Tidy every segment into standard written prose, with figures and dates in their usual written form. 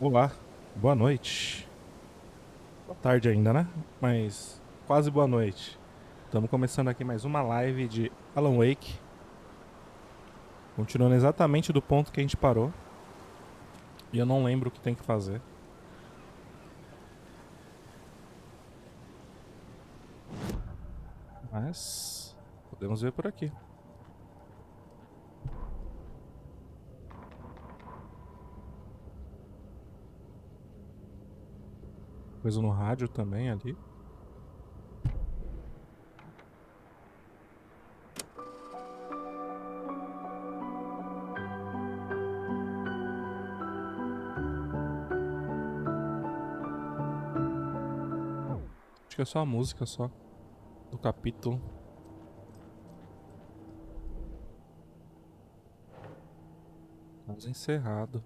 Olá, boa noite. Boa tarde ainda, né? Mas quase boa noite. Estamos começando aqui mais uma live de Alan Wake. Continuando exatamente do ponto que a gente parou. E eu não lembro o que tem que fazer. Mas podemos ver por aqui. Coisa no rádio também ali. Acho que é só a música só do capítulo. Vamos encerrado.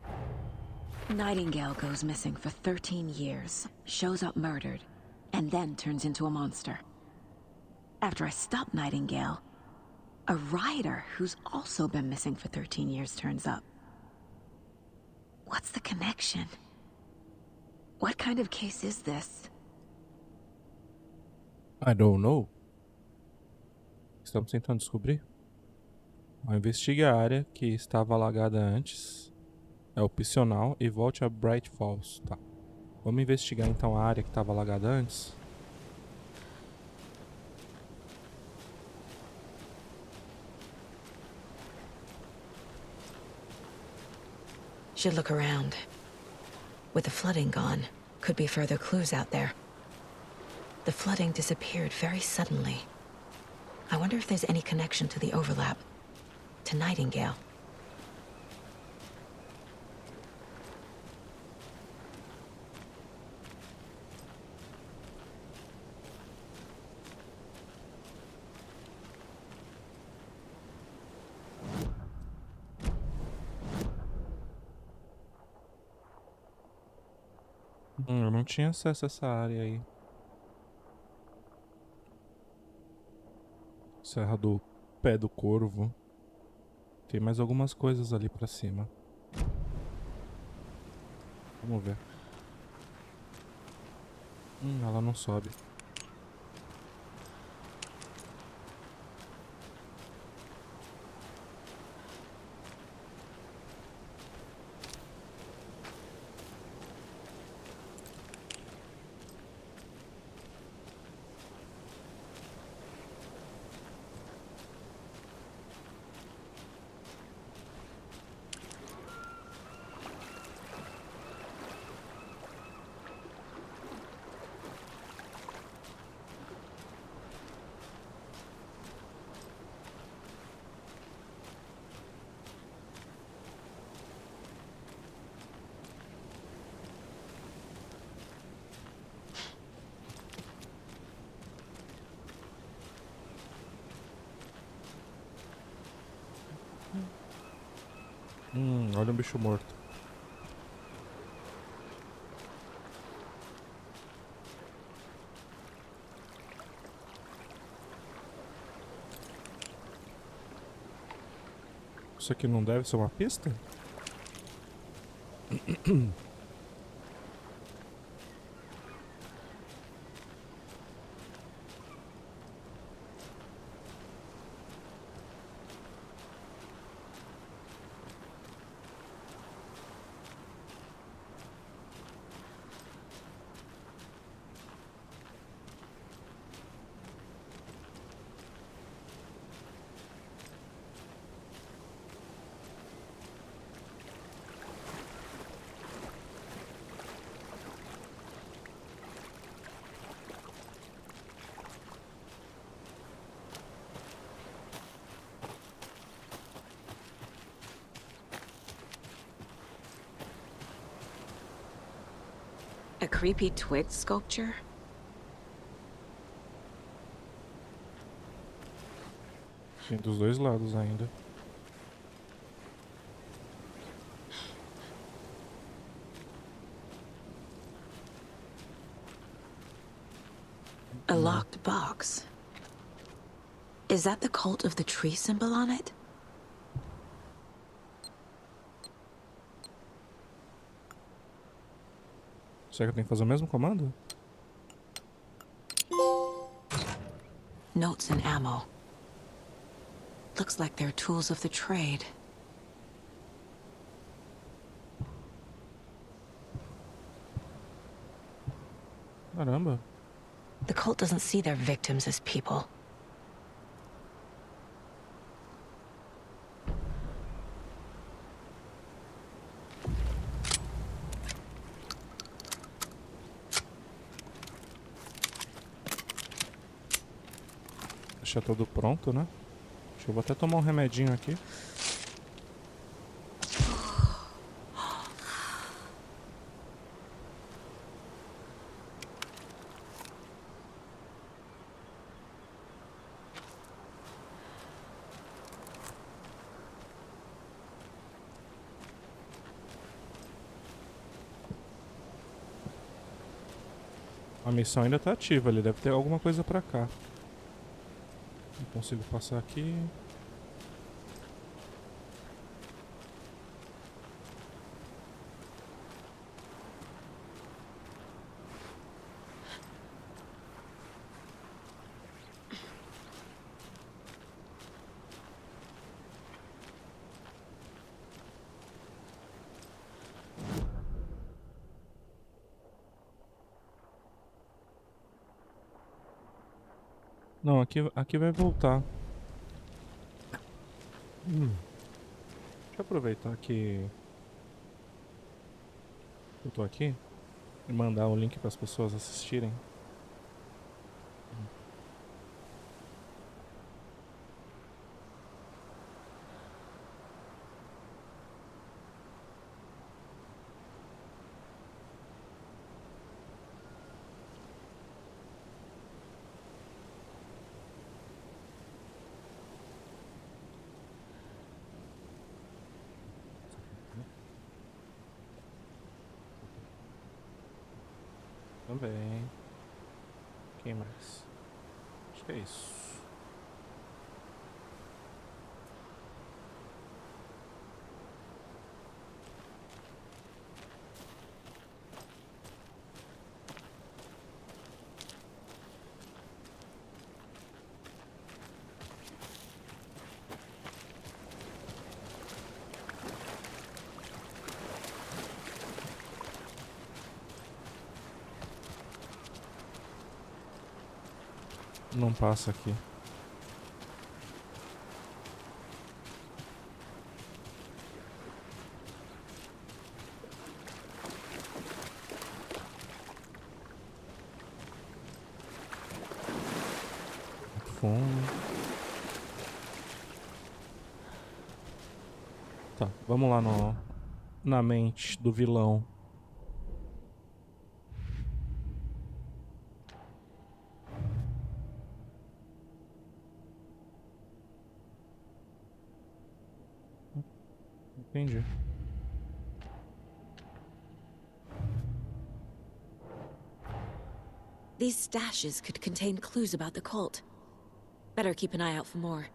Nightingale goes missing for 13 years, shows up murdered, and then turns into a monster. After I stop Nightingale, a rider who's also been missing for 13 years turns up. What's the connection? What kind of case is this? I don't know. Estamos tentando descobrir. Investigue a área que estava alagada antes. É opcional e volte a Bright Falls. Tá. Vamos investigar então a área que estava alagada antes. Should look around. With the flooding gone, could be further clues out there. The flooding disappeared very suddenly. I wonder if there's any connection to the overlap. To Nightingale. Eu não tinha acesso a essa área aí. Serra do Pé do Corvo. Tem mais algumas coisas ali pra cima. Vamos ver. Ela não sobe. Olha um bicho morto. Isso aqui não deve ser uma pista? A creepy twig sculpture? Tem dos dois lados ainda. A locked box. Is that the cult of the tree symbol on it? Será que eu tenho que fazer o mesmo comando? Notes and ammo. Looks like they're tools of the trade. Caramba. The cult doesn't see their victims as people. Deixa tudo pronto, né? Acho que eu vou até tomar um remedinho aqui. A missão ainda tá ativa ali, deve ter alguma coisa pra cá. Não consigo passar aqui. Não, aqui vai voltar. Deixa eu aproveitar que eu tô aqui e mandar o link para as pessoas assistirem. Também. Quem mais? Acho que é isso. Não passa aqui. Fundo. Tá, vamos lá na mente do vilão. Entendi. These stashes could contain clues about the cult. Better keep an eye out for more.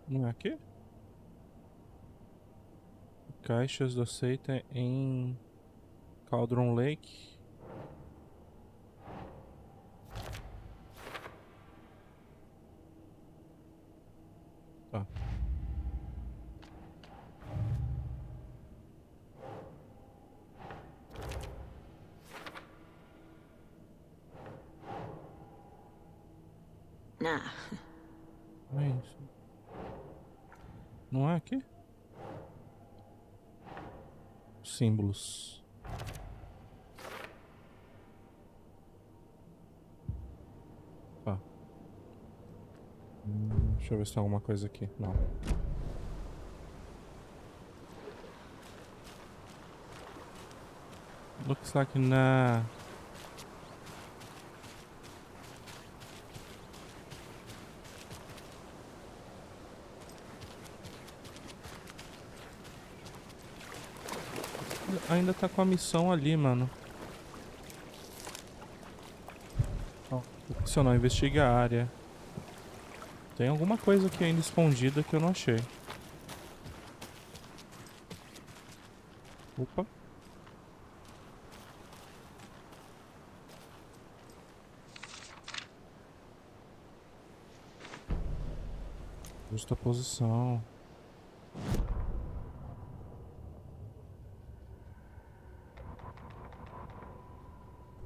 Não é aqui? Caixas do Seita em Cauldron Lake. Tá. Nah. Não é isso. Não é aqui? Símbolos. Tá. Deixa eu ver se tem alguma coisa aqui. Não. Looks like nah. Ainda tá com a missão ali, mano. Opcional, investigue a área. Tem alguma coisa aqui ainda escondida que eu não achei. Opa. Justa posição.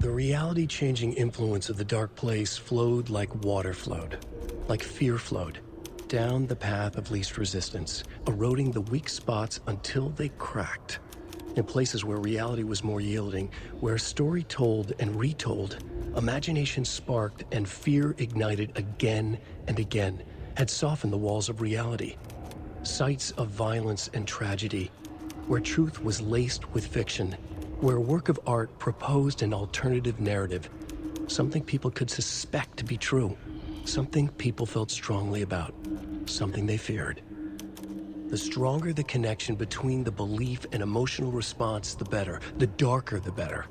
The reality-changing influence of the dark place flowed like water flowed, like fear flowed, down the path of least resistance, eroding the weak spots until they cracked. In places where reality was more yielding, where story told and retold, imagination sparked and fear ignited again and again, had softened the walls of reality. Sites of violence and tragedy, where truth was laced with fiction, where a work of art proposed an alternative narrative, something people could suspect to be true, something people felt strongly about, something they feared. The stronger the connection between the belief and emotional response, the better. The darker, the better.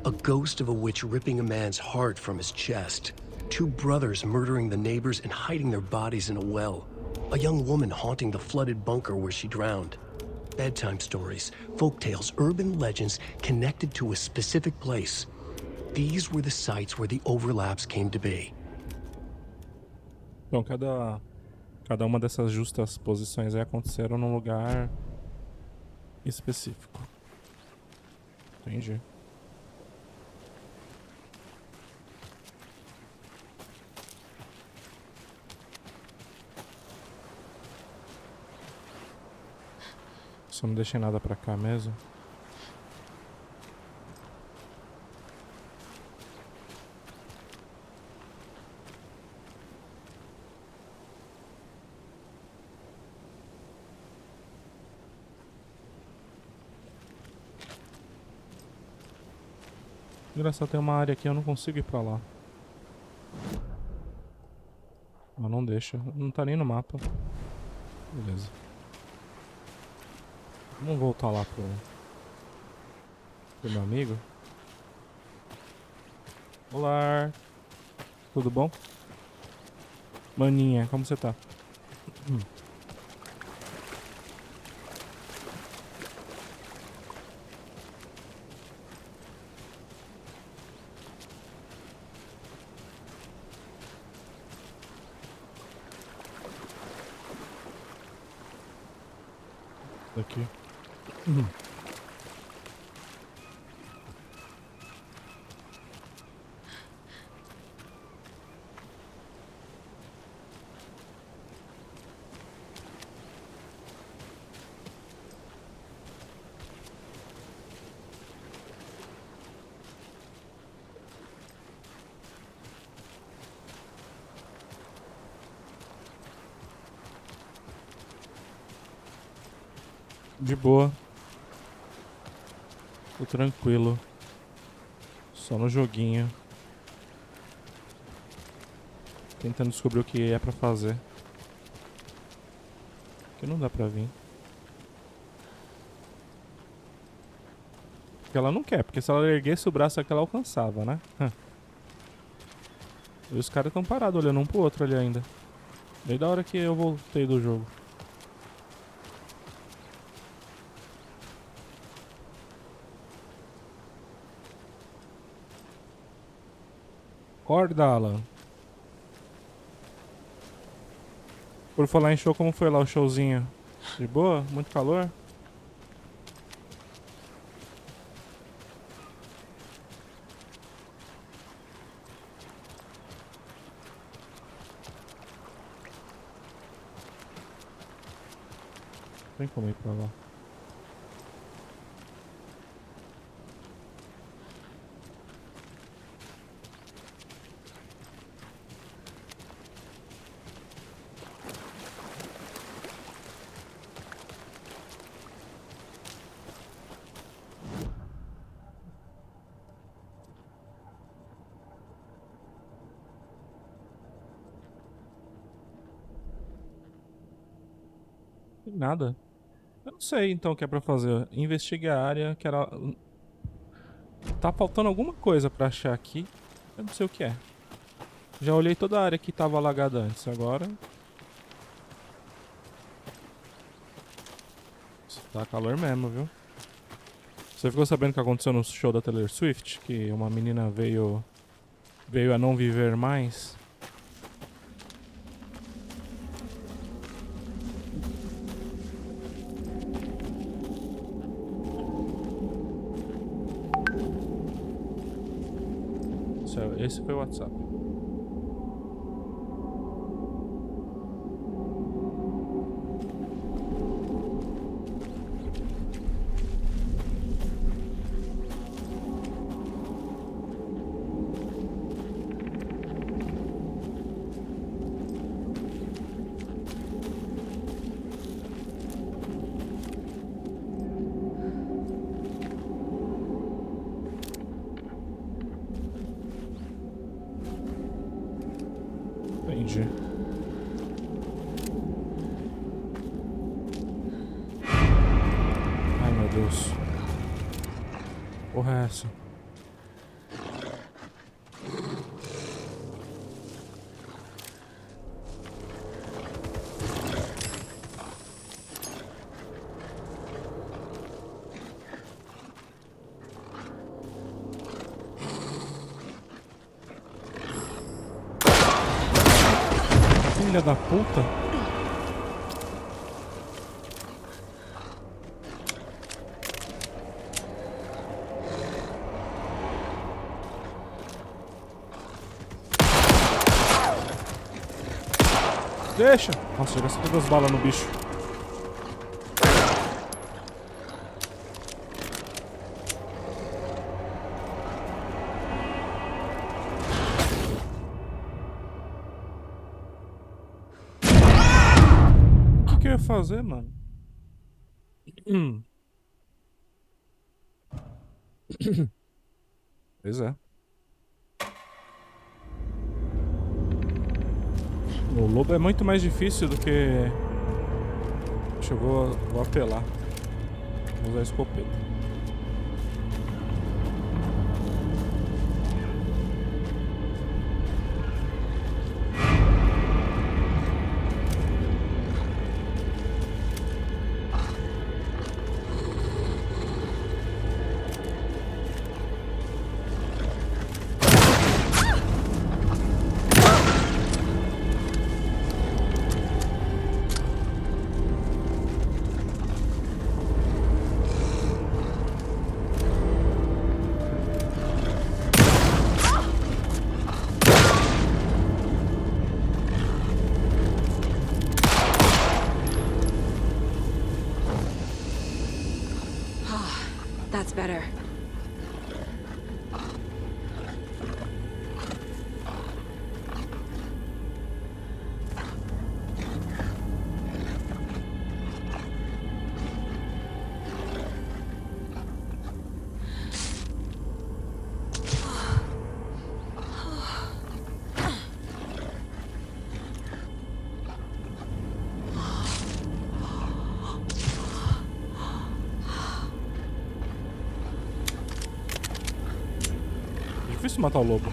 A ghost of a witch ripping a man's heart from his chest. Two brothers murdering the neighbors and hiding their bodies in a well. A young woman haunting the flooded bunker where she drowned. Bedtime stories, folktales, urban legends connected to a specific place. These were the sites where the overlaps came to be. Então, cada uma dessas justas posições aí aconteceram num lugar específico. Entendi. Só não deixei nada pra cá mesmo. Engraçado, tem uma área aqui, eu não consigo ir pra lá. Mas não deixa, não tá nem no mapa. Beleza. Vamos voltar lá pro meu amigo. Olá. Tudo bom? Maninha, como você tá? Daqui. De boa. Tô tranquilo. Só no joguinho. Tentando descobrir o que é pra fazer. Porque não dá pra vir. Porque ela não quer, porque se ela erguesse o braço aqui ela alcançava, né? E os caras tão parados olhando um pro outro ali ainda. Desde a hora que eu voltei do jogo. Acorda, Alan. Por falar em show, como foi lá o showzinho? De boa? Muito calor? Tem como ir pra lá. Nada. Eu não sei então o que é pra fazer. Investigue a área, que era... Tá faltando alguma coisa pra achar aqui. Eu não sei o que é. Já olhei toda a área que tava alagada antes. Agora... tá calor mesmo, viu? Você ficou sabendo o que aconteceu no show da Taylor Swift? Que uma menina veio a não viver mais? Esse foi o WhatsApp. Entendi. Ai, meu Deus. Porra é essa? Filha da puta. Deixa. Nossa, já gastei todas as balas no bicho. O que eu ia fazer, mano? Pois é. O lobo é muito mais difícil do que... Deixa eu vou apelar. Vou usar a escopeta. That's better. Difícil matar o lobo.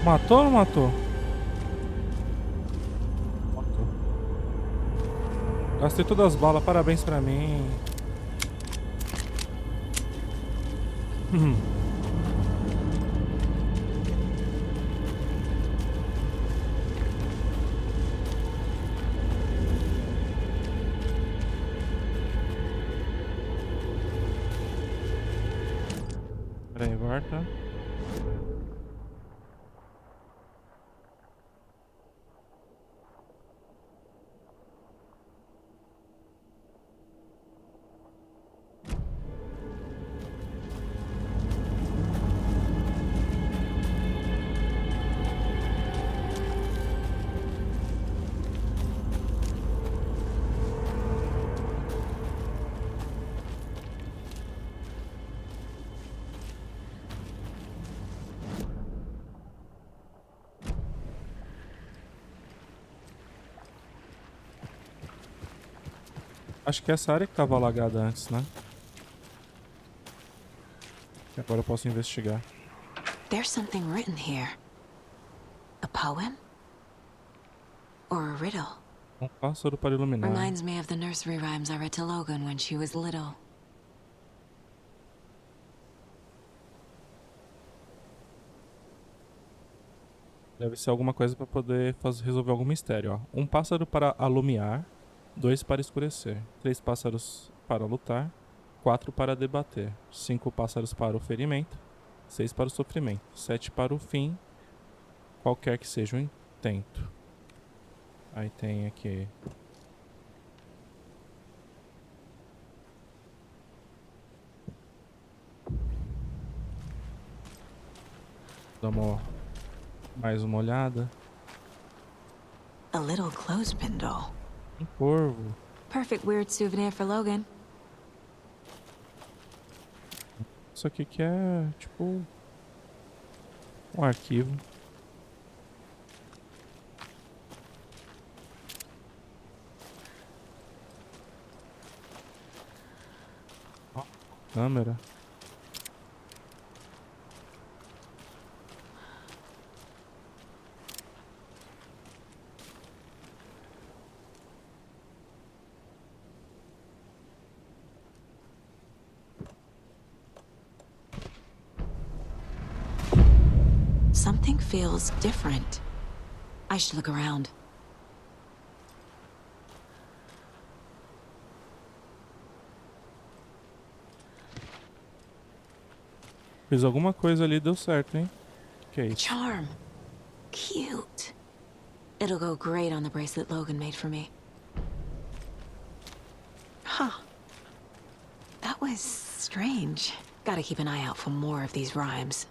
Matou ou não matou? Matou. Gastei todas as balas, parabéns pra mim. Peraí, volta. Acho que essa área que tava alagada antes, né? E agora eu posso investigar. There's something written here. A poem? Or a riddle? Um pássaro para iluminar. Reminds me of the nursery rhymes I read to Logan when she was little. Deve ser alguma coisa pra poder resolver algum mistério, ó. Um pássaro para alumiar, 2 para escurecer, 3 pássaros para lutar, 4 para debater, 5 pássaros para o ferimento, 6 para o sofrimento, 7 para o fim, qualquer que seja o intento. Aí tem aqui... Dá mais uma olhada. A little clothespin doll. Um corvo. Perfect weird souvenir for Logan. Isso aqui que é tipo um arquivo. Ó, câmera. Something feels different. I should look around. Fiz alguma coisa ali e deu certo, hein? Que é isso? Charm. Cute. It'll go great on the bracelet Logan made for me. Huh. That was strange. Gotta keep an eye out for more of these rhymes.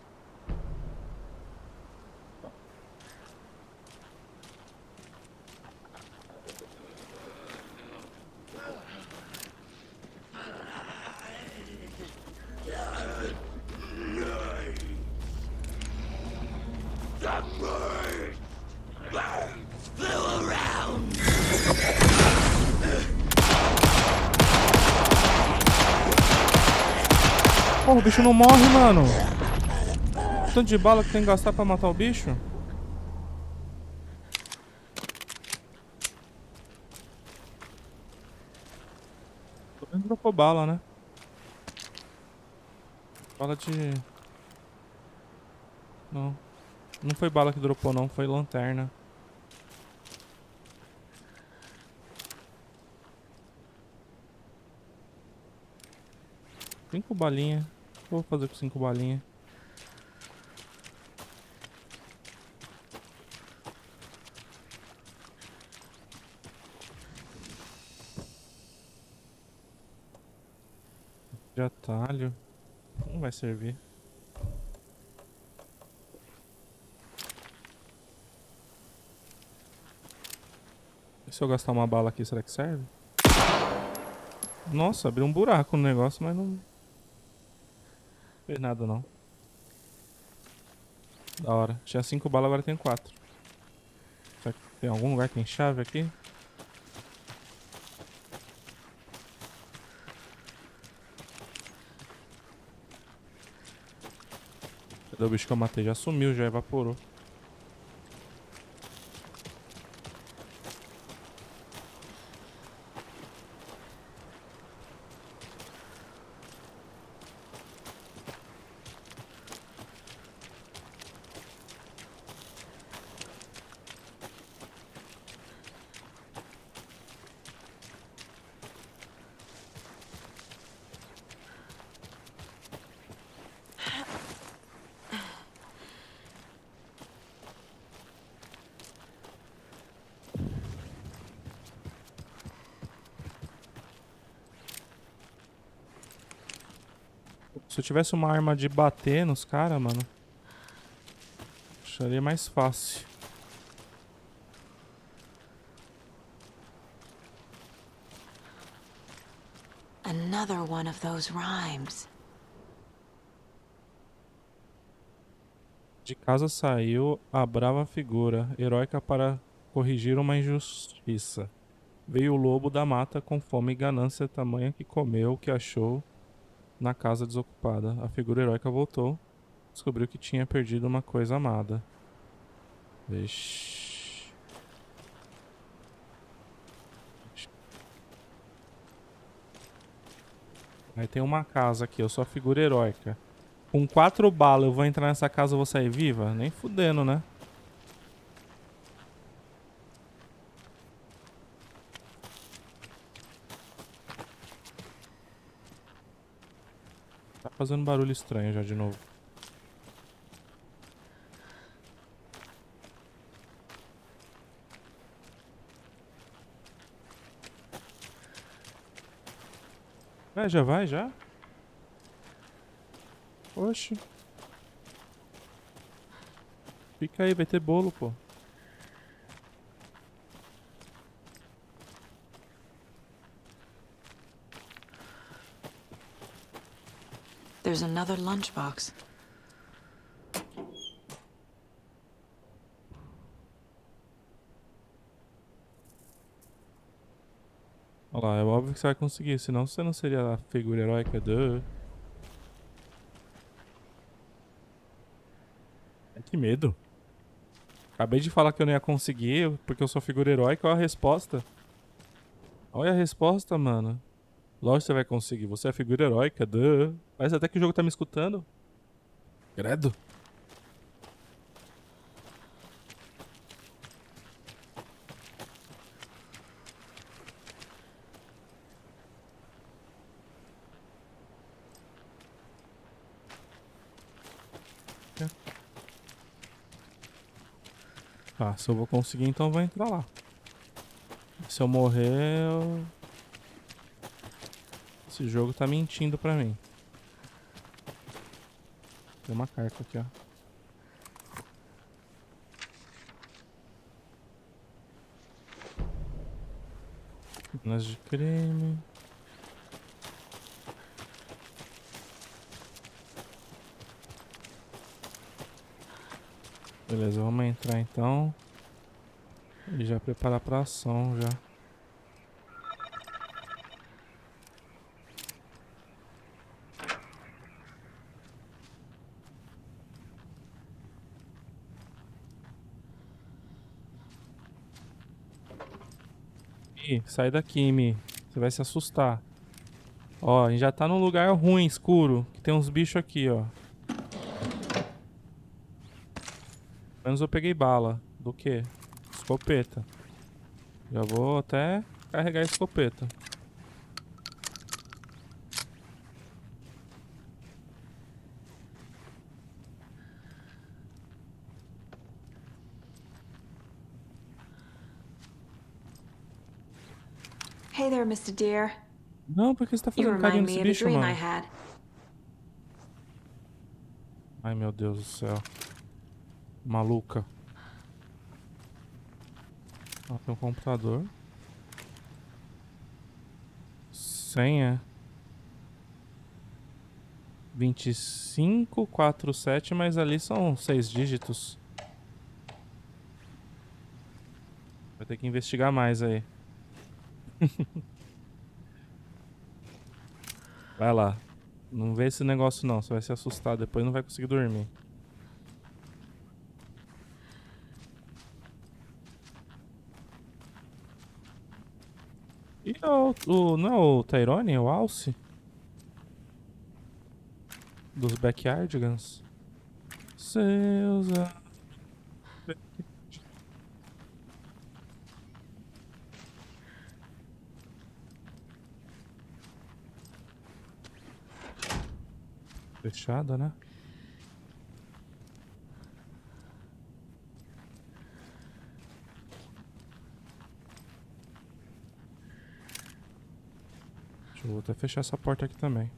Porra, o bicho não morre, mano. Tanto de bala que tem que gastar pra matar o bicho. Pelo menos dropou bala, né? Bala de... Não. Não foi bala que dropou, não. Foi lanterna. Cinco balinhas. O que eu vou fazer com 5 balinhas? De atalho. Não vai servir. E se eu gastar uma bala aqui, será que serve? Nossa, abriu um buraco no negócio, mas não fez nada não. Da hora. Tinha 5 balas, agora tem 4. Será que tem algum lugar que tem chave aqui? Cadê o bicho que eu matei? Já sumiu, já evaporou. Se eu tivesse uma arma de bater nos caras, mano, acharia mais fácil. Another one of those rhymes. De casa saiu a brava figura, heróica para corrigir uma injustiça. Veio o lobo da mata com fome e ganância tamanha que comeu o que achou na casa desocupada. A figura heróica voltou. Descobriu que tinha perdido uma coisa amada. Vixe. Aí tem uma casa aqui, eu sou a figura heróica. Com 4 balas eu vou entrar nessa casa e vou sair viva? Nem fudendo, né? Tá fazendo barulho estranho já de novo. É, já vai, já? Oxi. Fica aí, vai ter bolo, pô. There's another lunchbox. Olha lá, é óbvio que você vai conseguir, senão você não seria a figura heróica do... Que medo. Acabei de falar que eu não ia conseguir, porque eu sou figura heróica. Olha a resposta. Olha a resposta, mano. Lógico que você vai conseguir. Você é a figura heróica. Duh. Parece até que o jogo tá me escutando. Credo. Tá, se eu vou conseguir, então eu vou entrar lá. Se eu morrer, esse jogo tá mentindo pra mim. Tem uma carta aqui, ó. Minas de creme. Beleza, vamos entrar então. E já preparar pra ação já. Ih, sai daqui, Mi. Você vai se assustar. Ó, a gente já tá num lugar ruim, escuro. Que tem uns bichos aqui, ó. Pelo menos eu peguei bala. Do quê? Escopeta. Já vou até carregar a escopeta. Hey there, Mr. Deer. Não, por que você tá You fazendo carinho remind nesse me of a bicho, dream I mano? had. Ai, meu Deus do céu. Maluca. Ó, tem um computador. Senha. 2547, mas ali são 6 dígitos. Vai ter que investigar mais aí. Vai lá. Não vê esse negócio não, você vai se assustar, depois não vai conseguir dormir. E não é o Tyrone, é o Alce? Dos Backyardigans? Seus... Fechada, né? Deixa eu até fechar essa porta aqui também.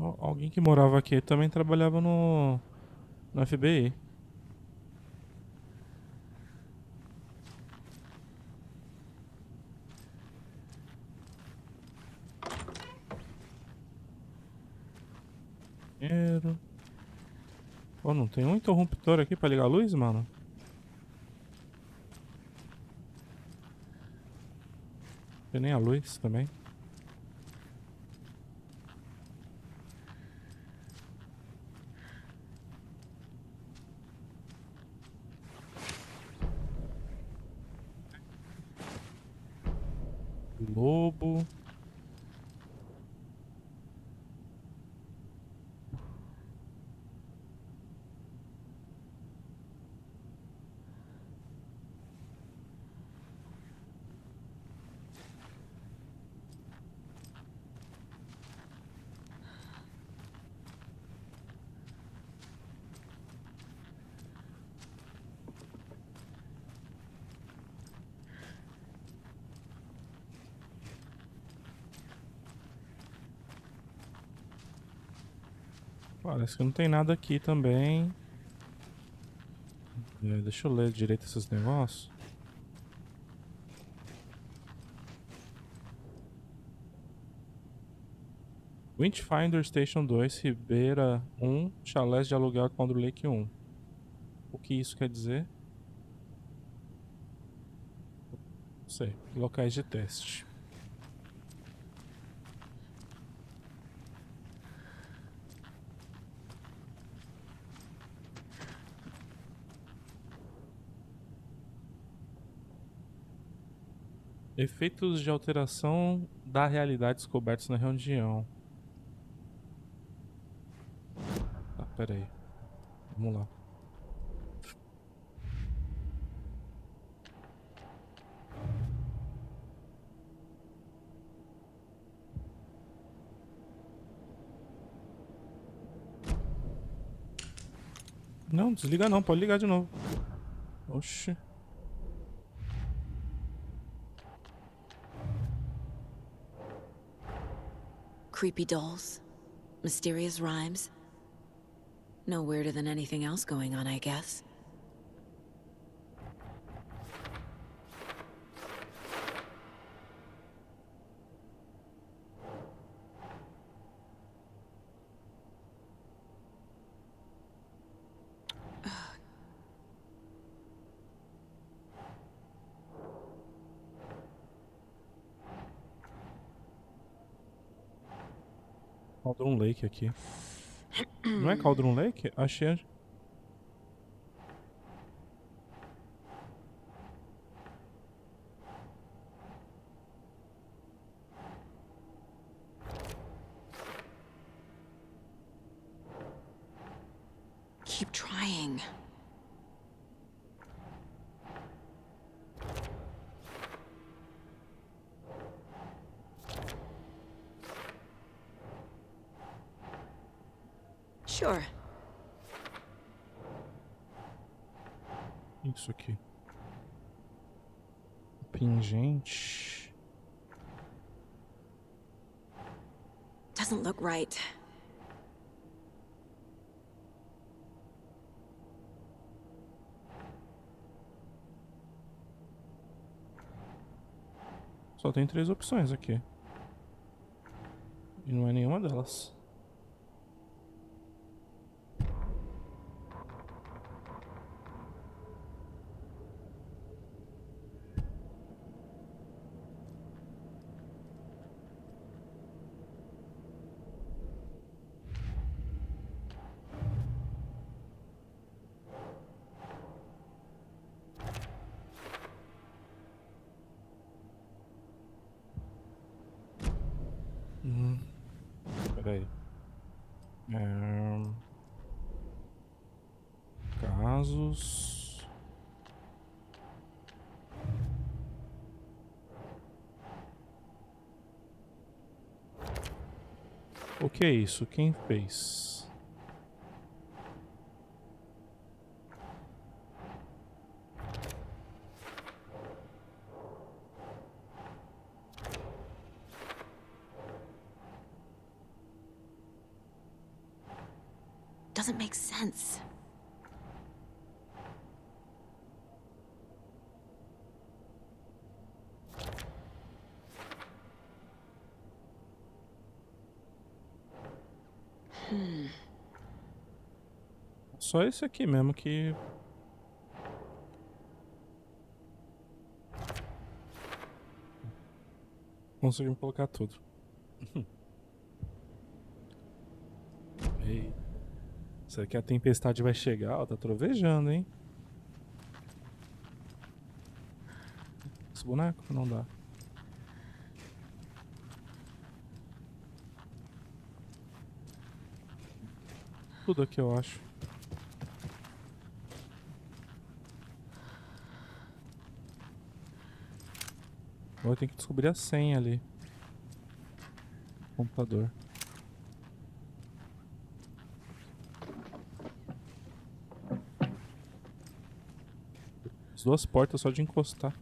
Alguém que morava aqui também trabalhava no FBI. Dinheiro. Pô, não tem um interruptor aqui pra ligar a luz, mano? Tem nem a luz também. Lobo. Parece que não tem nada aqui também. Deixa eu ler direito esses negócios. Windfinder Station 2, Ribeira 1, chalés de aluguel Cauldron Lake 1. O que isso quer dizer? Não sei. Locais de teste. Efeitos de alteração da realidade descobertos na reunião. Tá, pera aí. Vamos lá. Não, desliga não, pode ligar de novo. Oxi. Creepy dolls, mysterious rhymes. No weirder than anything else going on, I guess. Cauldron Lake aqui. Não é Cauldron Lake? Achei. Keep trying. Sure. Isso aqui. Pingente. Doesn't look right. Só tem 3 opções aqui. E não é nenhuma delas. Peraí. Casos. O que é isso? Quem fez? doesn't make sense. Só esse aqui mesmo que... Conseguimos colocar tudo. Ei. Será que a tempestade vai chegar? Ó, tá trovejando, hein? Esse boneco não dá. Tudo aqui, eu acho. Agora tem que descobrir a senha ali. Computador. As duas portas só de encostar.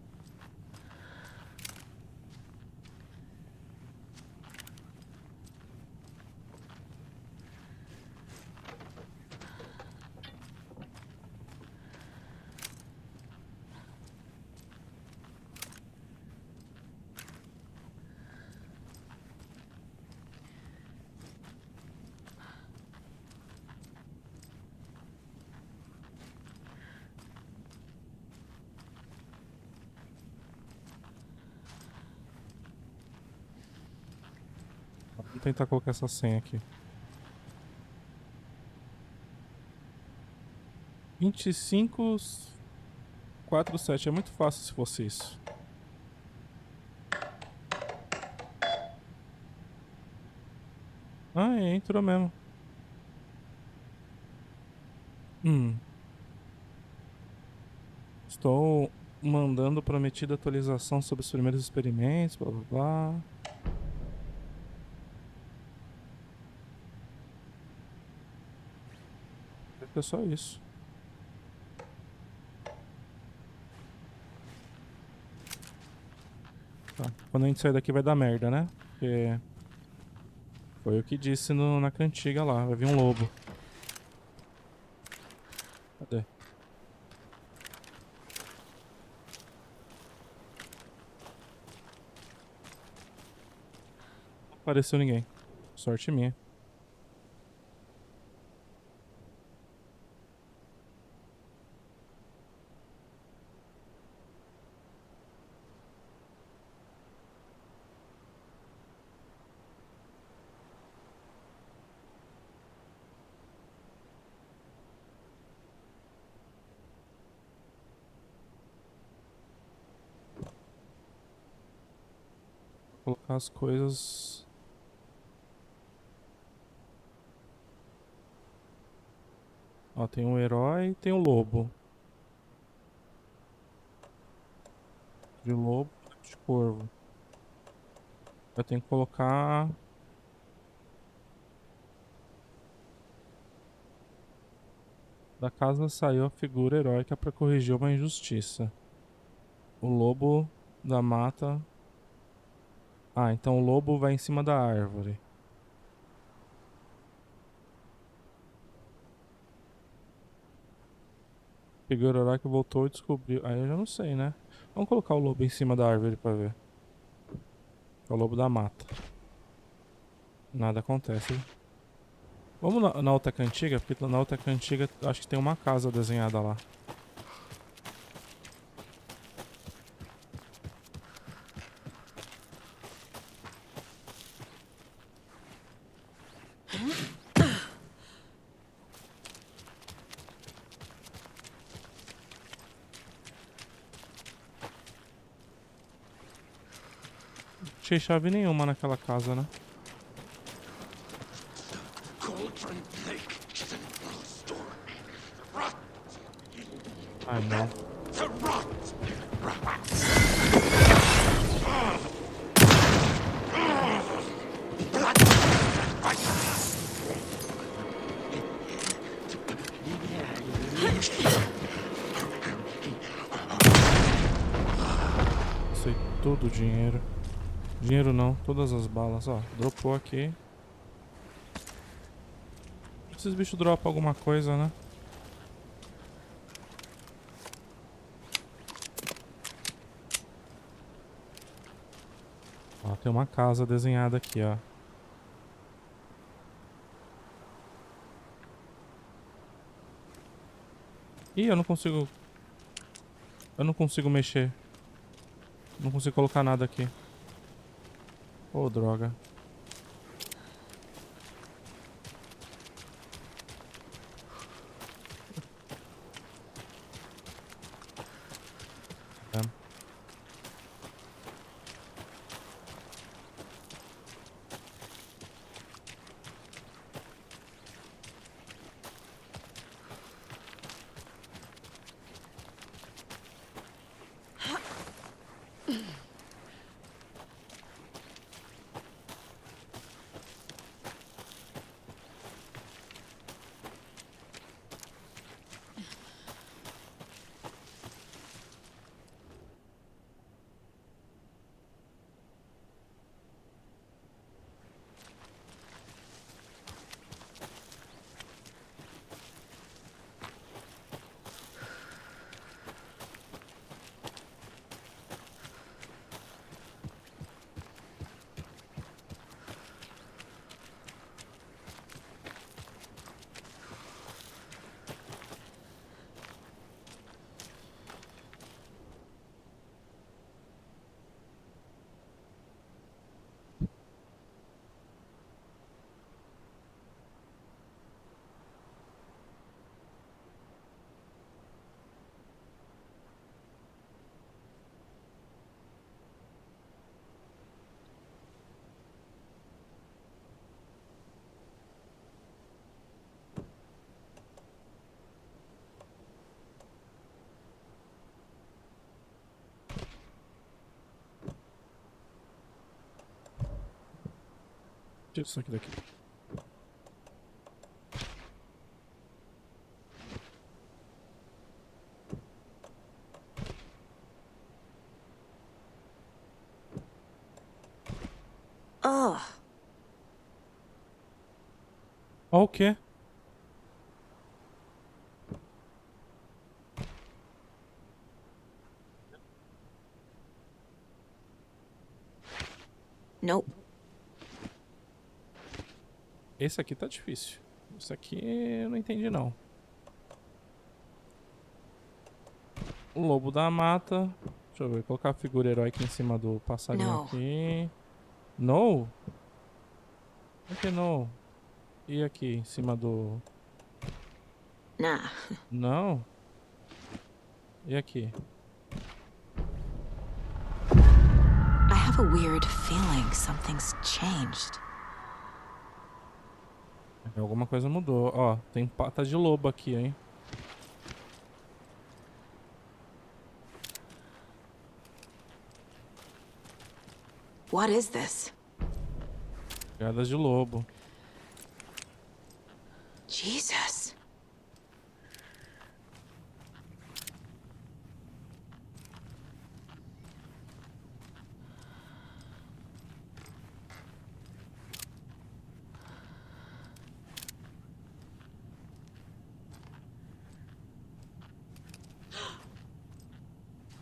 Vou tentar colocar essa senha aqui. 2547. É muito fácil se fosse isso. Ah, entrou mesmo. Estou mandando prometida atualização sobre os primeiros experimentos, blá blá blá. É só isso. Tá. Quando a gente sair daqui vai dar merda, né? Porque foi o que disse na cantiga lá. Vai vir um lobo. Cadê? Não apareceu ninguém. Sorte minha. Colocar as coisas. Ó, tem um herói e tem um lobo. De lobo, de corvo. Eu tenho que colocar. Da casa saiu a figura heróica para corrigir uma injustiça. O lobo da mata. Ah, então o lobo vai em cima da árvore. Figura heróica voltou e descobriu. Aí eu já não sei, né? Vamos colocar o lobo em cima da árvore pra ver. É o lobo da mata. Nada acontece. Vamos na outra cantiga, porque na outra cantiga acho que tem uma casa desenhada lá. Não achei chave nenhuma naquela casa, né? Ai, não. Sei todo o dinheiro. Dinheiro não, todas as balas, ó. Dropou aqui. Esses bichos dropam alguma coisa, né? Ó, tem uma casa desenhada aqui, ó. Ih, eu não consigo... Eu não consigo mexer. Não consigo colocar nada aqui. Ô, droga. É. Tira isso aqui daqui. Ugh. Ó o quê? Nope. Esse aqui tá difícil. Esse aqui eu não entendi, não. O lobo da mata. Deixa eu ver. Colocar a figura heróica em cima do passarinho No. aqui. No? Por que no? E aqui em cima do... Nah. Não. E aqui? I have a weird feeling something's changed. Alguma coisa mudou. Ó, tem pata de lobo aqui, hein? What is this? Pegadas de lobo. Jesus.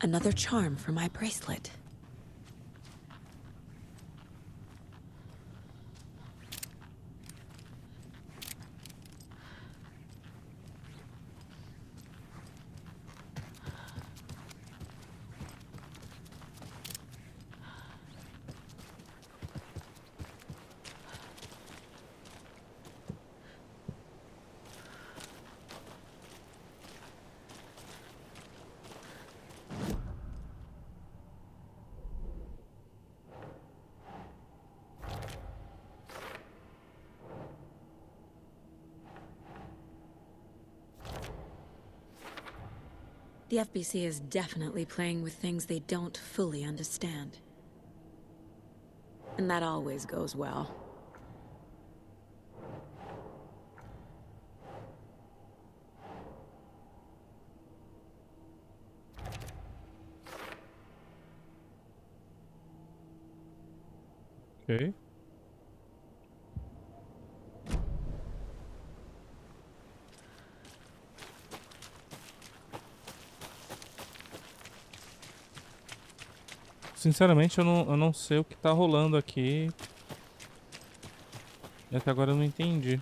Another charm for my bracelet. The FBC is definitely playing with things they don't fully understand. And that always goes well. Ok. Sinceramente, eu não sei o que tá rolando aqui. E até agora eu não entendi.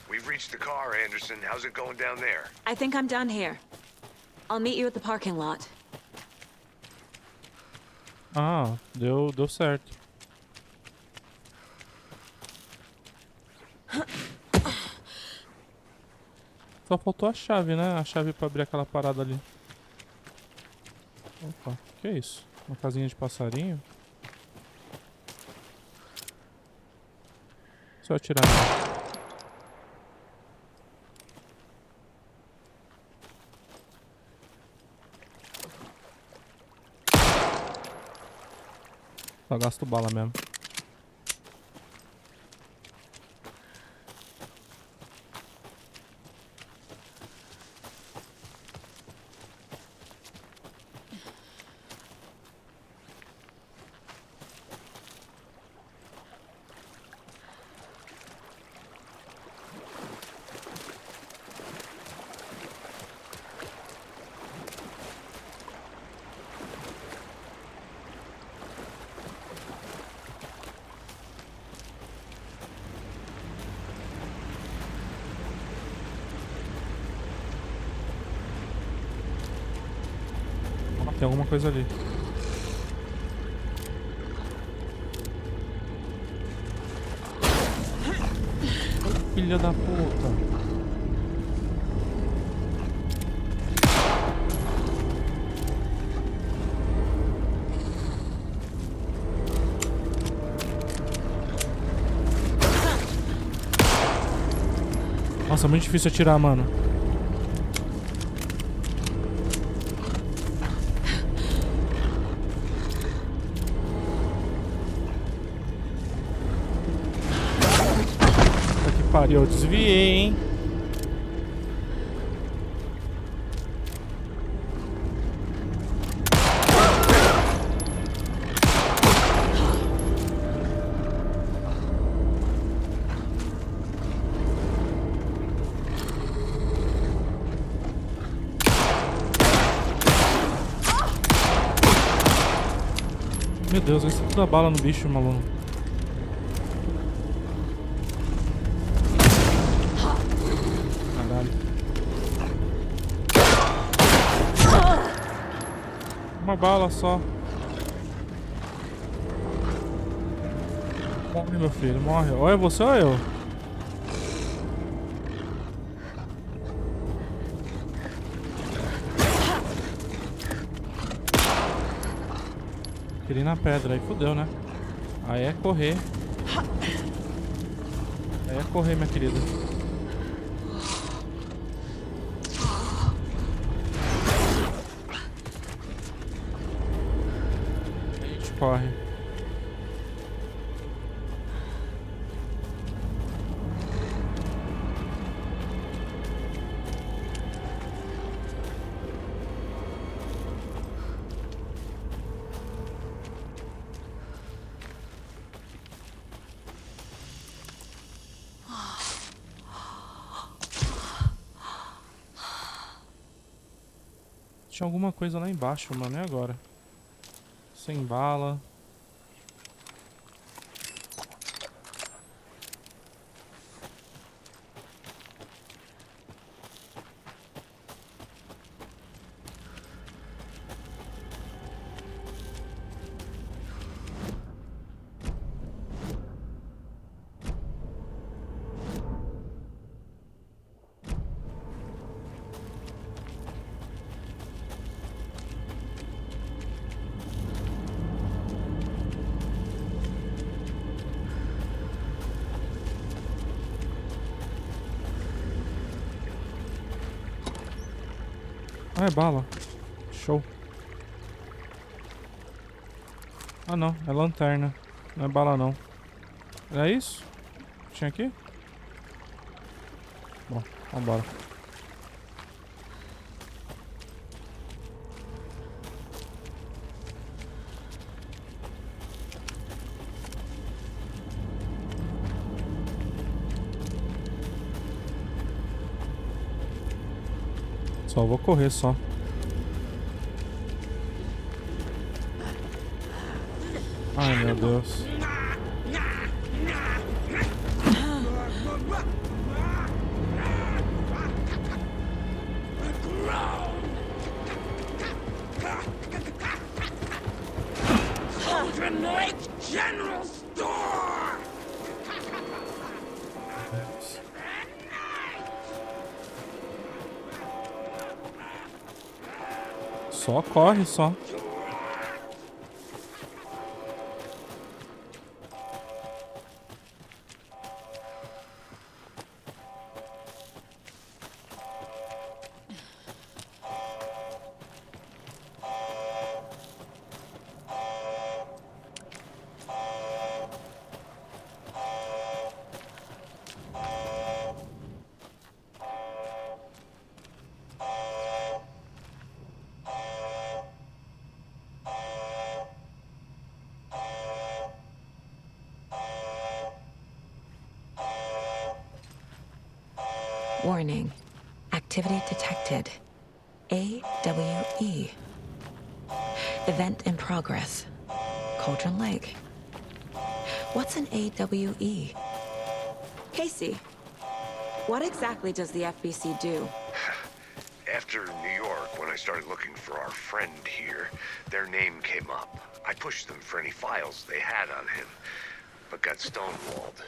We've reached the car, Anderson. How's it going down there? I think I'm done here. I'll meet you at the parking lot. Ah, deu certo. Só faltou a chave, né? A chave pra abrir aquela parada ali. Opa, que é isso? Uma casinha de passarinho? Só eu tirar. Só gasto bala mesmo. Tem alguma coisa ali. Filha da puta. Nossa, é muito difícil atirar, mano. Eu desviei, hein? Meu Deus, eu estou toda bala no bicho, maluco. Uma bala só. Morre, meu filho, morre. Ou é você ou eu? Queria ir na pedra, aí fodeu, né? Aí é correr. Aí é correr, minha querida. Corre. Tinha alguma coisa lá embaixo, mano, e agora? Sem bala. Ah, é bala. Show. Ah, não. É lanterna. Não é bala, não. É isso? Tinha aqui? Bom, vambora. Só vou correr só. Ai, meu Deus. Cauldron Lake General Store! Só corre, só. Warning. Activity detected. AWE. Event in progress. Cauldron Lake. What's an AWE? Casey, what exactly does the FBC do? After New York, when I started looking for our friend here, their name came up. I pushed them for any files they had on him, but got stonewalled.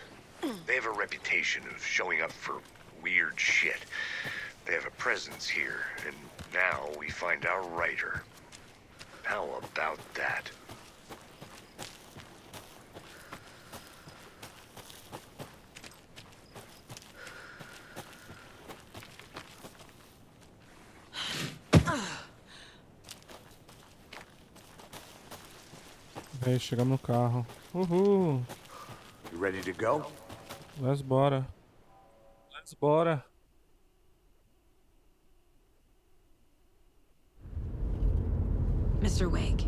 They have a reputation of showing up for weird shit. They have a presence here, and now we find our writer. How about that? Aí, chegamos no carro. Uhul. You ready to go? Let's bora. Let's bora. Mr. Wake,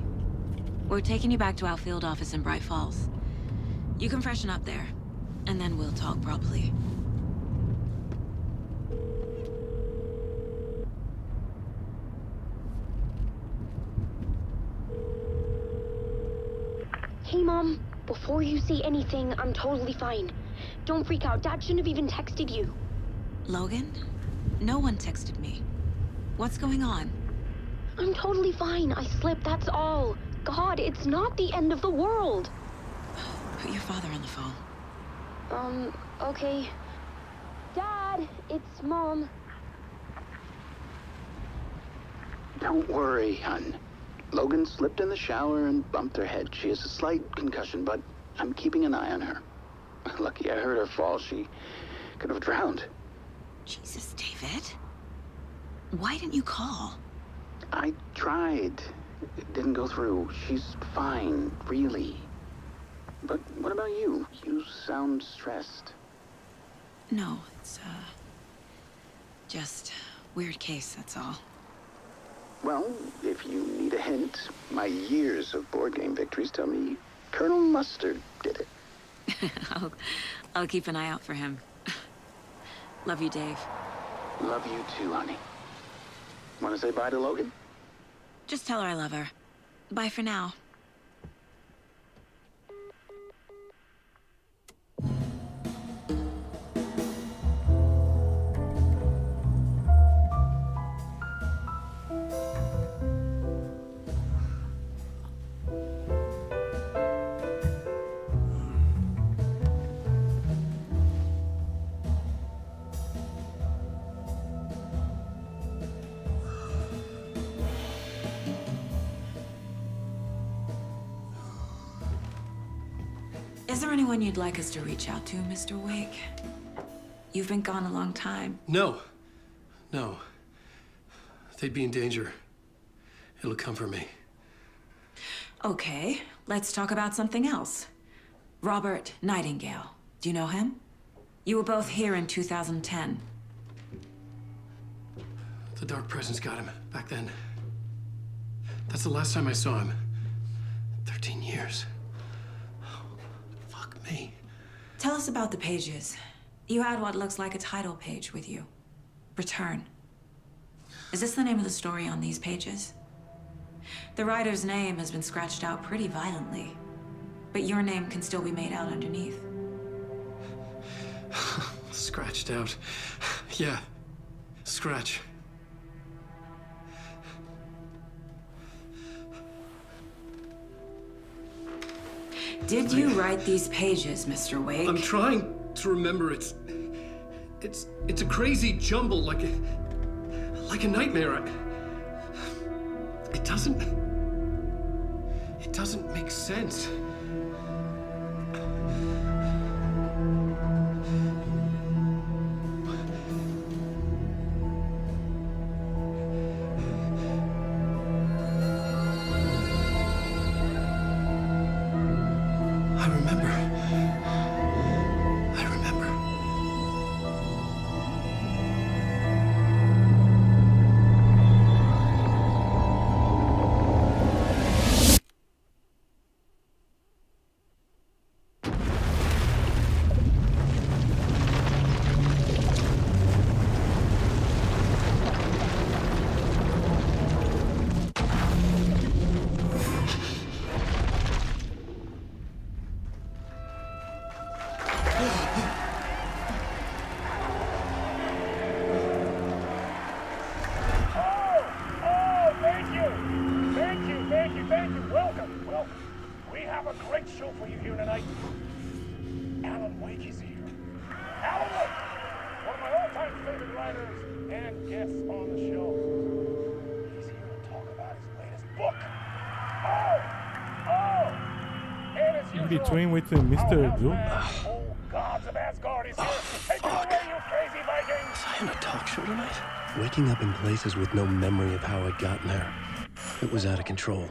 we're taking you back to our field office in Bright Falls. You can freshen up there, and then we'll talk properly. Hey, Mom. Before you say anything, I'm totally fine. Don't freak out. Dad shouldn't have even texted you. Logan? No one texted me. What's going on? I'm totally fine. I slipped, that's all. God, it's not the end of the world. Put your father on the phone. Okay. Dad, it's Mom. Don't worry, hon. Logan slipped in the shower and bumped her head. She has a slight concussion, but I'm keeping an eye on her. Lucky I heard her fall. She could have drowned. Jesus, David. Why didn't you call? I tried. It didn't go through. She's fine, really. But what about you? You sound stressed. No, it's, just weird case, that's all. Well, if you need a hint, my years of board game victories tell me Colonel Mustard did it. I'll keep an eye out for him. Love you, Dave. Love you too, honey. Want to say bye to Logan? Just tell her I love her. Bye for now. Is there anyone you'd like us to reach out to, Mr. Wake? You've been gone a long time. No. They'd be in danger. It'll come for me. Okay, let's talk about something else. Robert Nightingale. Do you know him? You were both here in 2010. The Dark Presence got him back then. That's the last time I saw him. 13 years. Oh, fuck me. Tell us about the pages. You had what looks like a title page with you. Return. Is this the name of the story on these pages? The writer's name has been scratched out pretty violently, but your name can still be made out underneath. Scratched out. Yeah. Scratch. Did you write these pages, Mr. Wake? I'm trying to remember. It's a crazy jumble, like a nightmare. It doesn't make sense. Between with Mr. Drew. Gods of Asgard is here. Take it away, you crazy Vikings! Was I in a talk show tonight? Waking up in places with no memory of how I'd gotten there. It was out of control.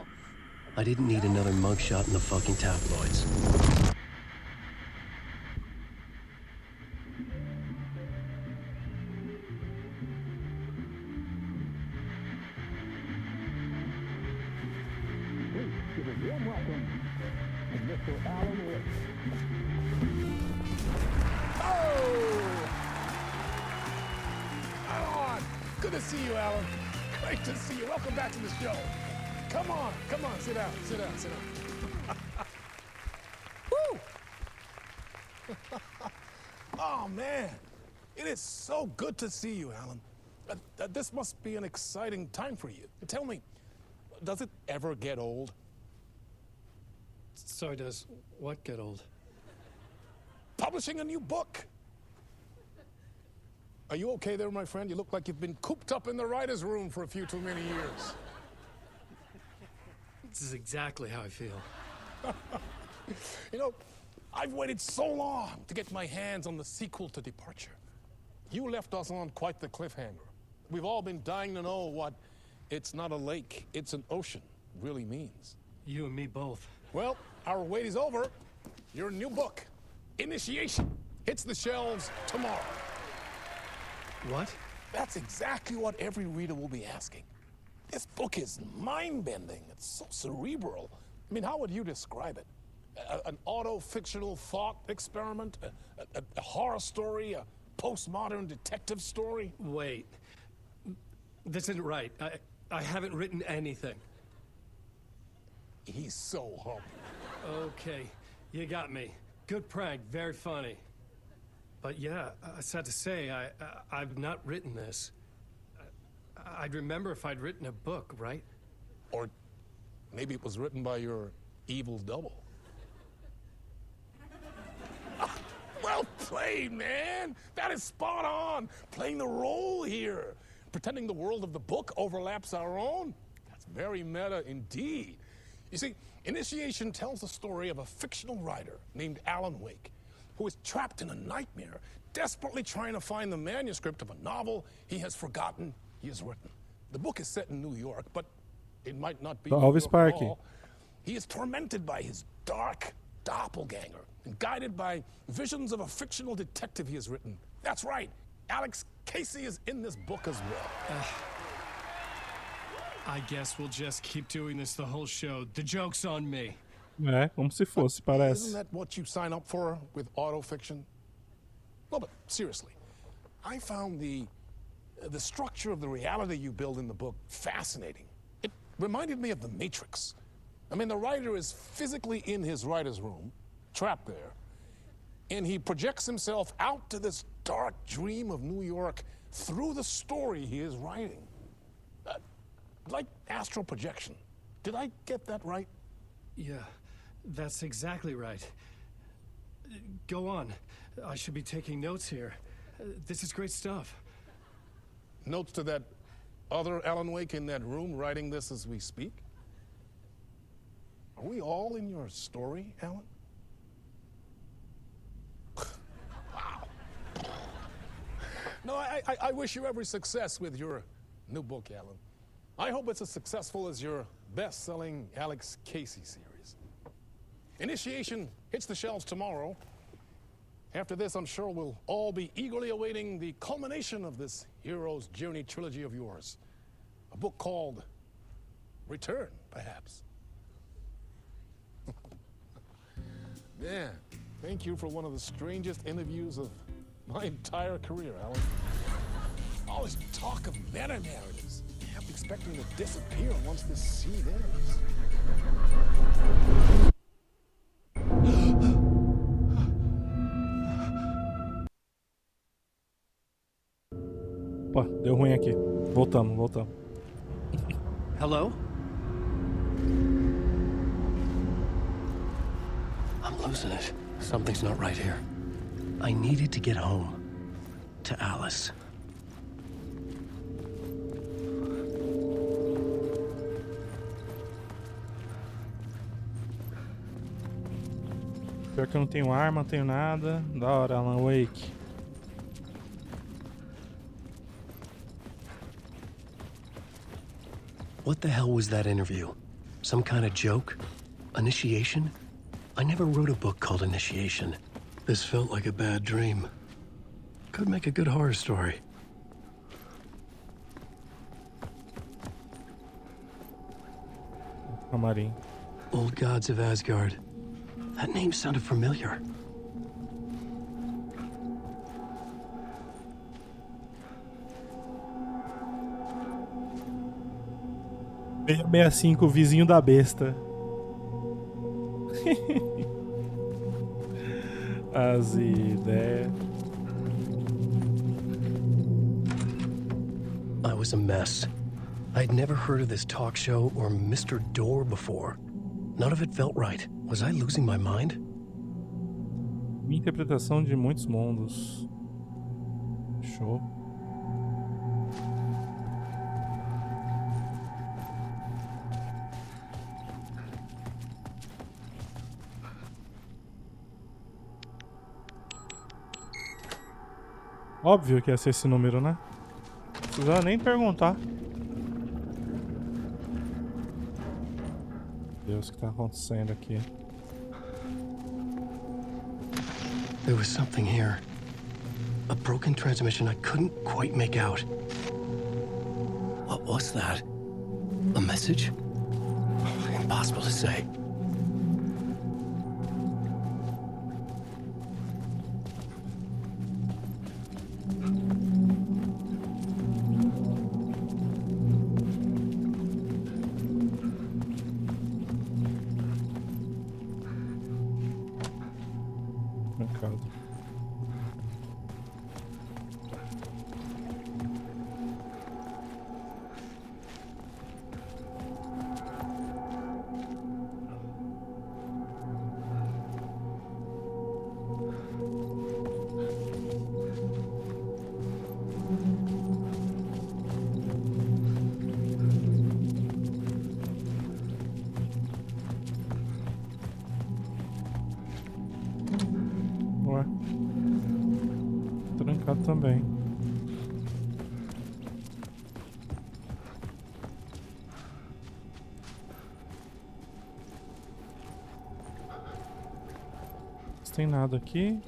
I didn't need another mugshot in the fucking tabloids. Good to see you, Alan. Great to see you. Welcome back to the show. Come on, sit down. Woo! Oh, man. It is so good to see you, Alan. This must be an exciting time for you. Tell me, does it ever get old? Sorry, does what get old? Publishing a new book. Are you okay there, my friend? You look like you've been cooped up in the writer's room for a few too many years. This is exactly how I feel. You know, I've waited so long to get my hands on the sequel to Departure. You left us on quite the cliffhanger. We've all been dying to know what "it's not a lake, it's an ocean" really means. You and me both. Well, our wait is over. Your new book, Initiation, hits the shelves tomorrow. What? That's exactly what every reader will be asking. This book is mind-bending. It's so cerebral. I mean, how would you describe it? An auto-fictional thought experiment? A horror story? A postmodern detective story? Wait. This isn't right. I haven't written anything. He's so humble. Okay, you got me. Good prank, very funny. But yeah, sad to say, I've not written this. I'd remember if I'd written a book, right? Or maybe it was written by your evil double. Well played, man! That is spot on! Playing the role here. Pretending the world of the book overlaps our own. That's very meta indeed. You see, Initiation tells the story of a fictional writer named Alan Wake, who is trapped in a nightmare, desperately trying to find the manuscript of a novel he has forgotten he has written. The book is set in New York, but it might not be New York at all. He is tormented by his dark doppelganger and guided by visions of a fictional detective he has written. That's right, Alex Casey is in this book as well. I guess we'll just keep doing this the whole show. The joke's on me. É, como se fosse, parece. Isn't that what you sign up for with autofiction? No, but seriously, I found the the structure of the reality you build in the book fascinating. It reminded me of The Matrix. I mean, the writer is physically in his writer's room, trapped there, and he projects himself out to this dark dream of New York through the story he is writing. Like astral projection. Did I get that right? Yeah, that's exactly right. Go on. I should be taking notes here. This is great stuff. Notes to that other Alan Wake in that room writing this as we speak? Are we all in your story, Alan? Wow. No, I wish you every success with your new book, Alan. I hope it's as successful as your best-selling Alex Casey series. Initiation hits the shelves tomorrow. After this, I'm sure we'll all be eagerly awaiting the culmination of this hero's journey trilogy of yours. A book called Return, perhaps. Man, thank you for one of the strangest interviews of my entire career, Alan. All this talk of meta-narratives. I'm expecting to disappear once this scene ends. Opa, deu ruim aqui. Voltamos. Hello? I'm losing it. Something's not right here. I needed to get home. To Alice. Pior que eu não tenho arma, não tenho nada. Da hora, Alan Wake. What the hell was that interview? Some kind of joke? Initiation? I never wrote a book called Initiation. This felt like a bad dream. Could make a good horror story. Camarim. Old Gods of Asgard. That name sounded familiar. .665, o vizinho da besta. As ideias. I was a mess. I'd never heard of this talk show or Mr. Door before. None of it felt right. Was I losing my mind? Minha interpretação de muitos mundos. Show. Óbvio que ia ser esse número, né? Não precisava nem perguntar. Deus, o que tá acontecendo aqui? There was something here. A broken transmission I couldn't quite make out. What was that? A message? Impossible to say. Trancado também. Não tem nada aqui.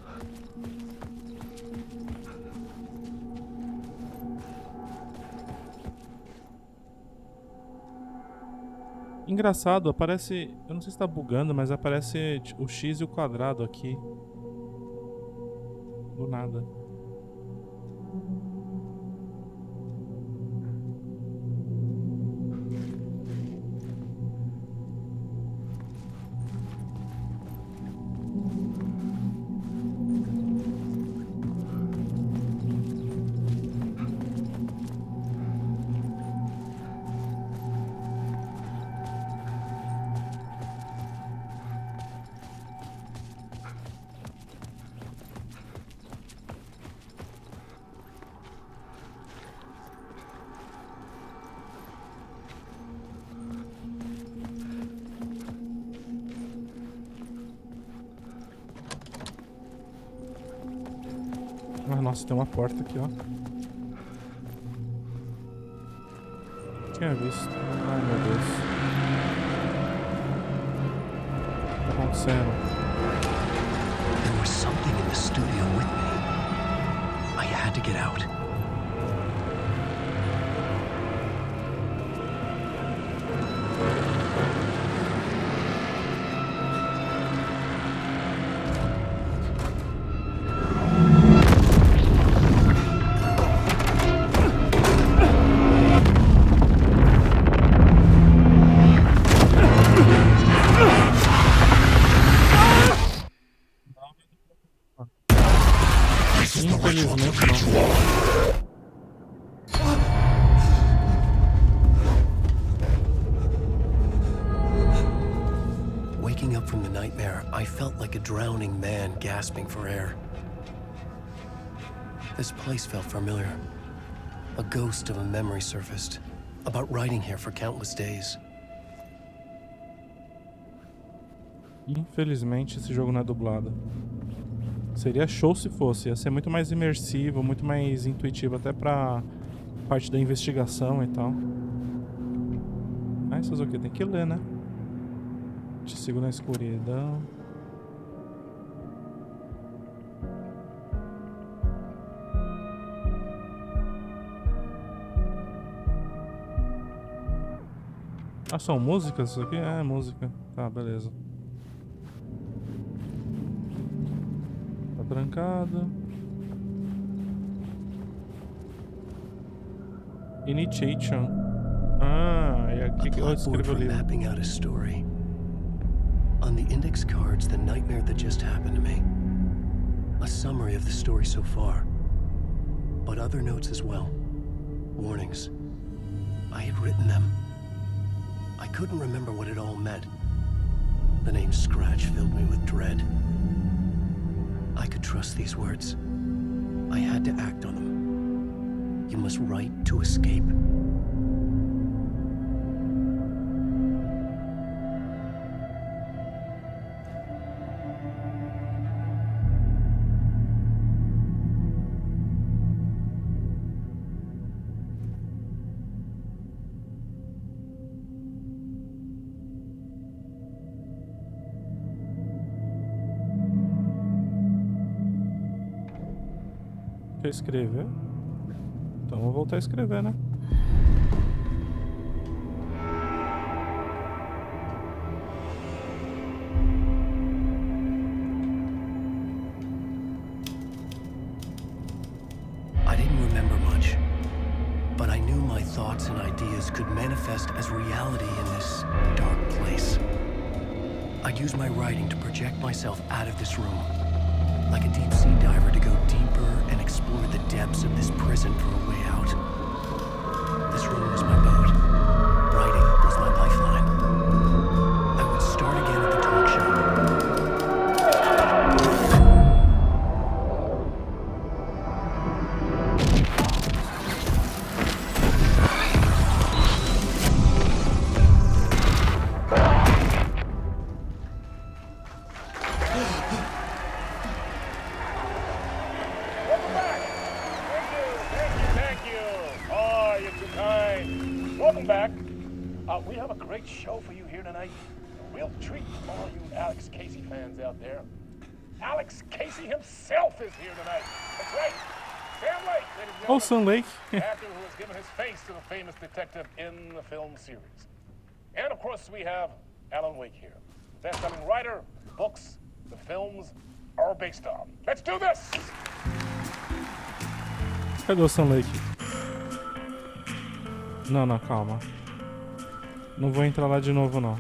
Engraçado, aparece... Eu não sei se tá bugando, mas aparece o X e o quadrado aqui. Do nada. Nossa, tem uma porta aqui, ó. Tinha visto. Ai, meu Deus. O que tá acontecendo? There was something in the studio with me. I had to get out. Infelizmente não. Waking up from the nightmare, I felt like a drowning man gasping for air. This place felt familiar. A ghost of a memory surfaced, about riding here for countless days. Infelizmente esse jogo não é dublado. Seria show se fosse, ia ser muito mais imersivo, muito mais intuitivo até pra parte da investigação e tal. Ah, isso é o que? Tem que ler, né? Te sigo na escuridão. Ah, são músicas isso aqui? É, música. Tá, beleza. Tá trancado. Initiation. Ah, é aqui que eu escrevo o livro. Mapping out a story. On the index cards, the nightmare that just happened to me. A summary of the story so far. But other notes as well. Warnings. I had written them. I couldn't remember what it all meant. The name Scratch filled me with dread. I could trust these words. I had to act on them. You must write to escape. Quer escrever? Então vou voltar a escrever, né? I didn't remember much, but I knew my thoughts and ideas could manifest as reality in this dark place. I'd use my writing to project myself out of this room, like a deep-sea diver to go deeper and explore the depths of this prison for a way out. This room was my boat. Writing was my lifeline. I would start again at the talk show. We have a great show for you here tonight. A real treat for all you Alex Casey fans out there. Alex Casey himself is here tonight. That's right. Sam Lake, ladies and Oh, gentlemen. Sam Lake. Actor who has given his face to the famous detective in the film series. And of course we have Alan Wake here. Best-selling writer, books, the films are based on. Let's do this! Cadê o Sam Lake? Não, não, calma. Não vou entrar lá de novo, não.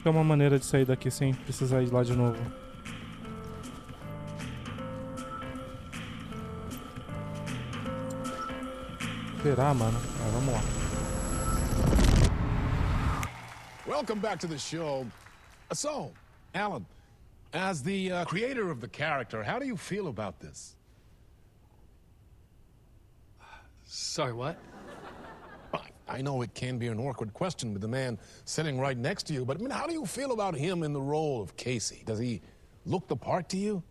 É uma maneira de sair daqui sem precisar ir lá de novo. Será, mano? Ah, vamos lá. Welcome back to the show. So, Alan, As the creator of the character, how do you feel about this? Sorry, what? I know it can be an awkward question with the man sitting right next to you, but I mean, how do you feel about him in the role of Casey? Does he look the part to you?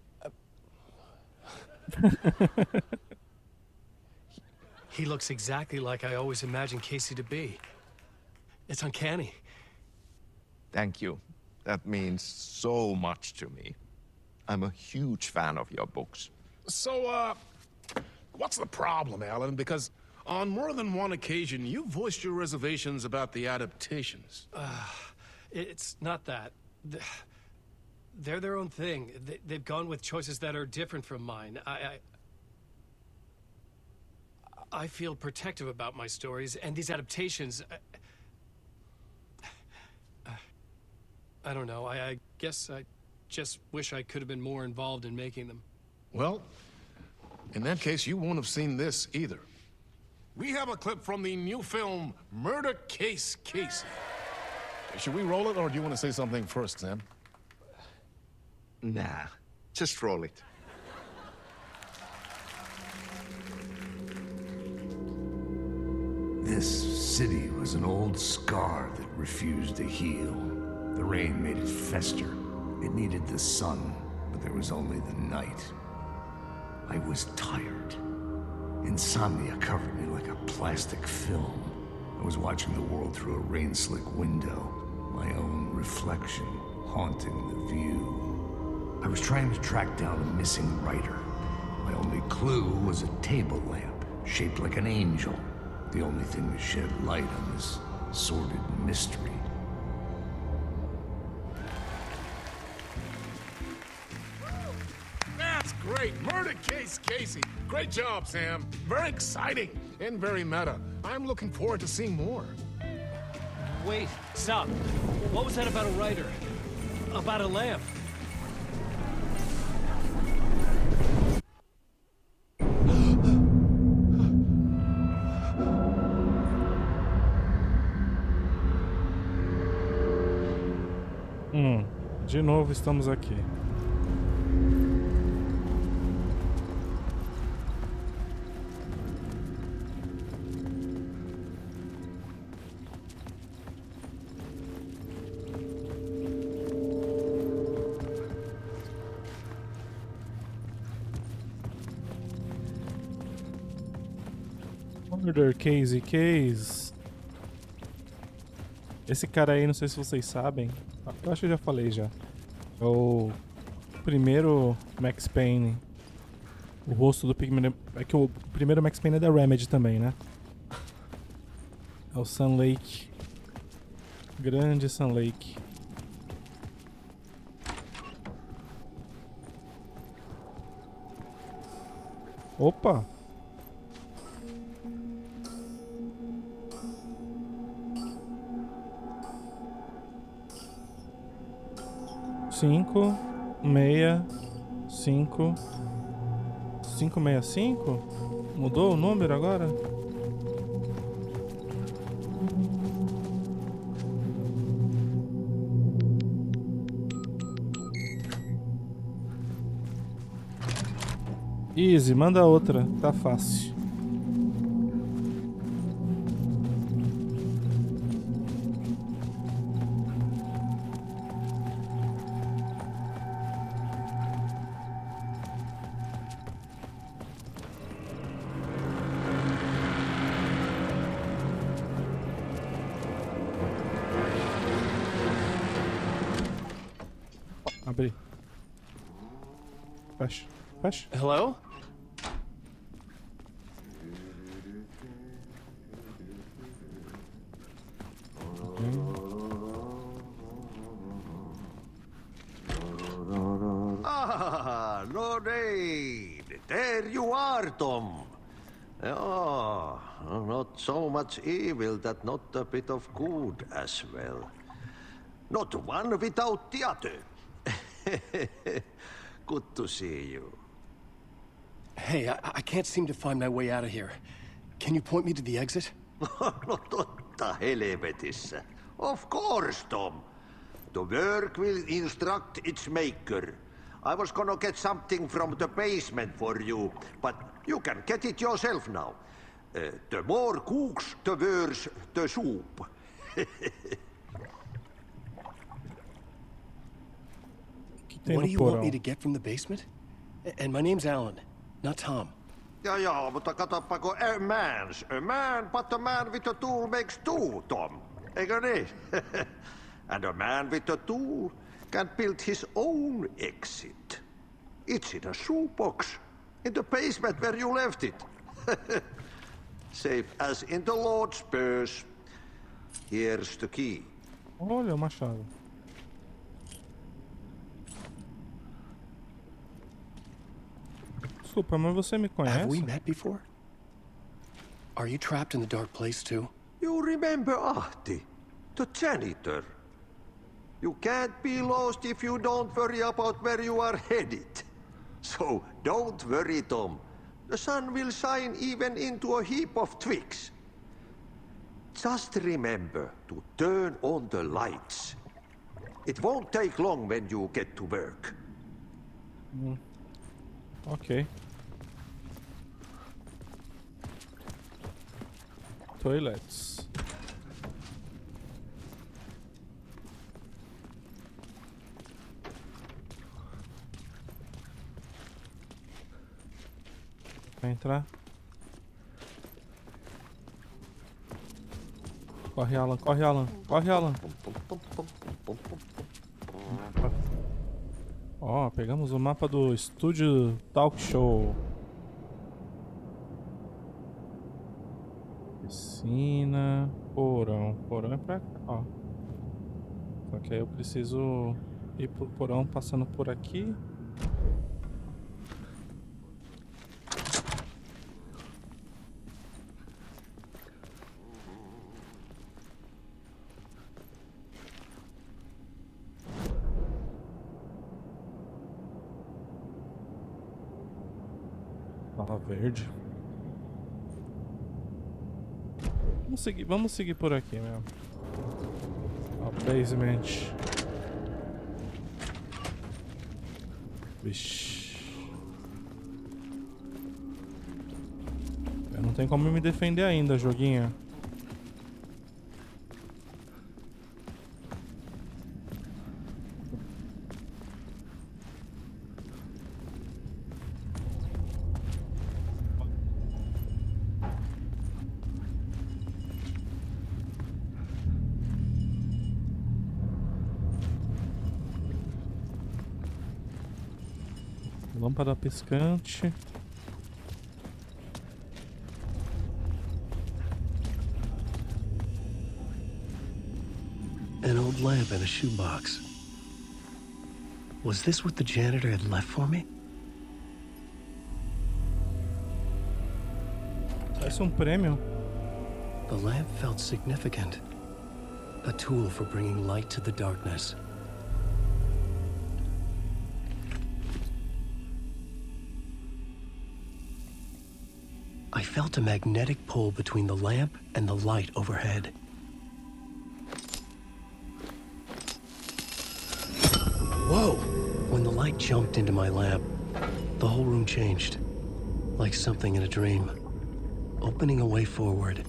He looks exactly like I always imagined Casey to be. It's uncanny. Thank you. That means so much to me. I'm a huge fan of your books. So, what's the problem, Alan? Because on more than one occasion, you voiced your reservations about the adaptations. It's not that. They're their own thing. They've gone with choices that are different from mine. I feel protective about my stories, and these adaptations... I don't know. I guess I just wish I could have been more involved in making them. Well, in that case, you won't have seen this either. We have a clip from the new film, Murder Case Casey. Should we roll it, or do you want to say something first, Sam? Nah, just roll it. This city was an old scar that refused to heal. The rain made it fester. It needed the sun, but there was only the night. I was tired. Insomnia covered me like a plastic film. I was watching the world through a rain-slick window, my own reflection haunting the view. I was trying to track down a missing writer. My only clue was a table lamp, shaped like an angel. The only thing to shed light on this sordid mystery. That's great! Murder Case Casey! Great job, Sam. Very exciting and very meta. I'm looking forward to seeing more. Wait, stop. What was that about a writer? About a lamp? De novo estamos aqui. Murder Case. Esse cara aí, não sei se vocês sabem. Eu acho que eu já falei já. É o primeiro Max Payne. O rosto do primeiro... É que o primeiro Max Payne é da Remedy também, né? É o Sun Lake. Grande Sun Lake. Opa! Cinco, meia, 565? Mudou o número agora? Easy, manda outra, tá fácil. Abri. Fecha. Fecha. Hello? Ah, Lorraine! There you are, Tom. Oh, not so much evil that not a bit of good as well. Not one without the other. Good to see you. Hey, I can't seem to find my way out of here. Can you point me to the exit? No totta helvetissä. Of course, Tom. The work will instruct its maker. I was gonna get something from the basement for you, but you can get it yourself now. The more cooks, the worse the soup. What do you want me to get from the basement? And my name's Alan, not Tom. Ja, mutta katsoppa, a man, but a man with a tool makes two, Tom. Eikö niin? And a man with a tool can build his own exit. It's in a shoebox, in the basement where you left it. Safe as in the Lord's purse. Here's the key. Olha o machado. Desculpa, mas você me conhece? Have we met before? Are you trapped in the dark place too? You remember Ahti, the janitor? You can't be lost if you don't worry about where you are headed. So don't worry, Tom. The sun will shine even into a heap of twigs. Just remember to turn on the lights. It won't take long when you get to work. Ok. Toilets. Vai entrar. Corre, Alan, corre, Alan, corre, Alan. Ó, pegamos o mapa do estúdio Talk Show. Piscina, porão. Porão é pra cá, ó. Só que aí eu preciso ir pro porão passando por aqui. Fala verde. Vamos seguir por aqui mesmo. Ó, basement. Vixe. Eu não tenho como me defender ainda, joguinho. Lâmpada piscante. An old lamp in a shoebox. Was this what the janitor had left for me? Parece prêmio. The lamp felt significant. A tool for bringing light to the darkness. I felt a magnetic pull between the lamp and the light overhead. Whoa! When the light jumped into my lamp, the whole room changed. Like something in a dream. Opening a way forward,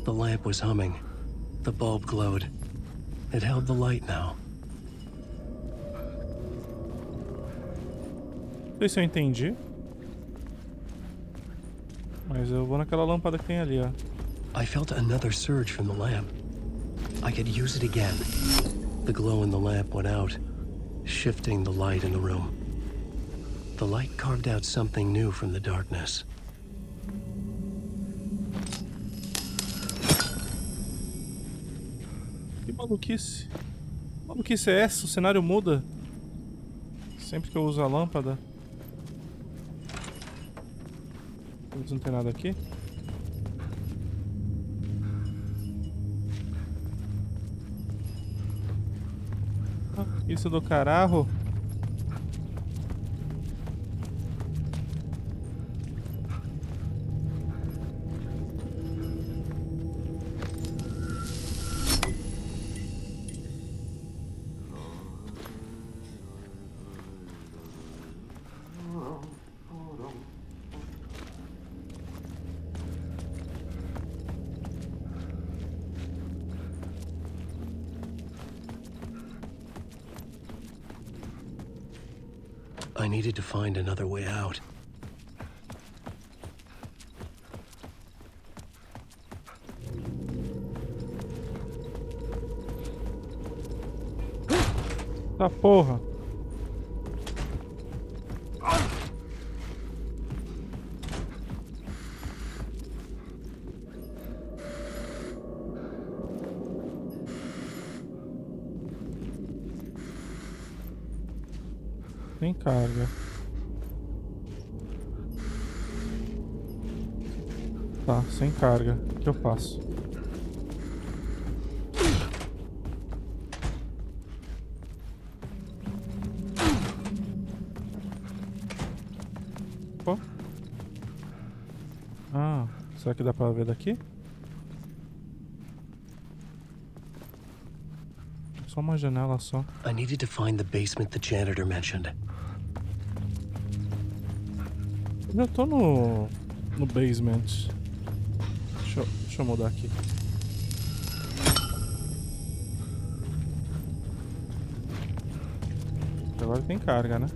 the lamp was humming. The bulb glowed. It held the light now. Não sei se eu entendi. Mas eu vou naquela lâmpada que tem ali, ó. I felt another surge from the lamp. I could use it again. The glow in the lamp went out, shifting the light in the room. The light carved out something new from the darkness. Que maluquice. Que maluquice é essa? O cenário muda sempre que eu uso a lâmpada. Não tem nada aqui. Isso do caralho. I needed to find another way out. Tá porra. Sem carga. Tá, sem carga. O que eu faço? Pô. Ah, será que dá pra ver daqui? Só uma janela só. I needed to find the basement the janitor mentioned. Eu já tô no basement. Deixa eu mudar aqui. Agora tem carga, né?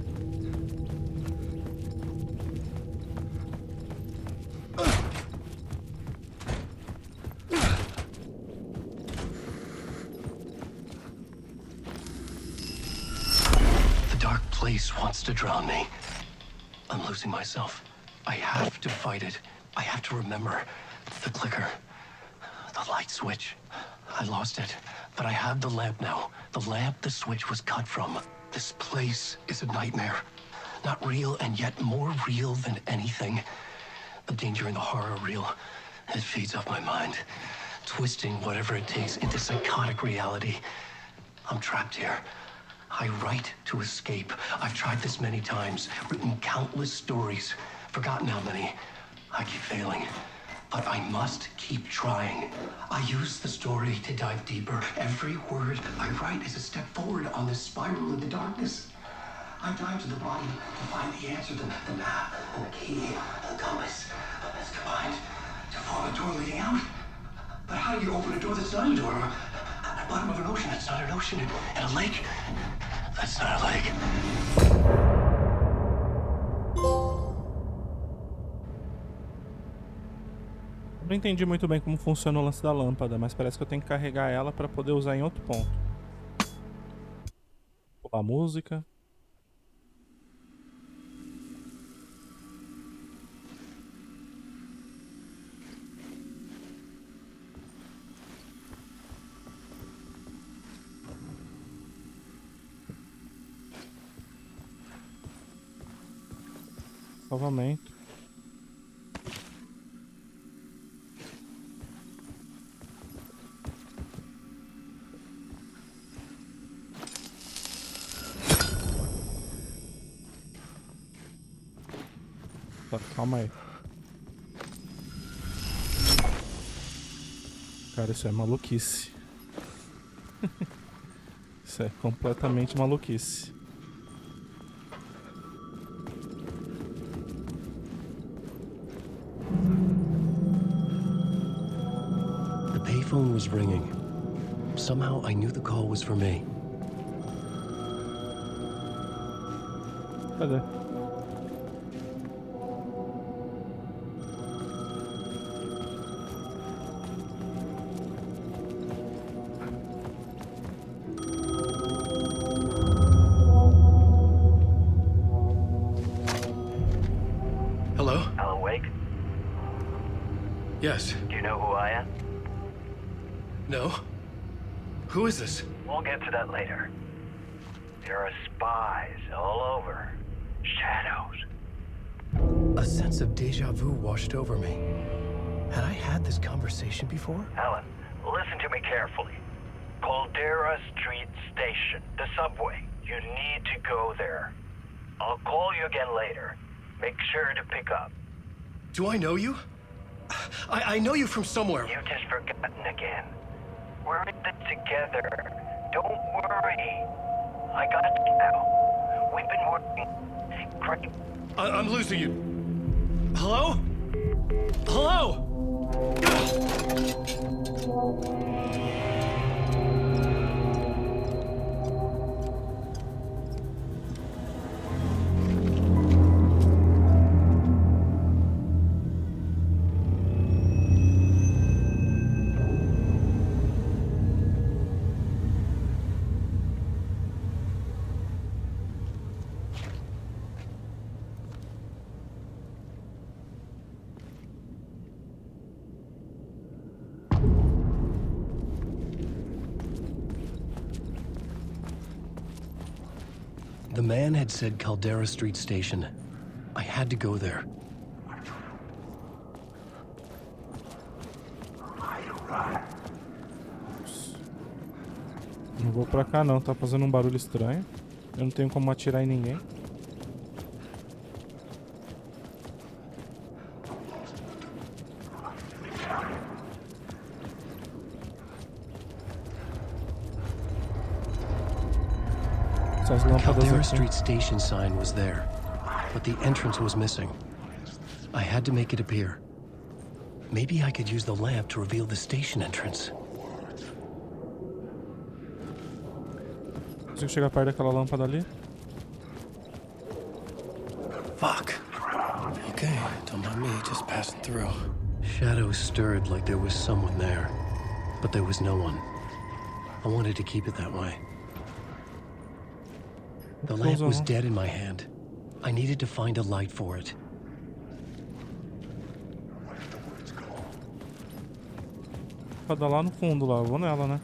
The dark place wants to drown me. I'm losing myself. I have to fight it. I have to remember. The clicker. The light switch. I lost it. But I have the lamp now. The lamp the switch was cut from. This place is a nightmare. Not real and yet more real than anything. The danger and the horror real. It feeds off my mind. Twisting whatever it takes into psychotic reality. I'm trapped here. I write to escape. I've tried this many times, written countless stories, forgotten how many. I keep failing, but I must keep trying. I use the story to dive deeper. Every word I write is a step forward on this spiral into darkness. I dive to the bottom to find the answer, the map, and the key, and the compass. It's combined to form a door leading out. But how do you open a door that's not a door? At the bottom of an ocean, that's not an ocean. And a lake, that's not a lake. Eu não entendi muito bem como funciona o lance da lâmpada, mas parece que eu tenho que carregar ela para poder usar em outro ponto. Pular a música. Salvamento. Tá, calma aí. Cara, isso é maluquice. Isso é completamente maluquice. Phone was ringing. Somehow I knew the call was for me. Cadê? Hello? Alan Wake? Yes. Do you know who I am? No? Who is this? We'll get to that later. There are spies all over. Shadows. A sense of deja vu washed over me. Had I had this conversation before? Alan, listen to me carefully. Caldera Street Station, the subway. You need to go there. I'll call you again later. Make sure to pick up. Do I know you? I know you from somewhere. You've just forgotten again. We're in it together. Don't worry. I got you now. We've been working great. I'm losing you. Hello? Hello? The man had said Caldera Street Station. I had to go there. Não vou pra cá não, tá fazendo um barulho estranho. Eu não tenho como atirar em ninguém. The Caldera Street Station sign was there, but the entrance was missing. I had to make it appear. Maybe I could use the lamp to reveal the station entrance. Consigo chegar perto daquela lâmpada ali? Fuck. Okay, don't mind me, just passing through. Shadows stirred like there was someone there, but there was no one. I wanted to keep it that way. The lamp was dead in my hand. I needed to find a light for it. Lâmpada lá no fundo, lá. Eu vou nela, né?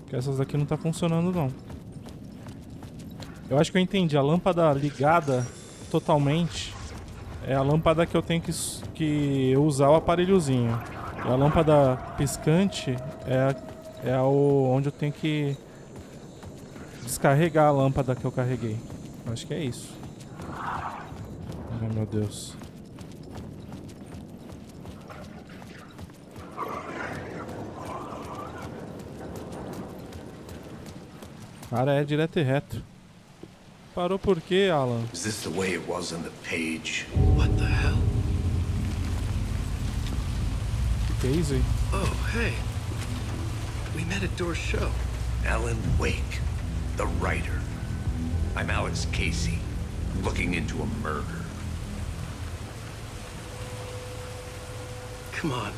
Porque essas daqui não tá funcionando, não. Eu acho que eu entendi. A lâmpada ligada totalmente é a lâmpada que eu tenho que usar o aparelhozinho. E a lâmpada piscante é onde eu tenho que descarregar a lâmpada que eu carreguei. Eu acho que é isso. Ai, meu Deus. Cara, é direto e reto. Parou por quê, Alan? Is this the way it was on the page? What the hell? Que é isso aí? Oh, hey. We met at Door's show. Alan Wake, the writer. I'm Alex Casey, looking into a murder. Come on,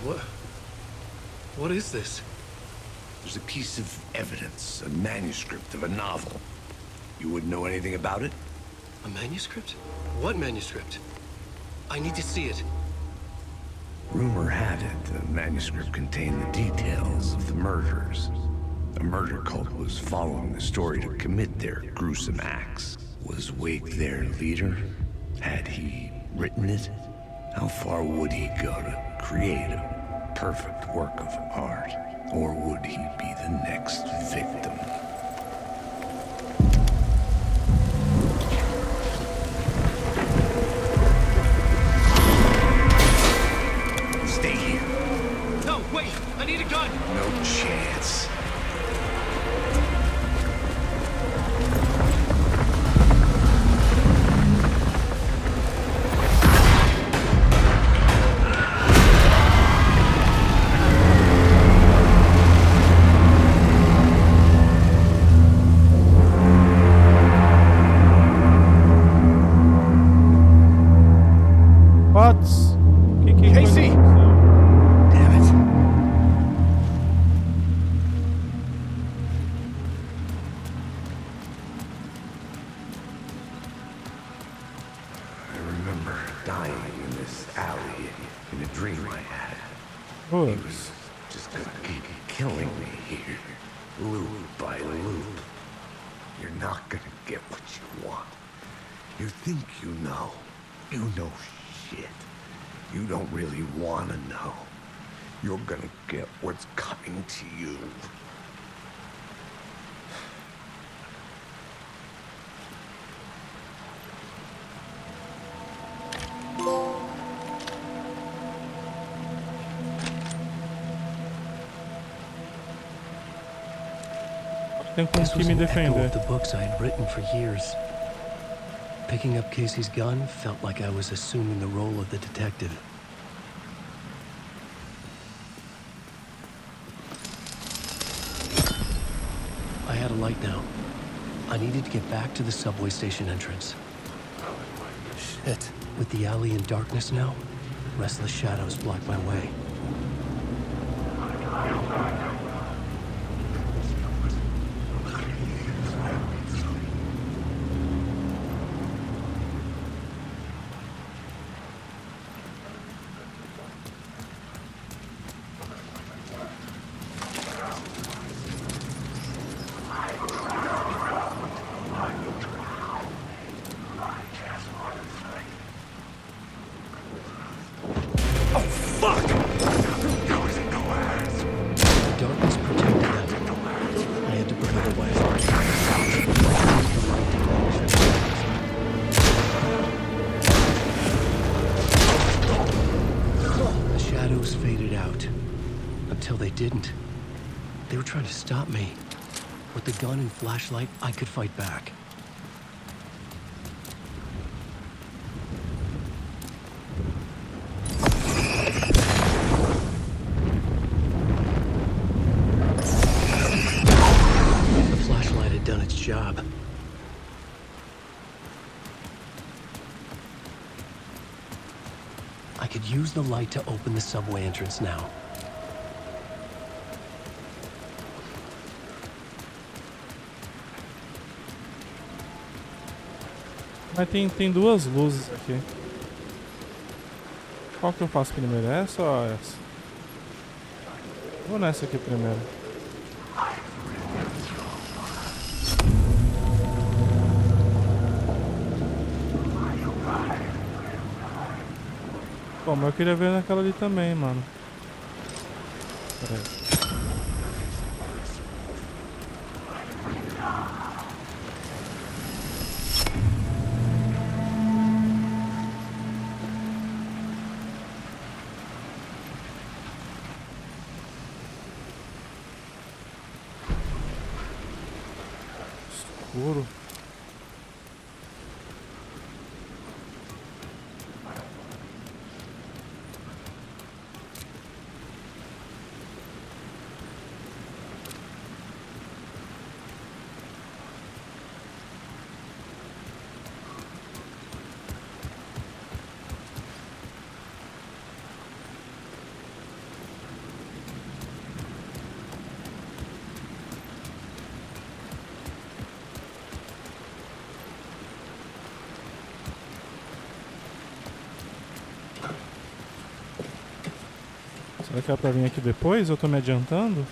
what is this? There's a piece of evidence, a manuscript of a novel. You wouldn't know anything about it? A manuscript? What manuscript? I need to see it. Rumor had it the manuscript contained the details of the murders. A murder cult was following the story to commit their gruesome acts. Was Wake their leader? Had he written it? How far would he go to create a perfect work of art? Or would he be the next victim? Stay here. No, wait! I need a gun! No chance. Casey! Damn it. I remember dying in this alley in a dream I had. He was just gonna keep killing me here, loop by loop. You're not gonna get what you want. You think you know. You know shit. You don't really want to know. You're gonna get what's coming to you. This was an echo of the books I had written for years. Picking up Casey's gun felt like I was assuming the role of the detective. I had a light now. I needed to get back to the subway station entrance. Shit. With the alley in darkness now, restless shadows blocked my way. shadows faded out. Until they didn't. They were trying to stop me. With the gun and flashlight, I could fight back. The flashlight had done its job. I could use the light to open the subway entrance now. Mas tem duas luzes aqui. Qual que eu faço primeiro? Essa ou essa? Vou nessa aqui primeiro. Bom, mas eu queria ver naquela ali também, mano. Pera aí. Escuro. Será que é pra vir aqui depois? Eu tô me adiantando?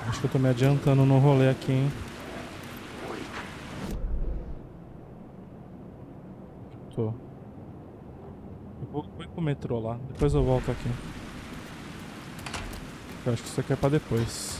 Acho que eu tô me adiantando no rolê aqui, hein? Eu vou ir pro metrô lá, depois eu volto aqui. Eu acho que isso aqui é pra depois.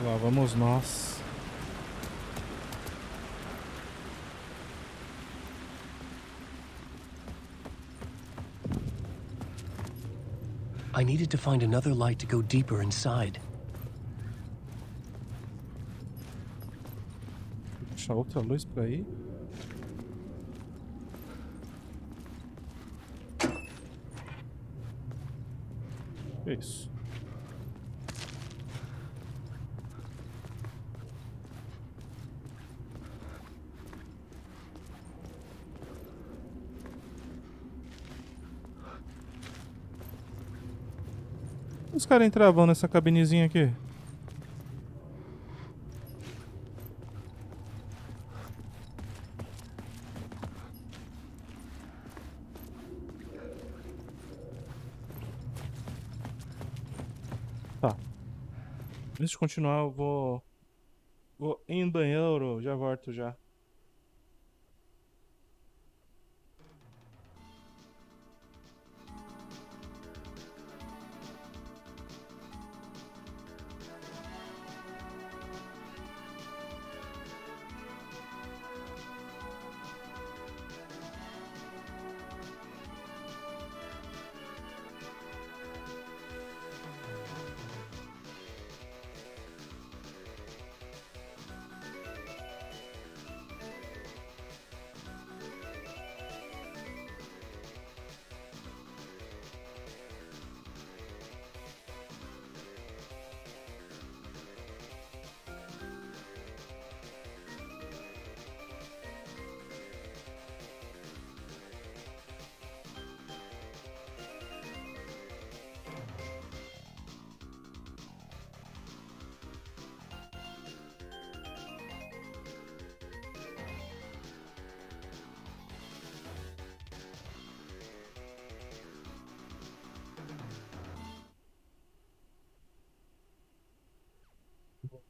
Lá vamos nós. I needed to find another light to go deeper inside. Vou deixar outra luz pra ir. Isso. Os caras entravam nessa cabinezinha aqui. Tá. Antes de continuar, eu vou ir no banheiro, já volto já.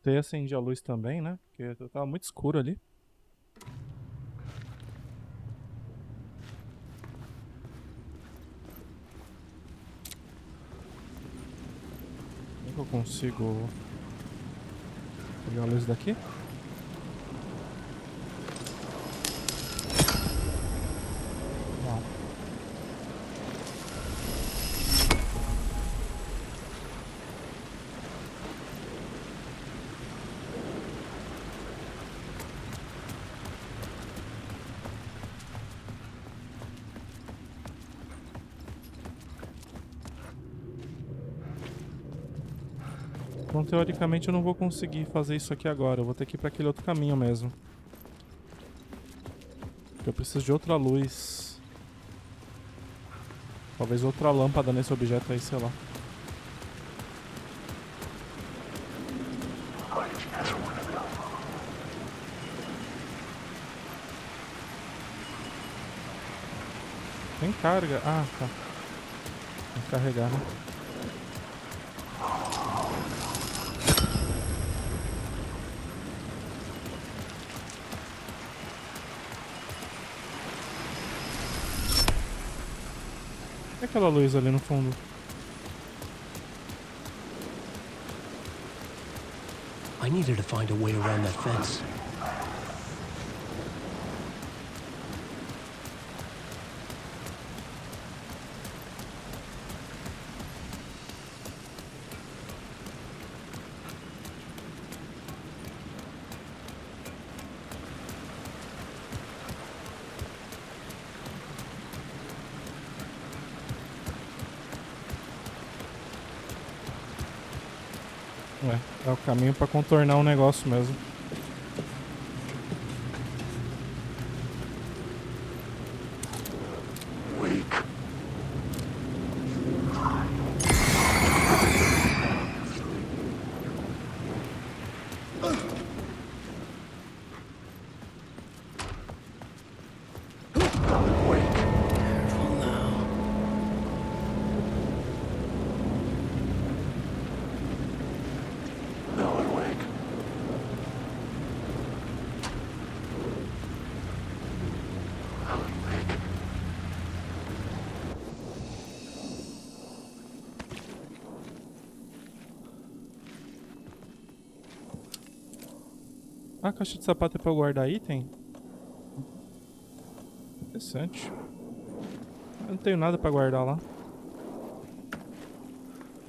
Voltei e acendi a luz também, né? Porque tava muito escuro ali. Como é que eu consigo pegar a luz daqui? Não. Então, teoricamente, eu não vou conseguir fazer isso aqui agora. Eu vou ter que ir pra aquele outro caminho mesmo. Porque eu preciso de outra luz. Talvez outra lâmpada nesse objeto aí, sei lá. Tem carga? Ah, tá. Tem que carregar, né? E aquela luz ali no fundo? I needed to find a way around that fence. É o caminho pra contornar um negócio mesmo. A caixa de sapato é pra eu guardar item? Interessante. Eu não tenho nada pra guardar lá.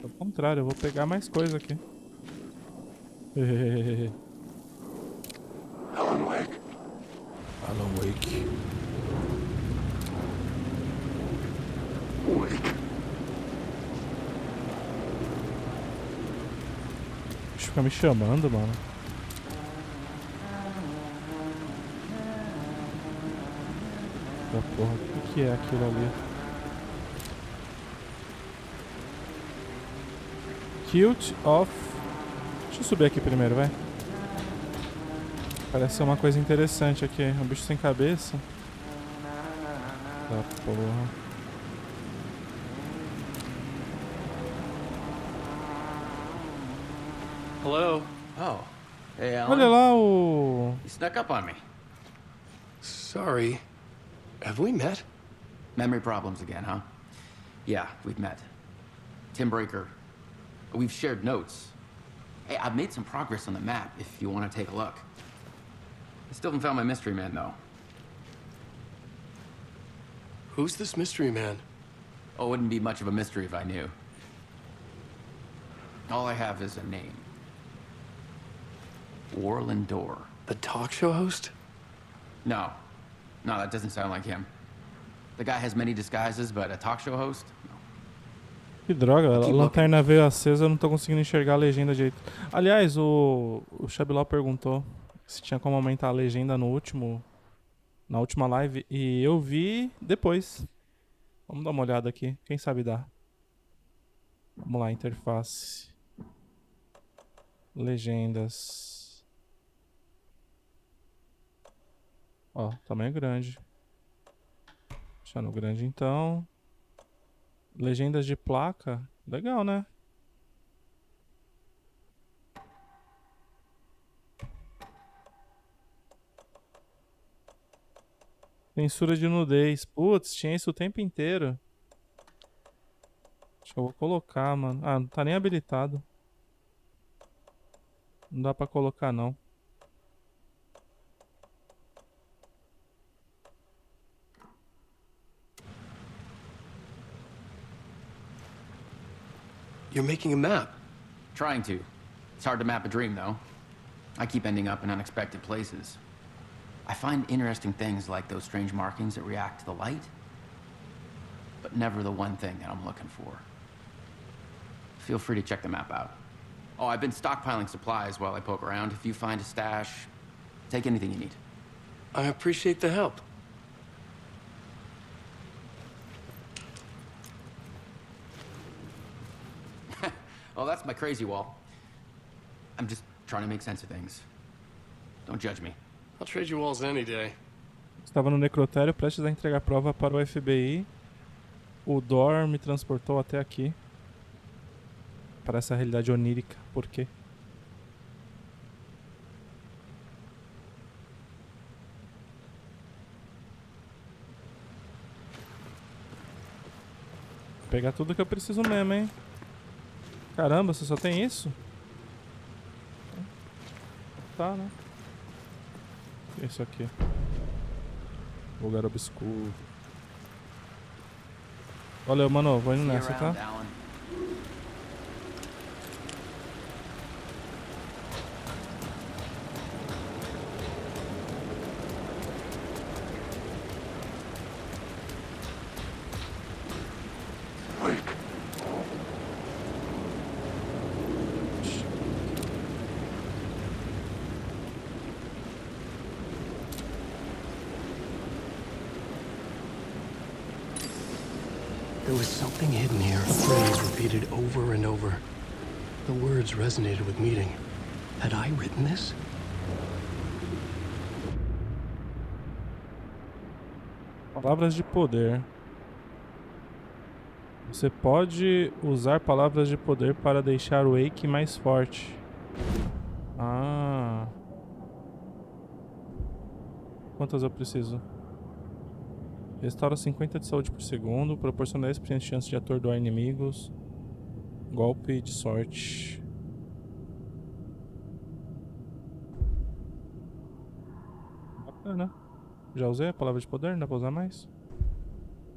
Ao contrário, eu vou pegar mais coisa aqui. Alan Wake. Alan Wake. Wake. O bicho fica me chamando, mano. Porra, o que é aquilo ali? Cult of... Deixa eu subir aqui primeiro, vai. Parece ser uma coisa interessante aqui. Um bicho sem cabeça. Tá, porra. Hello. Oh. Hey, Alan. Olha lá o... You snuck up on me. Sorry. Have we met? Memory problems again, huh? Yeah, we've met. Tim Breaker. We've shared notes. Hey, I've made some progress on the map if you want to take a look. I still haven't found my mystery man, though. Who's this mystery man? Oh, it wouldn't be much of a mystery if I knew. All I have is a name. Warland Door. The talk show host? No. No, that doesn't sound like him. The guy has many disguises, but a talk show host? No. Que droga, a lanterna veio acesa, eu não tô conseguindo enxergar a legenda direito. Aliás, o Xabiló perguntou se tinha como aumentar a legenda na última live, e eu vi depois. Vamos dar uma olhada aqui, quem sabe dá. Vamos lá, interface. Legendas. Ó, tamanho grande. Deixar no grande então. Legendas de placa. Legal, né? Censura de nudez. Putz, tinha isso o tempo inteiro. Acho que eu vou colocar, mano. Ah, não tá nem habilitado. Não dá pra colocar, não. You're making a map. Trying to. It's hard to map a dream, though. I keep ending up in unexpected places. I find interesting things like those strange markings that react to the light, but never the one thing that I'm looking for. Feel free to check the map out. Oh, I've been stockpiling supplies while I poke around. If you find a stash, take anything you need. I appreciate the help. Oh, that's my crazy wall. I'm just trying to make sense of things. Don't judge me. I'll trade you walls any day. Estava no necrotério prestes a entregar prova para o FBI. O Dor me transportou até aqui. Para essa realidade onírica. Por quê? Vou pegar tudo que eu preciso mesmo, hein? Caramba, você só tem isso? Tá, né? Isso aqui. Lugar obscuro. Valeu, mano. Vou indo nessa, tá? There was something hidden here, a phrase repeated over and over. The words resonated with meaning. Had I written this? Palavras de poder. Você pode usar palavras de poder para deixar o Wake mais forte. Ah. Quantas eu preciso? Restaura 50 de saúde por segundo. Proporciona 10% de chance de atordoar inimigos. Golpe de sorte. Bacana. Já usei a palavra de poder? Não dá pra usar mais?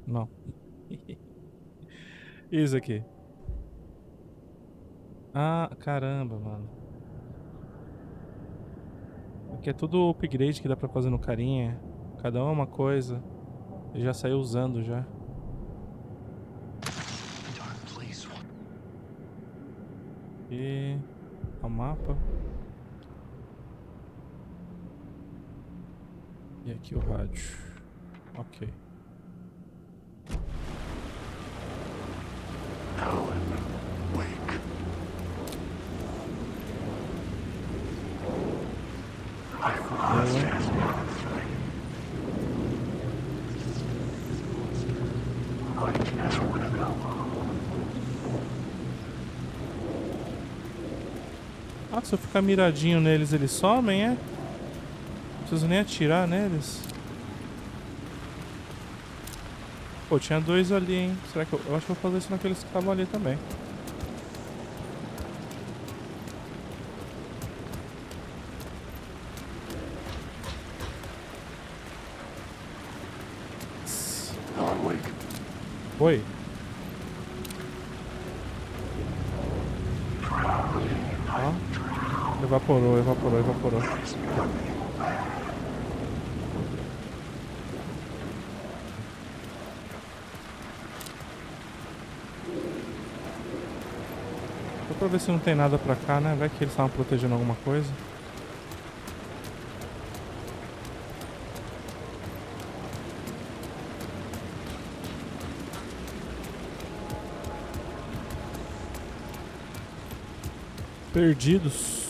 Não. Isso aqui. Ah, caramba, mano. Aqui é tudo upgrade que dá pra fazer no carinha. Cada um é uma coisa. Ele já saiu usando já. E o mapa. E aqui o rádio. Ok. Ah, se eu ficar miradinho neles, eles somem, é? Não preciso nem atirar neles. Pô, tinha dois ali, hein? Será que eu acho que eu vou fazer isso naqueles que estavam ali também. Oi. Evaporou. Só pra ver se não tem nada pra cá, né? Vai que eles estavam protegendo alguma coisa. Perdidos.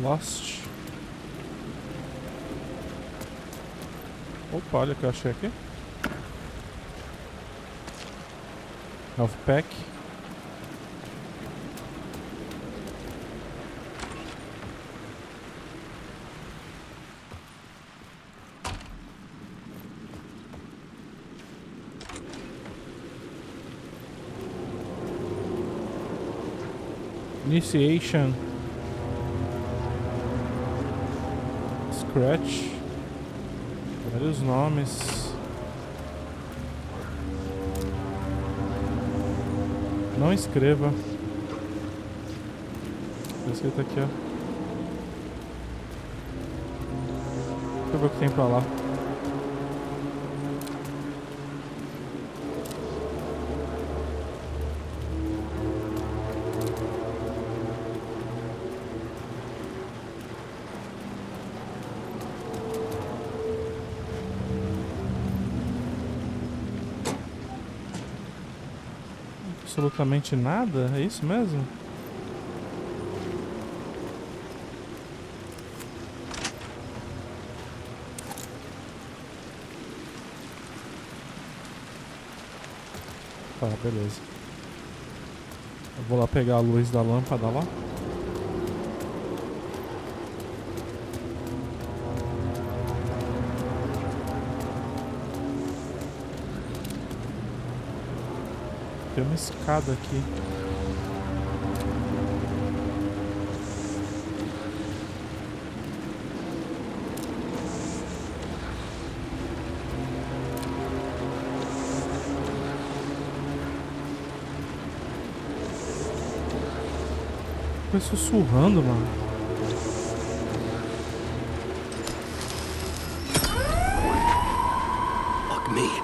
Lost. Opa, olha o que eu achei aqui. Health Pack. Initiation. Scratch. Vários nomes. Não escreva. Tá escrito aqui, ó. Deixa eu ver o que tem pra lá. Absolutamente nada? É isso mesmo? Tá, beleza. Eu vou lá pegar a luz da lâmpada lá. Tem uma escada aqui. Foi sussurrando, mano. Fuck me.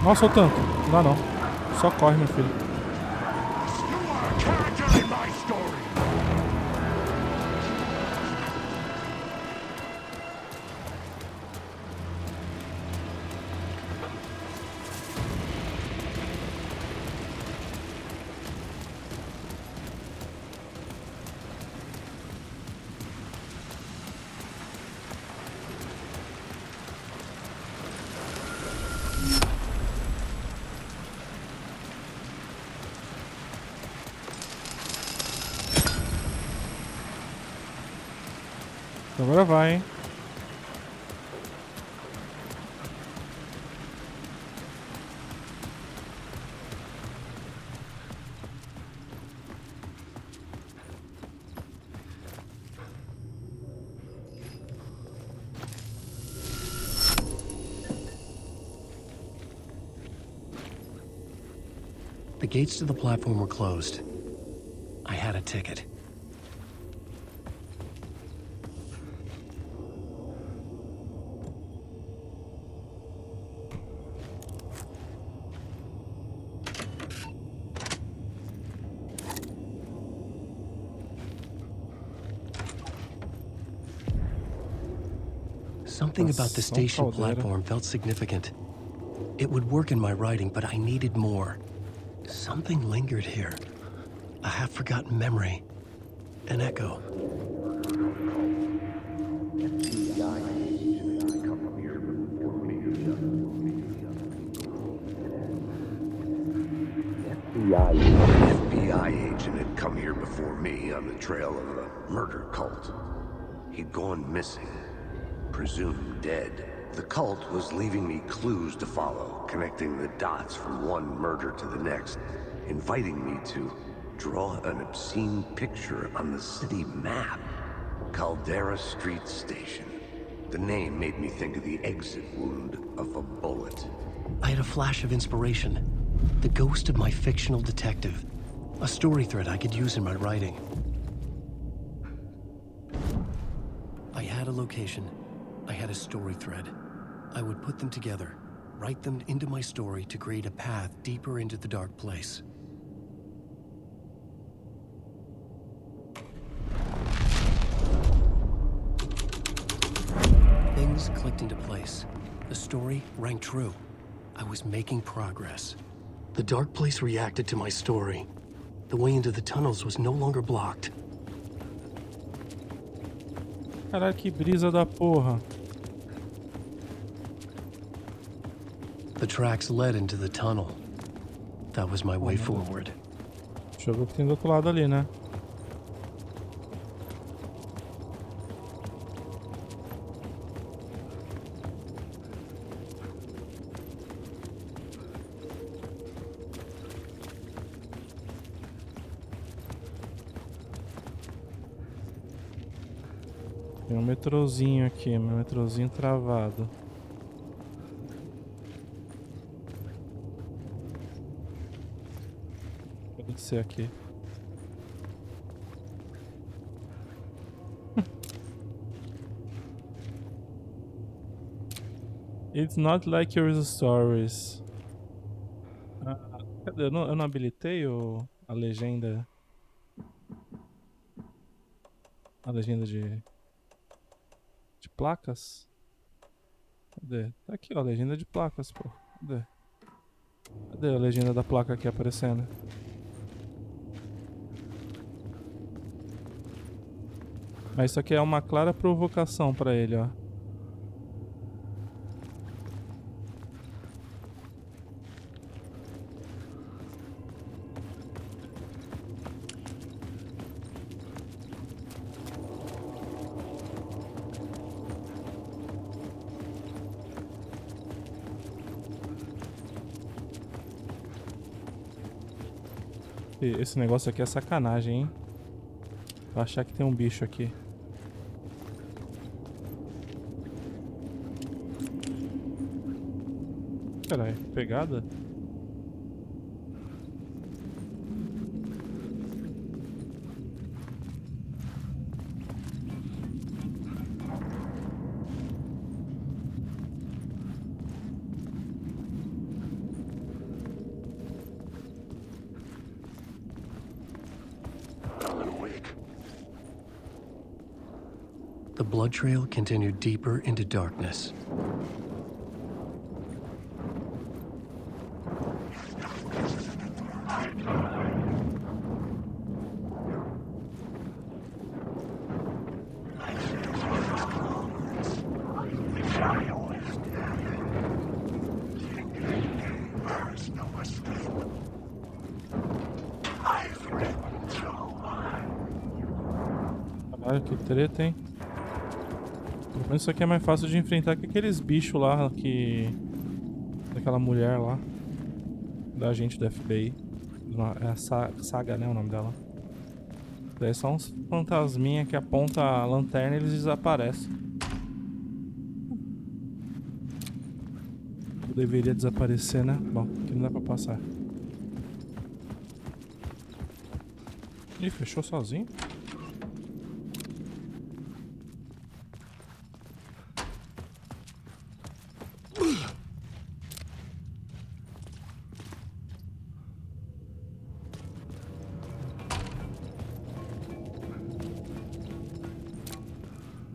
Nossa, o tanto. Não dá não. Só corre, meu filho. Agora vai, hein? The gates to the platform were closed. I had a ticket. Something about the station Caldera. platform felt significant. It would work in my writing, but I needed more. Something lingered here. A half-forgotten memory. An echo. An FBI agent had come here before me on the trail of a murder cult. He'd gone missing. Presumed dead. The cult was leaving me clues to follow, connecting the dots from one murder to the next, inviting me to draw an obscene picture on the city map. Caldera Street Station. The name made me think of the exit wound of a bullet. I had a flash of inspiration. The ghost of my fictional detective. A story thread I could use in my writing. I had a location. I had a story thread. I would put them together, write them into my story to create a path deeper into the dark place. Things clicked into place. The story rang true. I was making progress. The dark place reacted to my story. The way into the tunnels was no longer blocked. Caralho, que brisa da porra. The tracks led into the tunnel. That was my way forward. Deixa eu ver o que tem do outro lado ali, né? Tem um metrozinho aqui, meu metrozinho travado. Vou descer aqui. It's not like your stories. Cadê? Eu não habilitei a legenda. A legenda de placas? Cadê? Tá aqui, ó, a legenda de placas, pô. Cadê? Cadê a legenda da placa aqui aparecendo? Mas isso aqui é uma clara provocação pra ele, ó. Esse negócio aqui é sacanagem, hein? Vou achar que tem um bicho aqui. Caralho, pegada? The blood trail continued deeper into darkness. Caralho, que treta, hein? Pelo menos isso aqui é mais fácil de enfrentar que aqueles bichos lá que... daquela mulher lá. Da gente do FBI. É a Saga, né, o nome dela. Daí são uns fantasminha que aponta a lanterna e eles desaparecem. Eu deveria desaparecer, né? Bom, aqui não dá pra passar. Ih, fechou sozinho?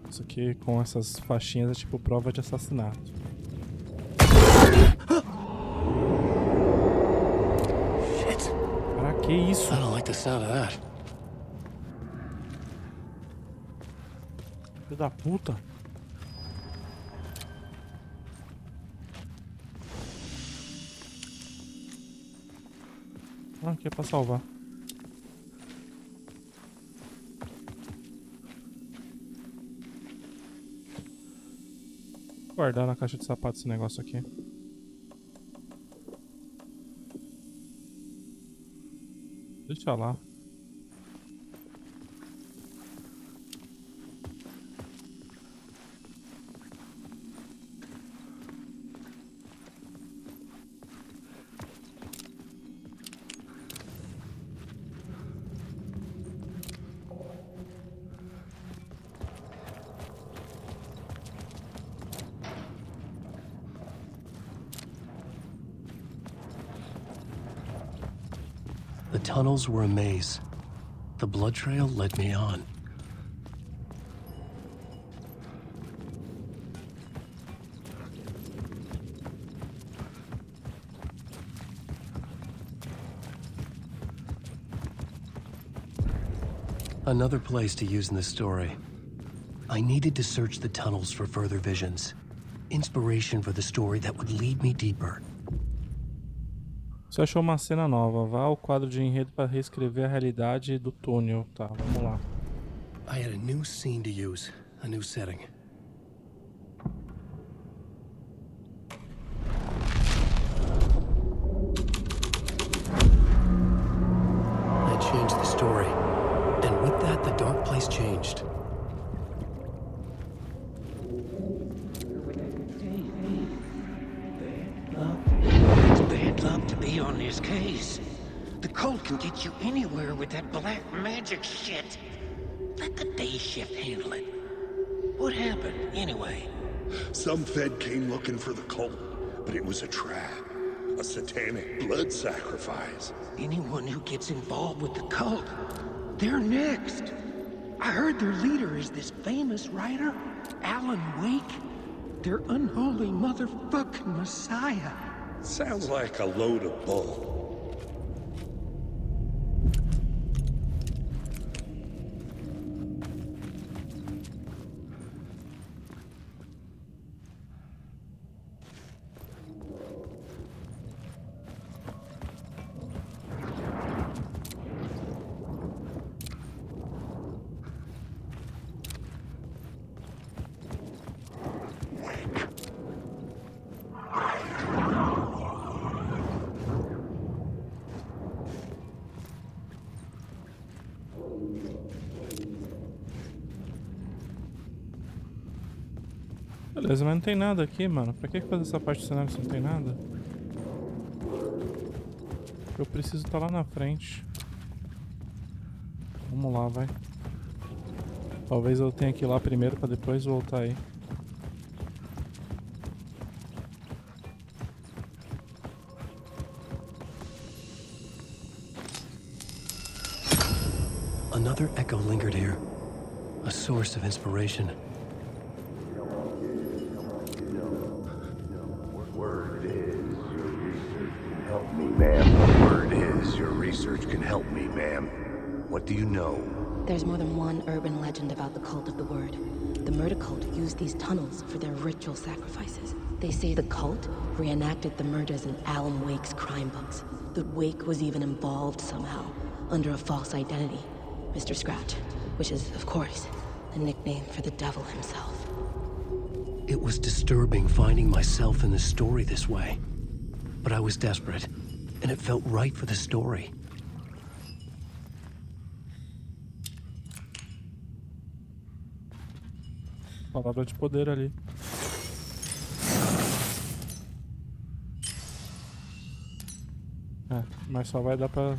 Isso aqui com essas faixinhas é tipo prova de assassinato. Shit. Caraca, que isso? I don't like the sound of that. Filho da puta. Ah, aqui é pra salvar. Vou guardar na caixa de sapato esse negócio aqui. Deixa lá. The tunnels were a maze. The blood trail led me on. Another place to use in this story. I needed to search the tunnels for further visions. Inspiration for the story that would lead me deeper. Você achou uma cena nova. Vá ao quadro de enredo para reescrever a realidade do túnel. Tá, vamos lá. I had a new scene to use, a new setting. I changed the story, and with that, the dark place changed. serious case. The cult can get you anywhere with that black magic shit. Let the day shift handle it. What happened, anyway? Some Fed came looking for the cult, but it was a trap. A satanic blood sacrifice. Anyone who gets involved with the cult, they're next. I heard their leader is this famous writer, Alan Wake. Their unholy motherfucking messiah. Sounds like a load of bull. Beleza, mas não tem nada aqui, mano. Pra que fazer essa parte do cenário se não tem nada? Eu preciso estar lá na frente. Vamos lá, vai. Talvez eu tenha que ir lá primeiro pra depois voltar aí. Another echo lingered here. A source of inspiration. Word is, your research can help me, ma'am. What do you know? There's more than one urban legend about the cult of the word. The murder cult used these tunnels for their ritual sacrifices. They say the cult reenacted the murders in Alan Wake's crime books. That Wake was even involved somehow, under a false identity, Mr. Scratch, which is, of course, a nickname for the devil himself. It was disturbing finding myself in the story this way. But I was desperate, and it felt right for the story. Palavra de poder ali. É, mas só vai dar pra...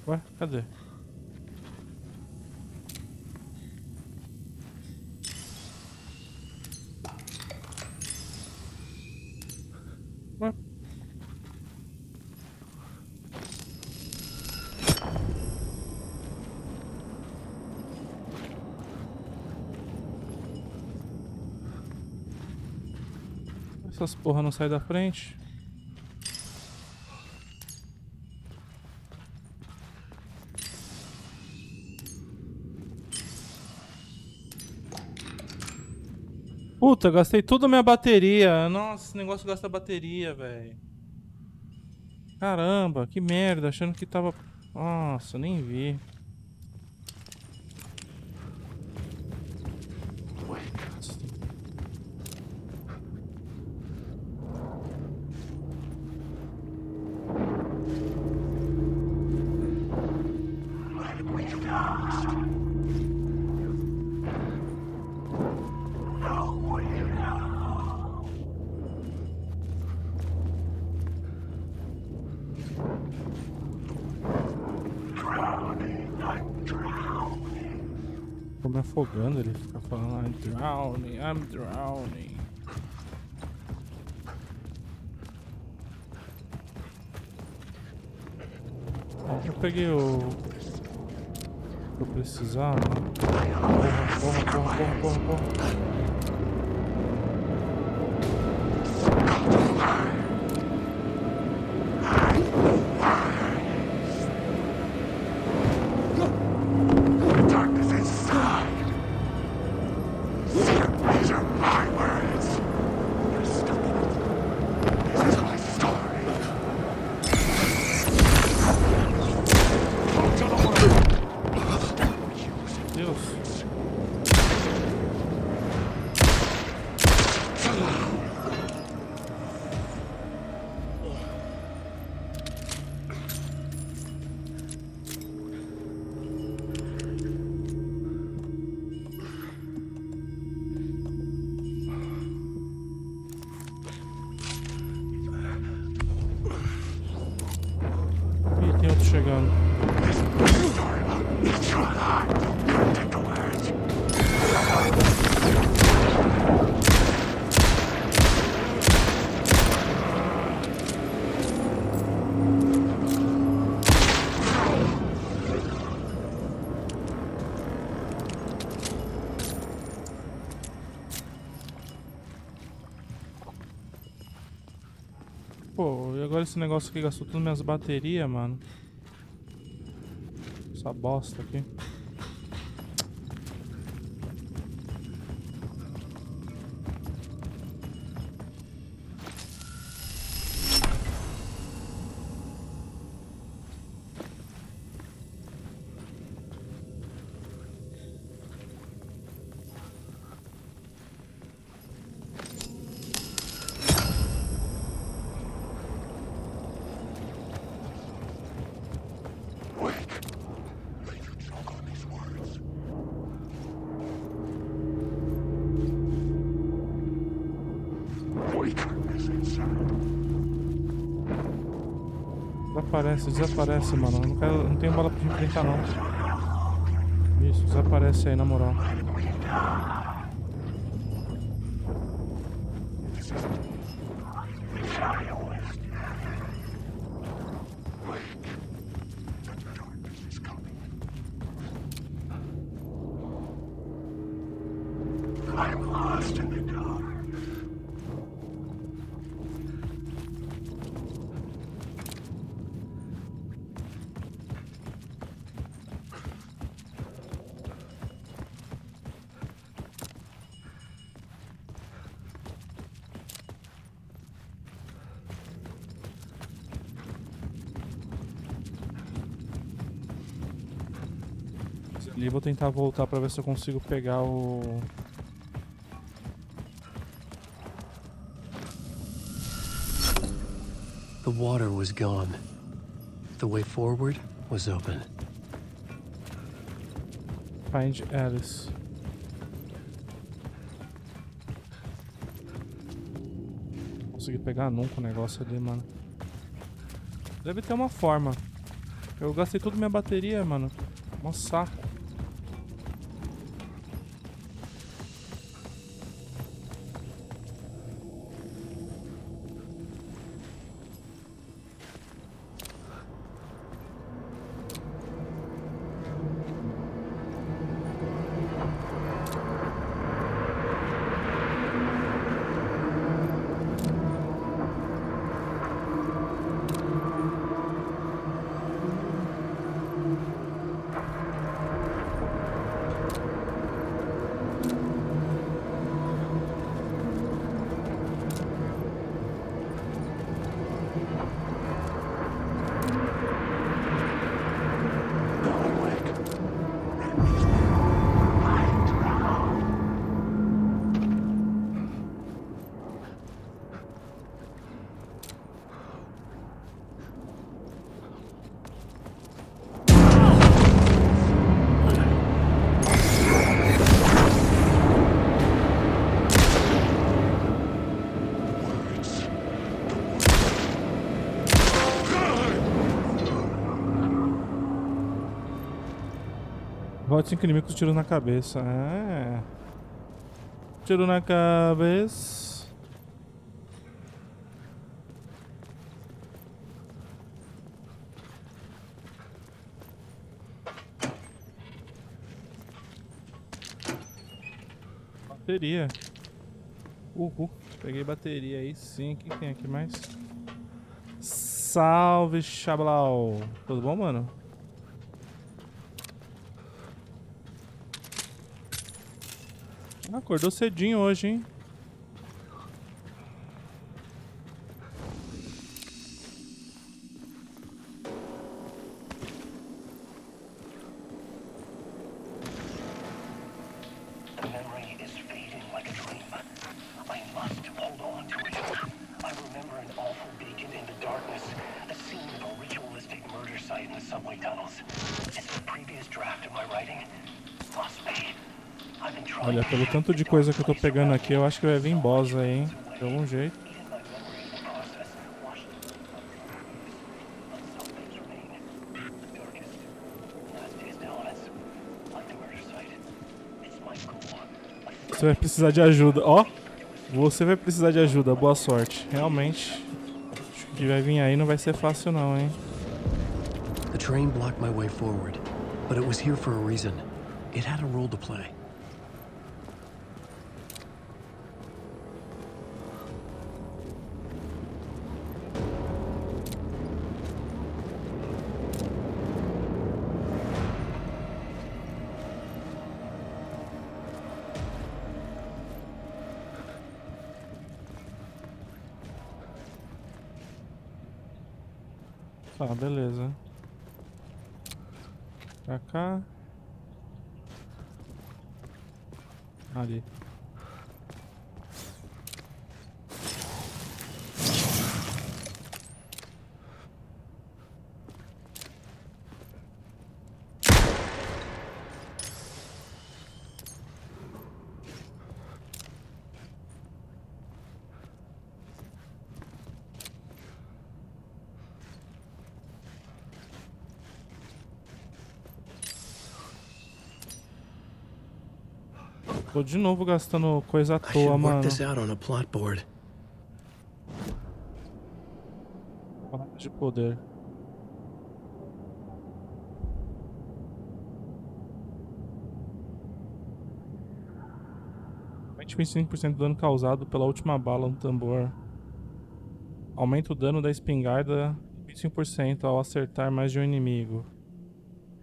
Ué, cadê? Ué? Essas porra não saem da frente. Puta, gastei toda a minha bateria. Nossa, esse negócio gasta bateria, velho. Caramba, que merda. Achando que tava... Nossa, nem vi. Tô me afogando, ele fica falando I'm drowning, I'm drowning. Eu peguei o que eu precisava. Porra. Pô, e agora esse negócio aqui gastou todas minhas baterias, mano. Essa bosta aqui. Desaparece, mano. Eu não tenho bala pra te enfrentar, não. Isso, desaparece aí, na moral. Ali vou tentar voltar pra ver se eu consigo pegar o... The water was gone. The way forward was open. Find Alice. Não consegui pegar nunca o negócio ali, mano. Deve ter uma forma. Eu gastei toda minha bateria, mano. Um saco. Volte 5 inimigos com tiro na cabeça. É. Tiro na cabeça. Bateria. Uhul. Peguei bateria aí sim. O que tem aqui mais? Salve, Xablau. Tudo bom, mano? Acordou cedinho hoje, hein? The memory is fading like a dream. I must hold on to it. I remember an awful beacon in the darkness, a scene of a ritualistic murder site in the subway tunnels. Is the previous draft of my writing? Must be. Olha, pelo tanto de coisa que eu tô pegando aqui, eu acho que vai vir boss aí, hein? De algum jeito. Você vai precisar de ajuda. Ó, você vai precisar de ajuda. Boa sorte. Realmente, acho que vai vir aí não vai ser fácil não, hein? The train blocked my way forward, but it was here for a reason. It had a role to play. Tá, beleza. Pra cá. Ali. Tô de novo gastando coisa à toa, mano. Palavra de poder. Aumente 25% do dano causado pela última bala no tambor. Aumenta o dano da espingarda 25% ao acertar mais de um inimigo.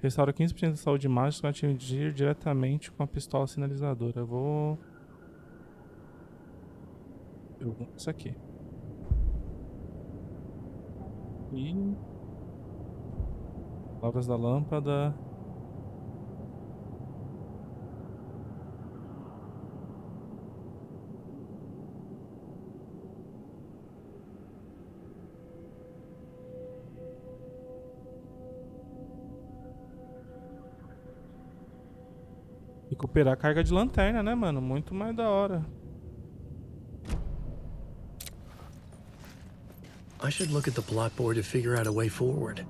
Restaura 15% da saúde mágica ao atingir diretamente com a pistola sinalizadora. Eu vou isso aqui. E... Palavras da lâmpada. Recuperar a carga de lanterna, né, mano? Muito mais da hora. I should look at the plot board to figure out a way forward.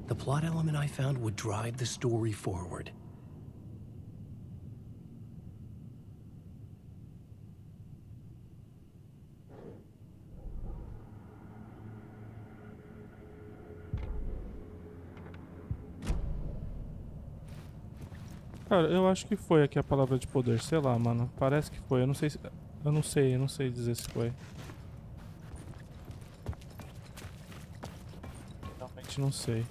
The plot element I found would drive the story forward. Cara, eu acho que foi aqui a palavra de poder, sei lá, mano. Parece que foi, eu não sei se... Eu não sei dizer se foi. Realmente não sei.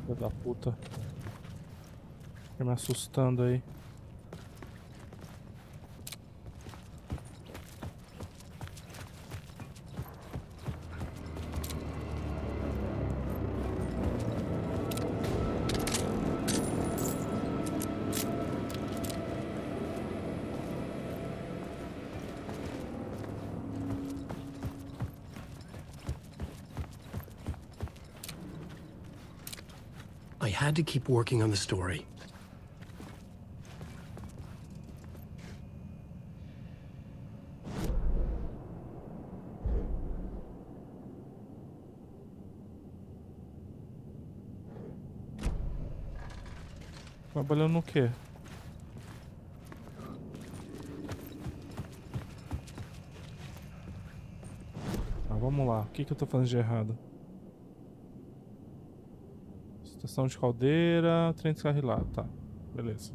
Filho da puta. Fica me assustando aí. I had to keep working on the story. Trabalhando no quê? Ah, vamos lá. O que eu tô fazendo de errado? Estação de Caldera, Trem Descarrilhado, tá, beleza.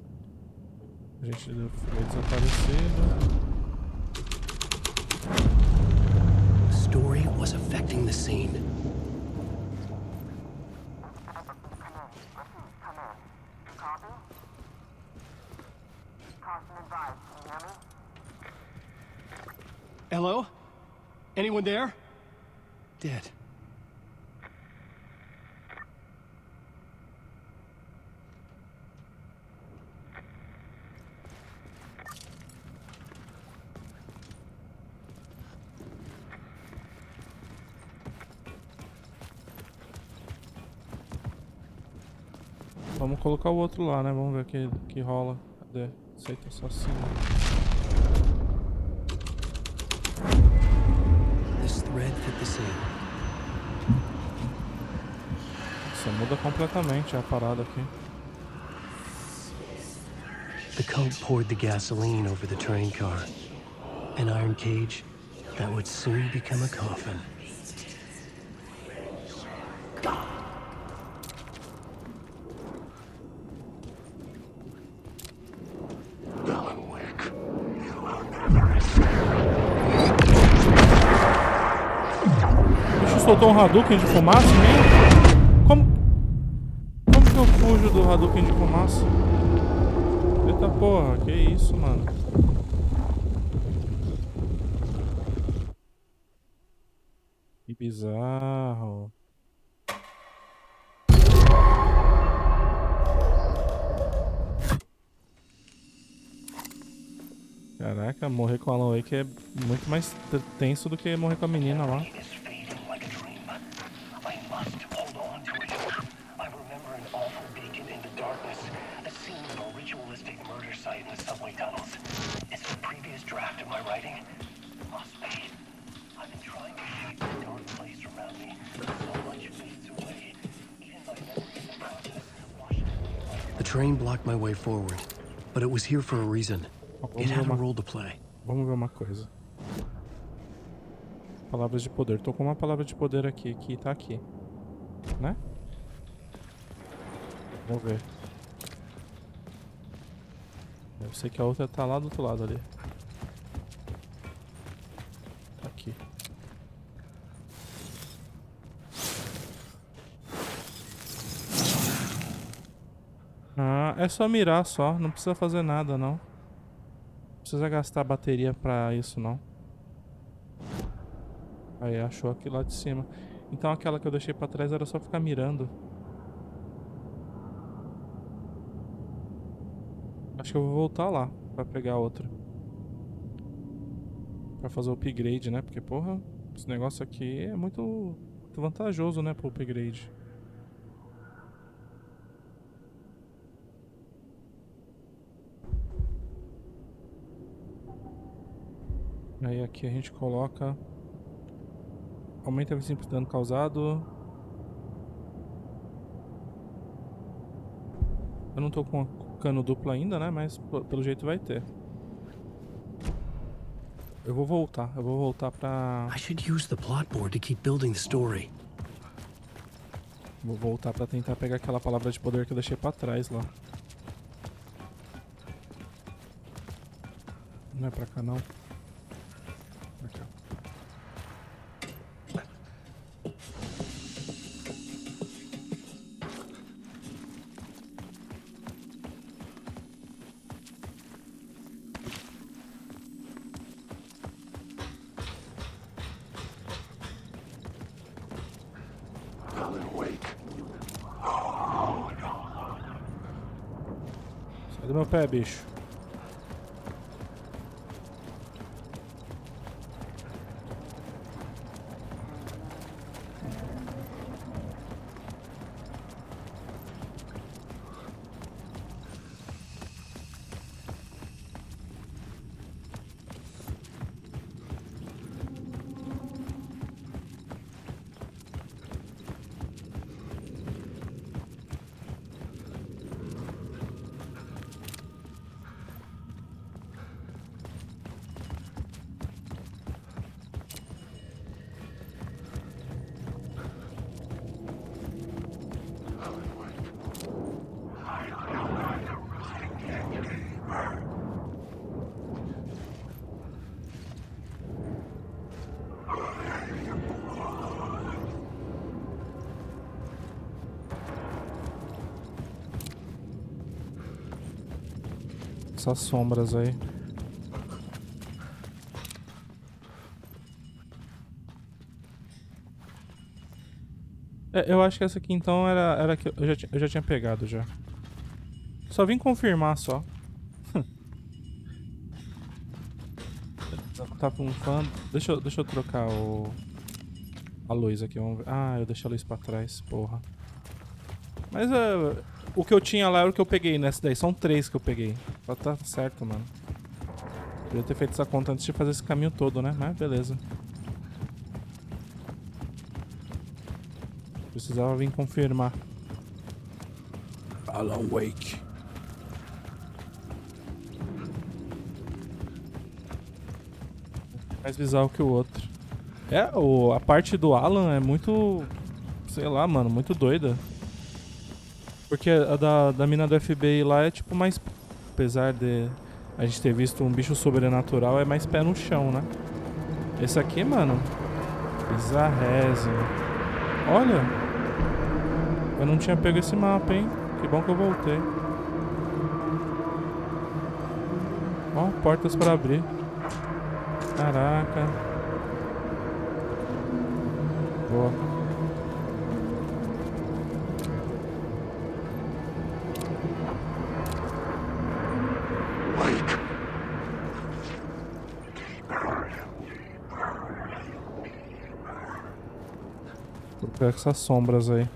A gente foi desaparecido. The story was affecting the scene. Hello? Anyone there? Dead. Vamos colocar o outro lá, né? Vamos ver o que rola. Cadê? Aceita assassino. This thread fit the scene. Nossa, muda completamente a parada aqui. The cult poured the gasoline over the train car. An iron cage that would soon become a coffin. Alan Wake, the soltou um Hadouken de fumaça, né? Como que eu fujo do Hadouken de fumaça? Eita porra, que isso, mano? Que bizarro. Caraca, morrer com o Alan Wake é muito mais tenso do que morrer com a menina lá. The train blocked my way forward, but it was here for a reason. It had a role to play. Vamos ver uma coisa. Palavras de poder. Tô com uma palavra de poder aqui, que tá aqui. Né? Vamos ver. Eu sei que a outra tá lá do outro lado ali. Aqui. Ah, é só mirar só. Não precisa fazer nada, não. Não precisa gastar bateria pra isso, não. Aí, achou aqui lá de cima. Então aquela que eu deixei pra trás era só ficar mirando. Acho que eu vou voltar lá pra pegar a outra. Pra fazer o upgrade, né? Porque, porra, esse negócio aqui é muito vantajoso, né? Pro upgrade. Aí aqui a gente coloca... Aumenta a velocidade de dano causado. Eu não tô com cano duplo ainda, né? Mas pelo jeito vai ter. Eu vou voltar pra... I should use the plot board to keep building the story. Vou voltar pra tentar pegar aquela palavra de poder que eu deixei pra trás lá. Não é pra cá não. Pra cá. Sai do meu pé, bicho. Essas sombras aí. É, eu acho que essa aqui então era que eu já tinha pegado já. Só vim confirmar só. Tá com um fã. Deixa eu trocar a luz aqui, vamos ver. Ah, eu deixei a luz pra trás, porra. Mas o que eu tinha lá era o que eu peguei nessa daí. São 3 que eu peguei. Tá certo, mano. Podia ter feito essa conta antes de fazer esse caminho todo, né? Mas beleza. Precisava vir confirmar. Alan Wake. Mais bizarro que o outro. A parte do Alan é muito... Sei lá, mano, muito doida. Porque a da mina do FBI lá é tipo mais... Apesar de a gente ter visto um bicho sobrenatural, é mais pé no chão, né? Esse aqui, mano... Bizarrésimo. Olha! Eu não tinha pego esse mapa, hein? Que bom que eu voltei. Ó, portas para abrir. Caraca. Boa. Vou pegar essas sombras aí.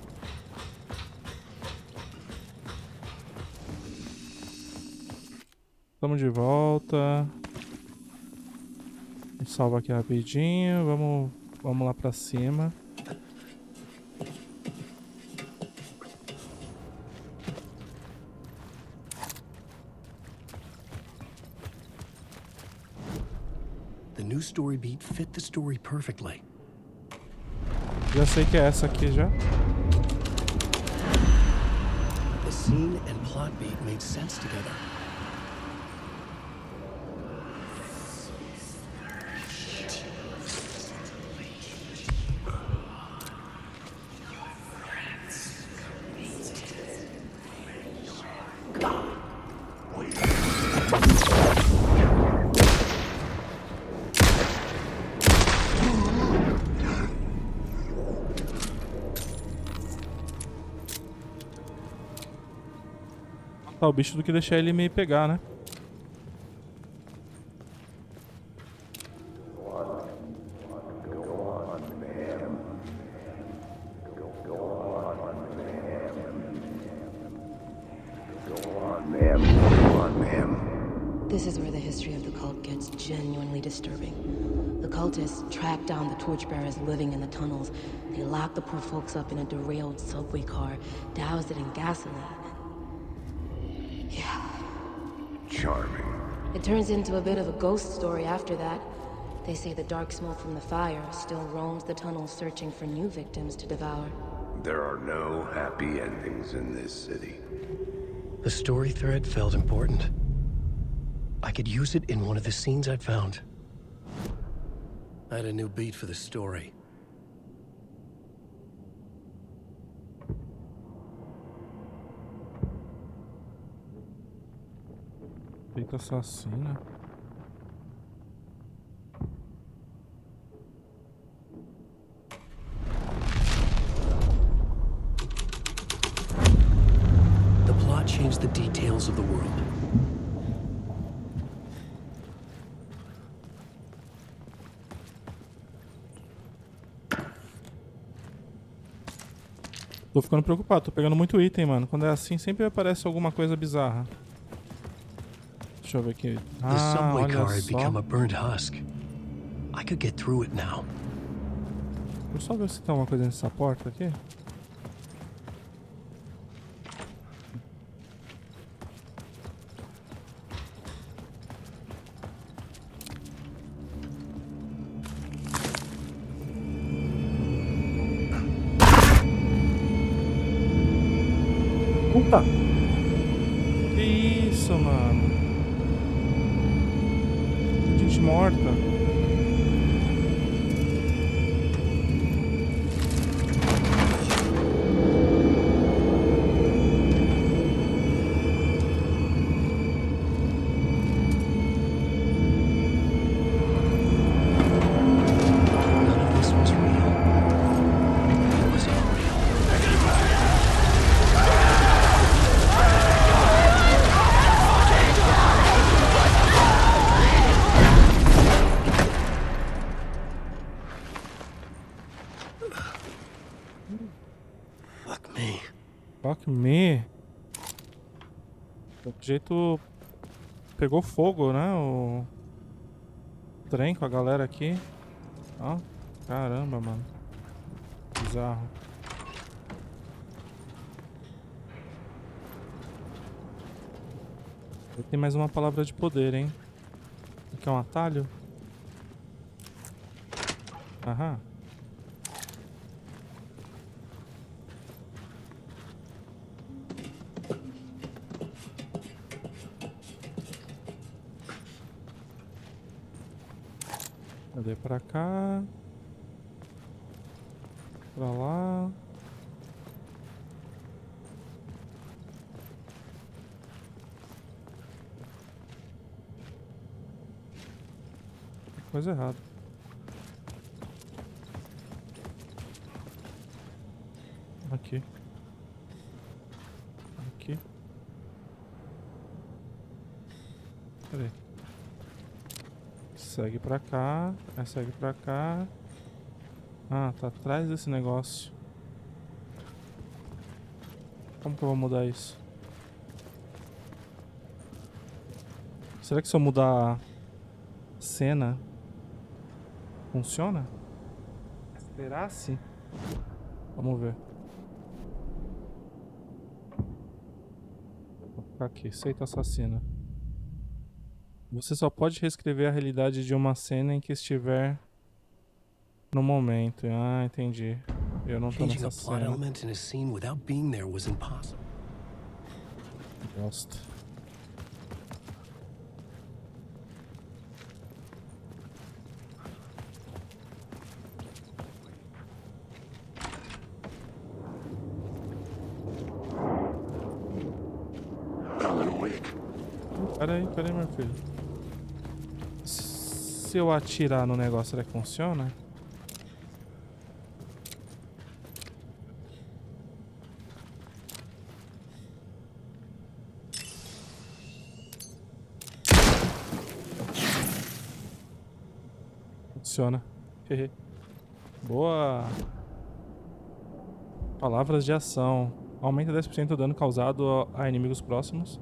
Estamos de volta. Vamos salvar aqui rapidinho. Vamos lá pra cima. The new story beat fit the story perfectly. Já sei que é essa aqui já. The scene and plot beat made sense together. Matar o bicho do que deixar ele me pegar, né? This is where the history of the cult gets genuinely disturbing. The cultists track down the torchbearers living in the tunnels. They lock the poor folks up in a derailed subway car, douse it in gasoline. Yeah. Charming. It turns into a bit of a ghost story after that. They say the dark smoke from the fire still roams the tunnels searching for new victims to devour. There are no happy endings in this city. The story thread felt important. I could use it in one of the scenes I'd found. I had a new beat for the story. Feita assassina. The plot changed the details of the world. Tô ficando preocupado, tô pegando muito item, mano. Quando é assim, sempre aparece alguma coisa bizarra. Deixa eu ver aqui. The subway olha car had só. become a burnt husk. I could get through it now. Deixa eu só ver se tem alguma coisa nessa porta aqui. Puta! Que isso, mano? Gente morta. None of this was real. It was all real. Fuck me. Fuck me. Do jeito pegou fogo, né? O trem com a galera aqui. Ó, caramba, mano. Bizarro. Tem mais uma palavra de poder, hein? Aqui é um atalho? Aham. Cadê pra cá? Pra lá. Coisa errada. Aqui. Aqui. Peraí. Segue pra cá. Aí segue pra cá. Ah, tá atrás desse negócio. Como que eu vou mudar isso? Será que se eu mudar a cena funciona? Esperasse? Vamos ver. Vou ficar aqui. Aceita assassina. Você só pode reescrever a realidade de uma cena em que estiver no momento. Ah, entendi. Eu não tô Changing nessa a plot cena. element in a scene without being there was impossible. Gosto. Peraí, meu filho. Se eu atirar no negócio, será que funciona? Funciona. Boa. Palavras de ação. Aumenta 10% o dano causado a inimigos próximos.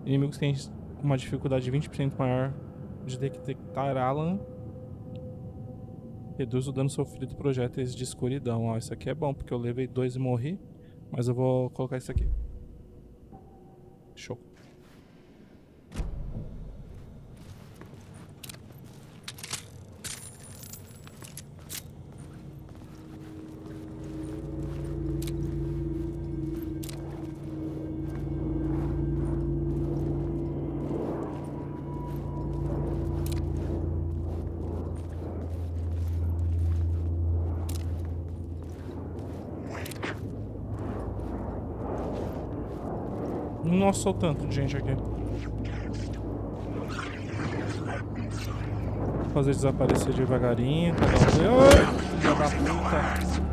Inimigos têm uma dificuldade 20% maior de detectar Alan. Reduz o dano sofrido por projéteis de escuridão. Ó, isso aqui é bom, porque eu levei 2 e morri. Mas eu vou colocar isso aqui. Show. Nossa, o tanto de gente aqui. Vou fazer desaparecer devagarinho. Ai, filha da puta.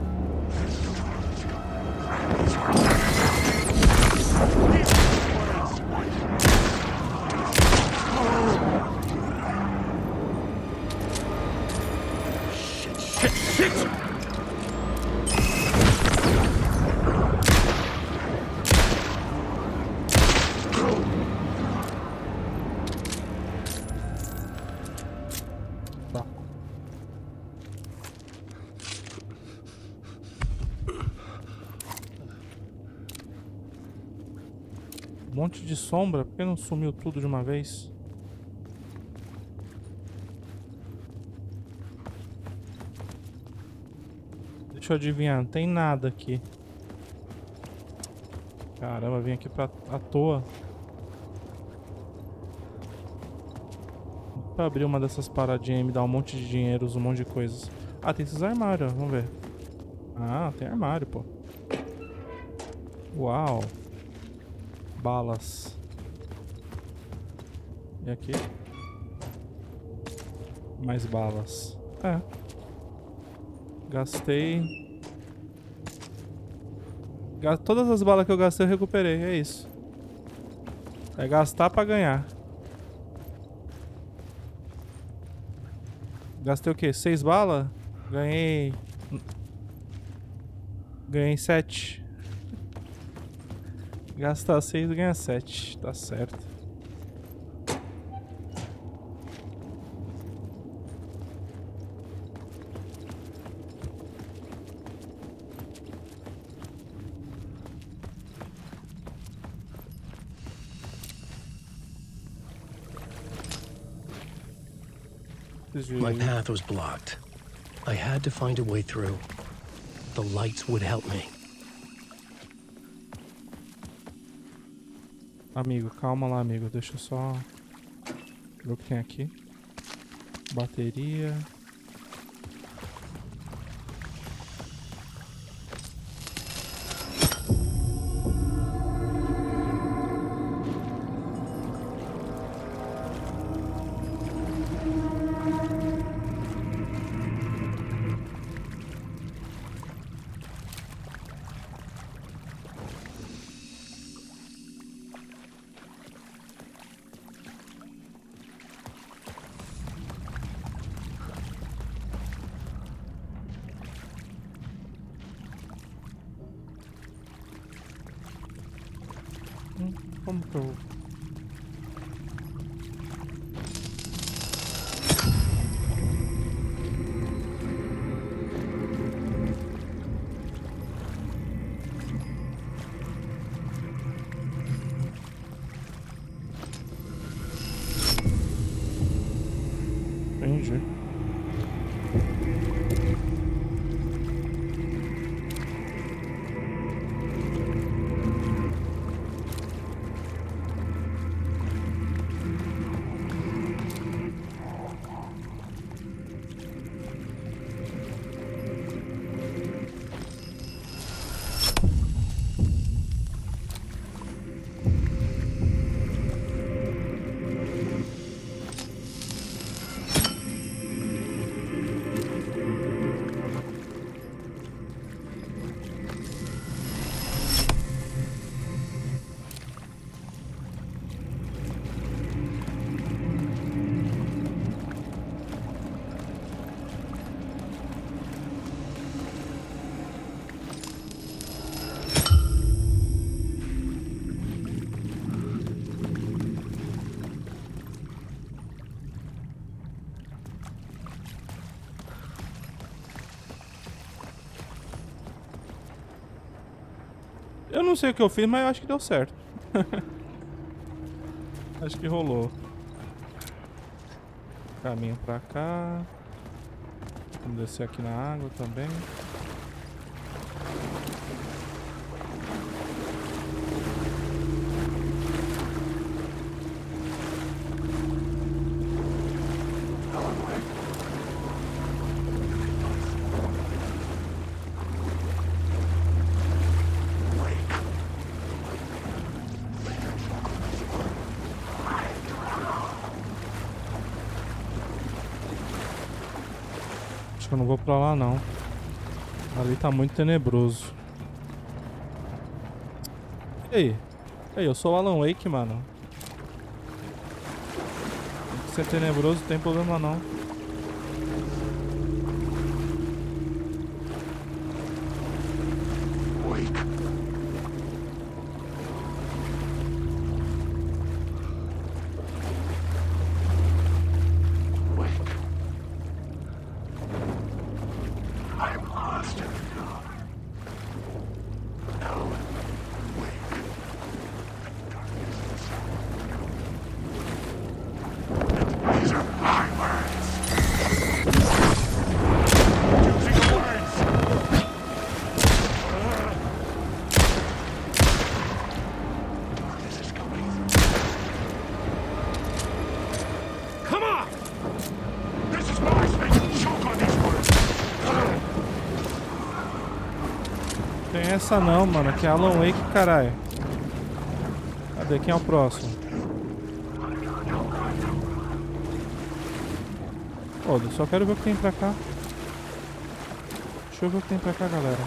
Um monte de sombra, por que não sumiu tudo de uma vez? Deixa eu adivinhar, não tem nada aqui. Caramba, vim aqui à toa. Pra abrir uma dessas paradinhas e me dar um monte de dinheiro, um monte de coisas. Ah, tem esses armários, ó, vamos ver. Ah, tem armário, pô. Uau. Balas. E aqui? Mais balas. É. Gastei. Todas as balas que eu gastei eu recuperei, é isso. É gastar pra ganhar. Gastei o quê? 6 balas? Ganhei 7. Gastar 6 e ganhar 7. Tá certo. My path was blocked. I had to find a way through. The lights would help me. Amigo, calma lá, amigo. Deixa eu só ver o que tem aqui. Bateria. Como que eu... Entendi. Eu não sei o que eu fiz, mas eu acho que deu certo. Acho que rolou. Caminho pra cá. Vamos descer aqui na água também. Eu não vou pra lá não. Ali tá muito tenebroso. E aí? E aí, eu sou o Alan Wake, mano. Tem que ser tenebroso, não tem problema não. Tem essa não, mano. Aqui é Alan Wake, caralho. Cadê? Quem é o próximo? Pô, eu só quero ver o que tem pra cá. Deixa eu ver o que tem pra cá, galera.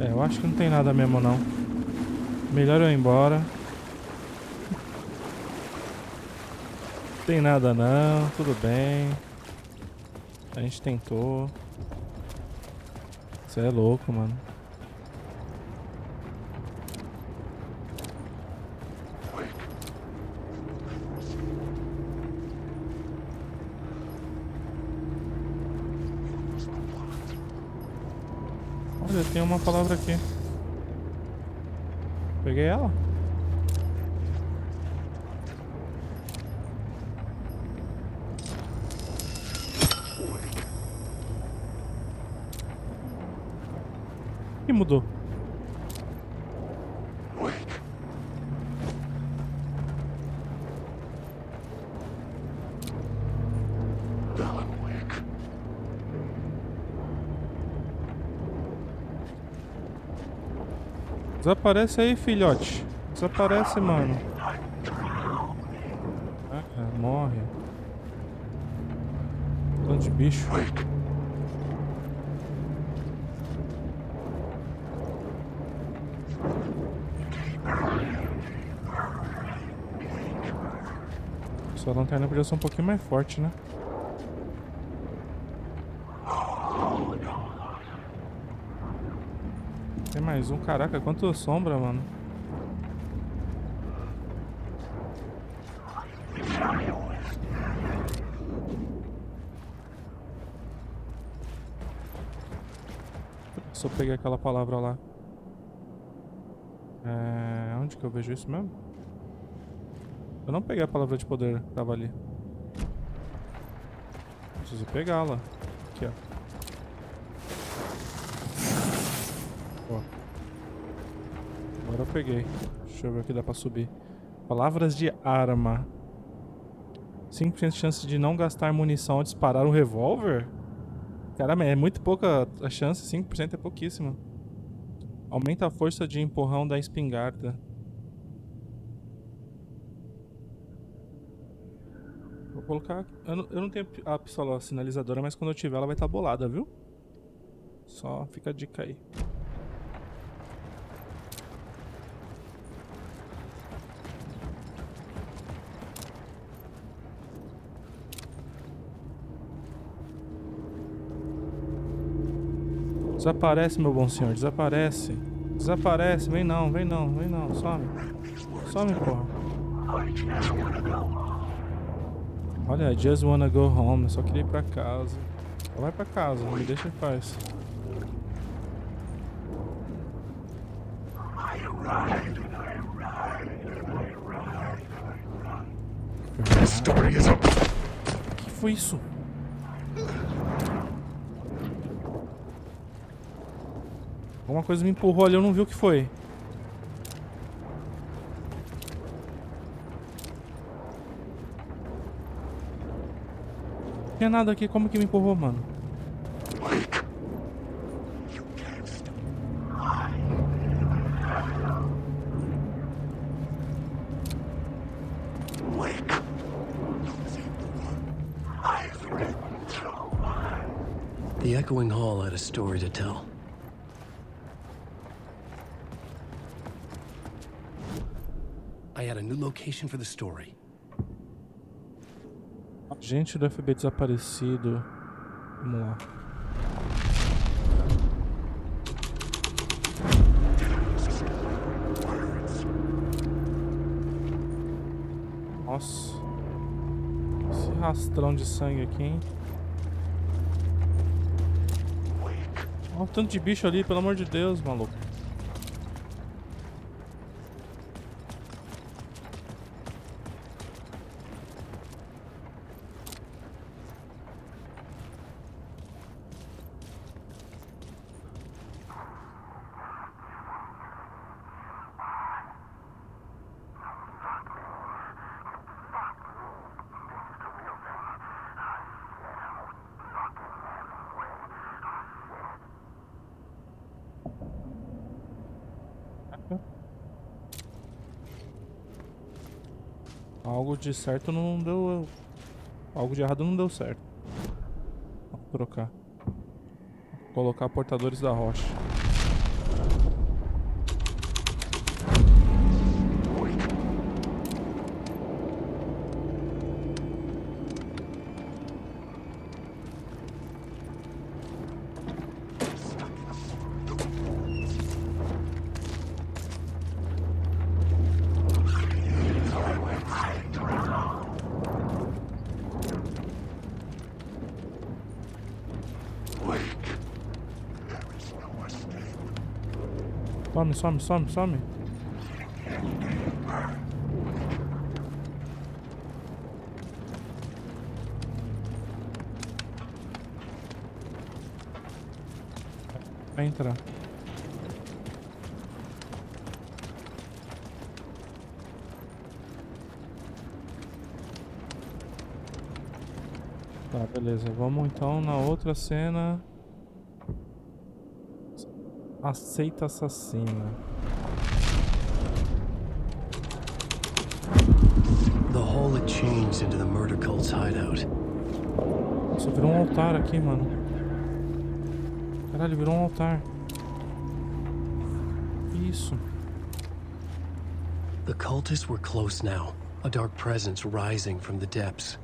É, eu acho que não tem nada mesmo não. Melhor eu ir embora. Não tem nada não, tudo bem. A gente tentou. Você é louco, mano. Olha, tem uma palavra aqui. Peguei ela? O que mudou? Desaparece aí, filhote. Desaparece, mano. Ah, morre. Tanto de bicho. Sua lanterna podia ser um pouquinho mais forte, né? Mais um. Caraca, quanto sombra, mano. Só peguei aquela palavra lá. Onde que eu vejo isso mesmo? Eu não peguei a palavra de poder que tava ali. Preciso pegá-la. Aqui, ó. Agora eu peguei. Deixa eu ver o que dá pra subir. Palavras de arma. 5% de chance de não gastar munição ao disparar um revólver? Caramba, é muito pouca a chance. 5% é pouquíssimo. Aumenta a força de empurrão da espingarda. Vou colocar... Eu não tenho a pistola sinalizadora, mas quando eu tiver ela vai estar bolada, viu? Só fica a dica aí. Desaparece, meu bom senhor, desaparece. Desaparece, vem não, vem não, vem não, some. Some, porra. Olha, I just wanna go home, eu só queria ir pra casa. Só vai pra casa, não me deixa em paz. O que foi isso? Alguma coisa me empurrou ali, eu não vi o que foi. Não tinha nada aqui, como que me empurrou, mano? The echoing hall had a story to tell. I had a new location for the story. Agente do FBI desaparecido. Vamos lá. Nossa. Esse rastrão de sangue aqui, hein? Olha o tanto de bicho ali, pelo amor de Deus, maluco. Algo de certo não deu. Algo de errado não deu certo. Vou trocar. Vou colocar portadores da rocha. Some, some, some, some. Vai entrar. Tá, beleza. Vamos então na outra cena. Aceita assassina. The hall had changed into the murder cult's hideout. Nossa, virou um altar aqui, mano. Caralho, virou um altar. Isso. The cultists were close now, a dark presence rising from the depths.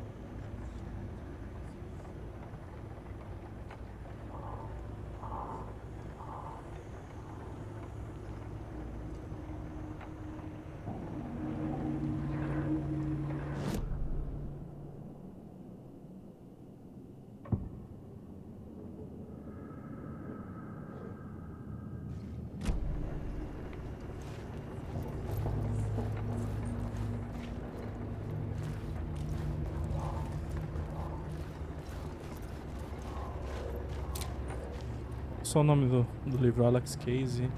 só o nome do livro, Alex Casey.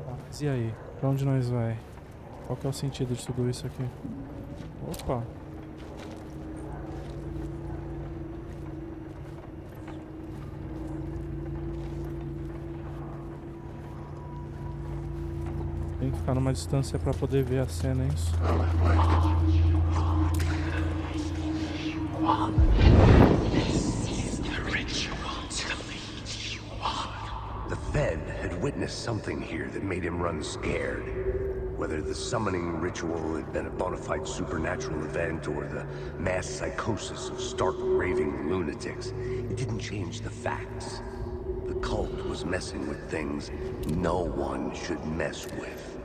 Mas e aí? Pra onde nós vai? Qual que é o sentido de tudo isso aqui? Opa! Tem que ficar numa distância pra poder ver a cena, é isso? The Fed had witnessed something here that made him run scared. Whether the summoning ritual had been a bona fide supernatural event or the mass psychosis of stark raving lunatics, it didn't change the facts. The cult was messing with things no one should mess with.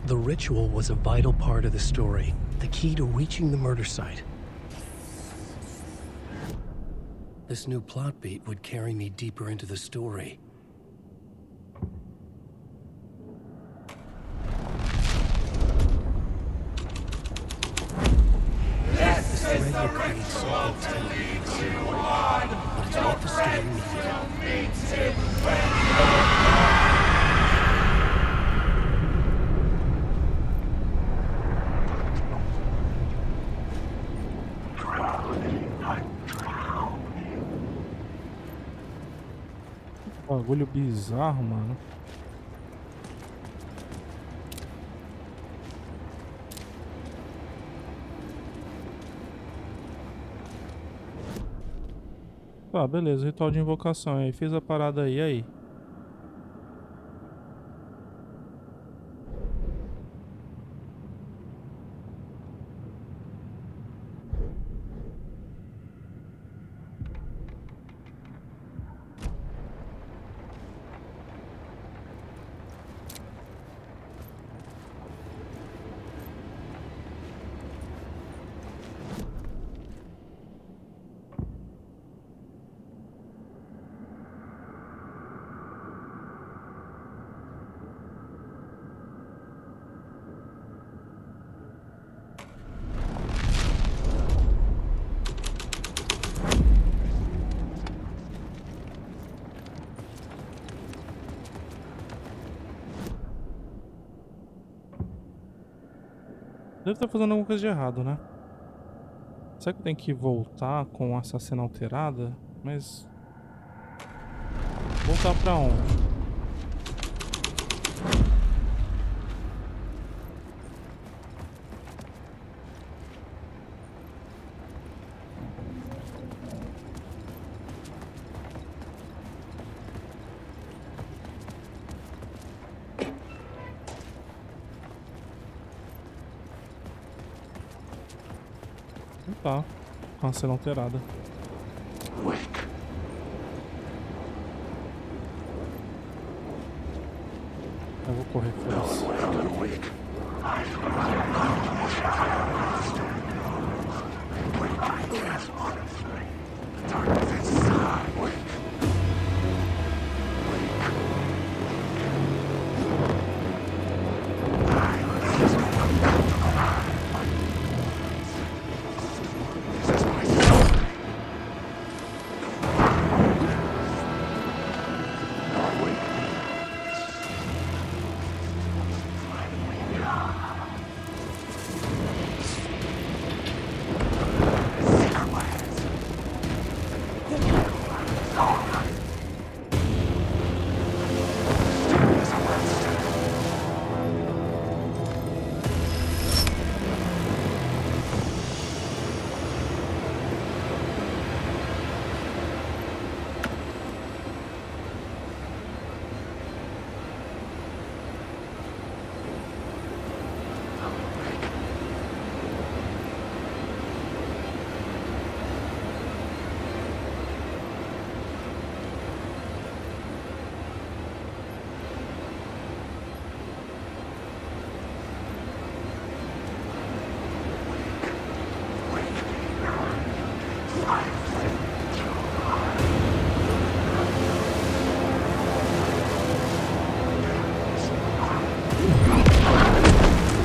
The ritual was a vital part of the story, the key to reaching the murder site. This new plot beat would carry me deeper into the story. This thread will create something tender, but it's what the story needed. Bagulho bizarro, mano. Tá, beleza, ritual de invocação. Aí fiz a parada aí, aí. Deve estar fazendo alguma coisa de errado, né? Será que eu tenho que voltar com essa cena alterada? Mas... voltar pra onde? Tá, com a cena alterada. Eu vou correr, foda-se.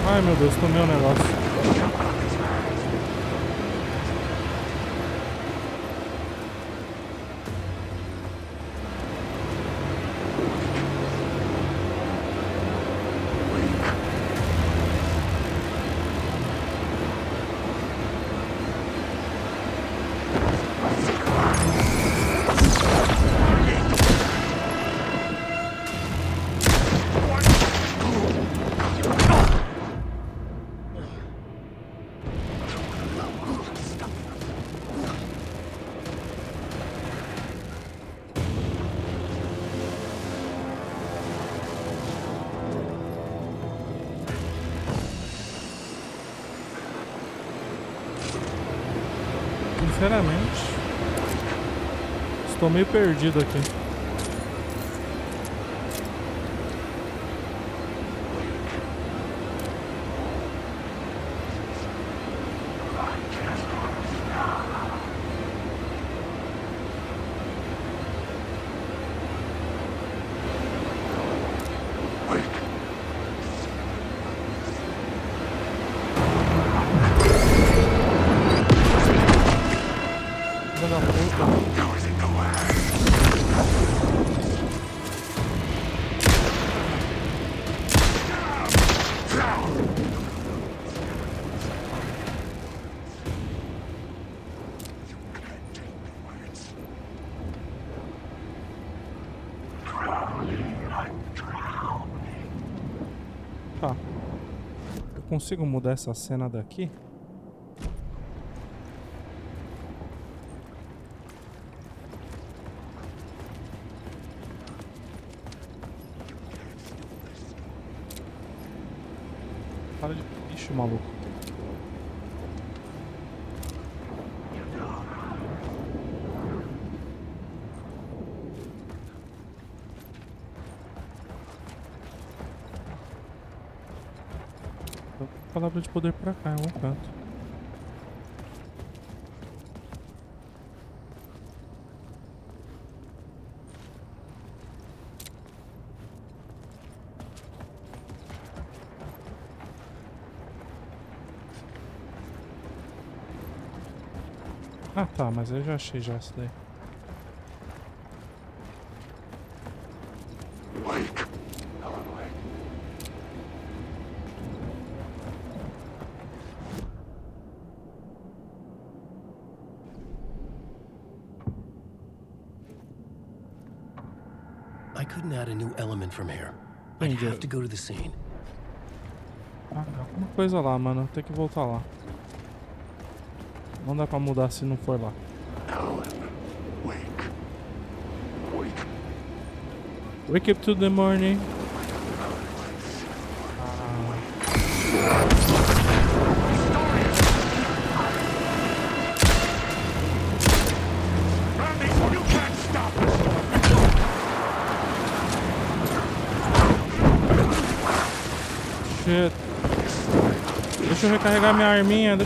Ai meu Deus, tomei um negócio. Sinceramente, estou meio perdido aqui. Tá. Eu consigo mudar essa cena daqui? Para de bicho, maluco. Palavra de poder pra cá, em algum canto. Ah tá, mas eu já achei já isso daí. I couldn't add a new element from here. I'd have to go to the scene. Ah, alguma coisa lá, mano. Tem que voltar lá. Não dá pra mudar se não for lá. Wake up to the morning. Shit. Deixa eu recarregar minha arminha,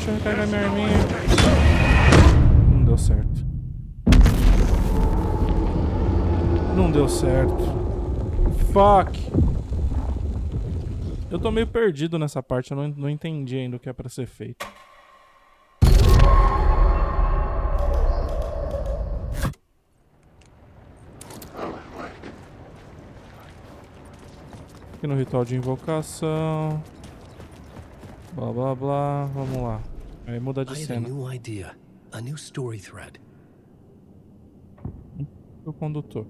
Não deu certo. Não deu certo. Fuck. Eu tô meio perdido nessa parte, eu não entendi ainda o que é pra ser feito. Aqui no ritual de invocação. Blá blá blá, vamos lá. Aí muda de cena. O condutor.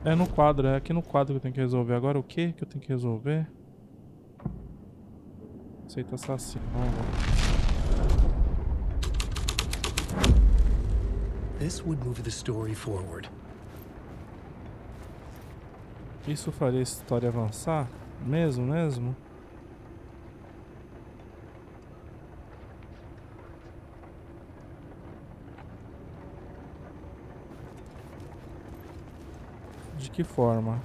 É no quadro, é aqui no quadro que eu tenho que resolver. Agora o que eu tenho que resolver? Aceita assassino. Vamos lá. This would move the story forward. Isso faria a história avançar? Mesmo? De que forma?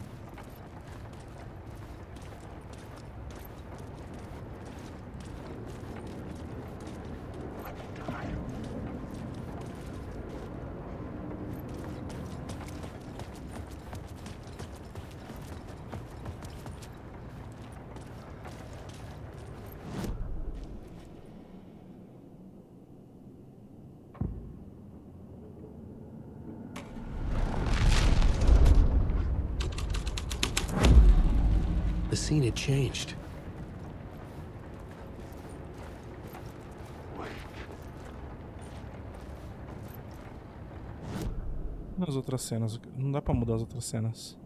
The scene had changed. Nas outras cenas, não dá pra mudar as outras cenas.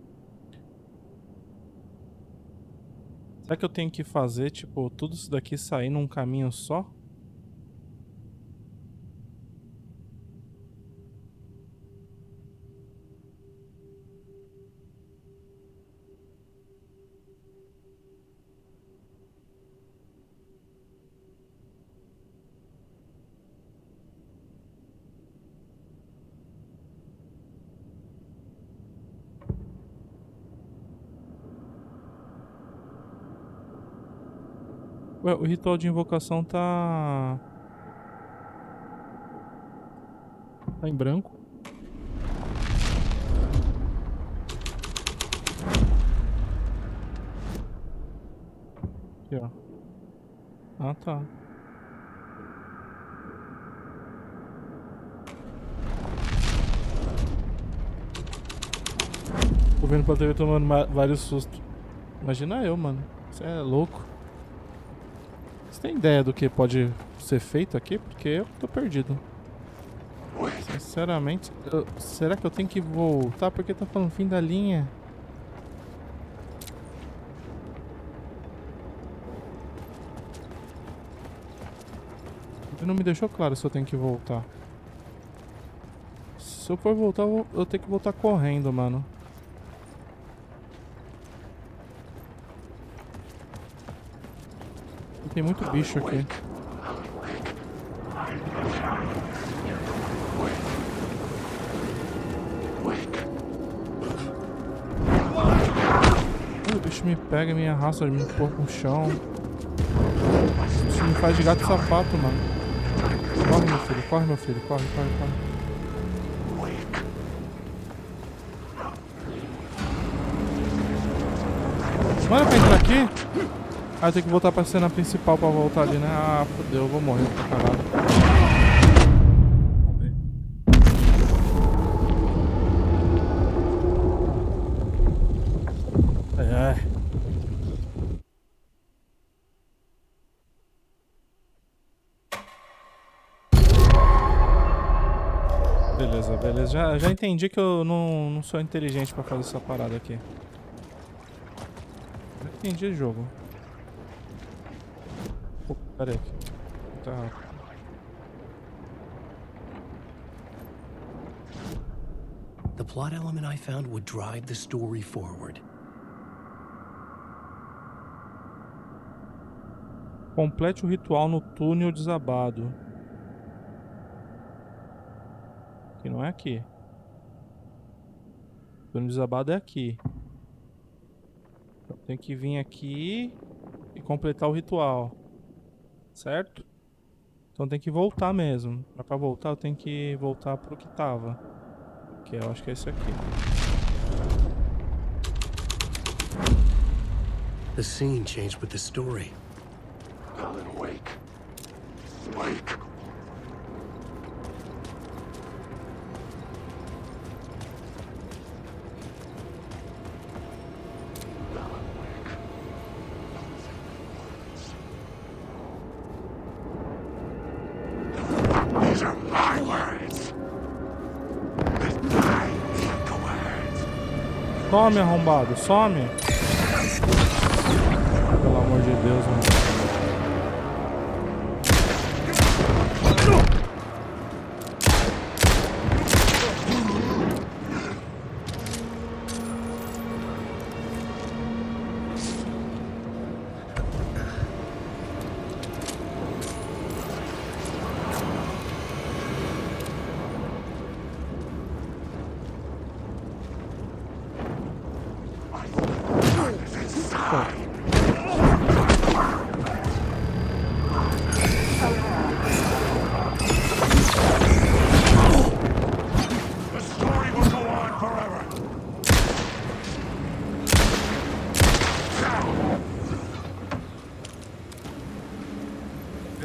Será que eu tenho que fazer, tipo, tudo isso daqui sair num caminho só? Ué, o ritual de invocação tá em branco. Aqui, ó. Ah, tá. Tô vendo pra TV tomando vários sustos. Imagina eu, mano. Você é louco. Você tem ideia do que pode ser feito aqui? Porque eu tô perdido. Sinceramente, será que eu tenho que voltar? Porque tá falando fim da linha. Ele não me deixou claro se eu tenho que voltar. Se eu for voltar, eu tenho que voltar correndo, mano. Tem muito bicho aqui. O bicho me pega, me arrasta, me empurra pro chão. Isso me faz de gato sapato, mano. Corre, meu filho, corre, meu filho, corre, corre, corre. Não era pra entrar aqui? Ah, eu tenho que voltar pra cena principal pra voltar ali, né? Ah, fodeu, eu vou morrer pra caralho. Beleza, beleza. Já entendi que eu não sou inteligente pra fazer essa parada aqui. Já entendi o jogo. Pô, pera aí. Tá. The plot element I found would drive the story forward. Complete o ritual no túnel desabado. Que não é aqui. O túnel desabado é aqui. Então tem que vir aqui e completar o ritual. Certo? Então tem que voltar mesmo. Pra voltar eu tenho que voltar pro que tava. Que eu acho que é esse aqui. The scene changed with the story. Alan, wake. Wake. These are my words. I need the words. Some, arrombado, some! Pelo amor de Deus, mano.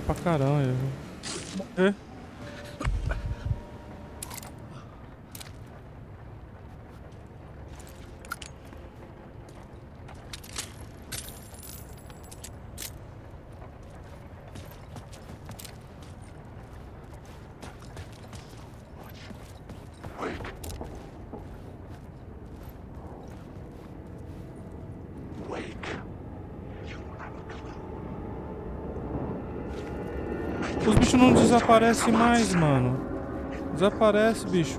Pra caramba, eu vou morrer. Os bichos não desaparecem mais, mano. Desaparece, bicho.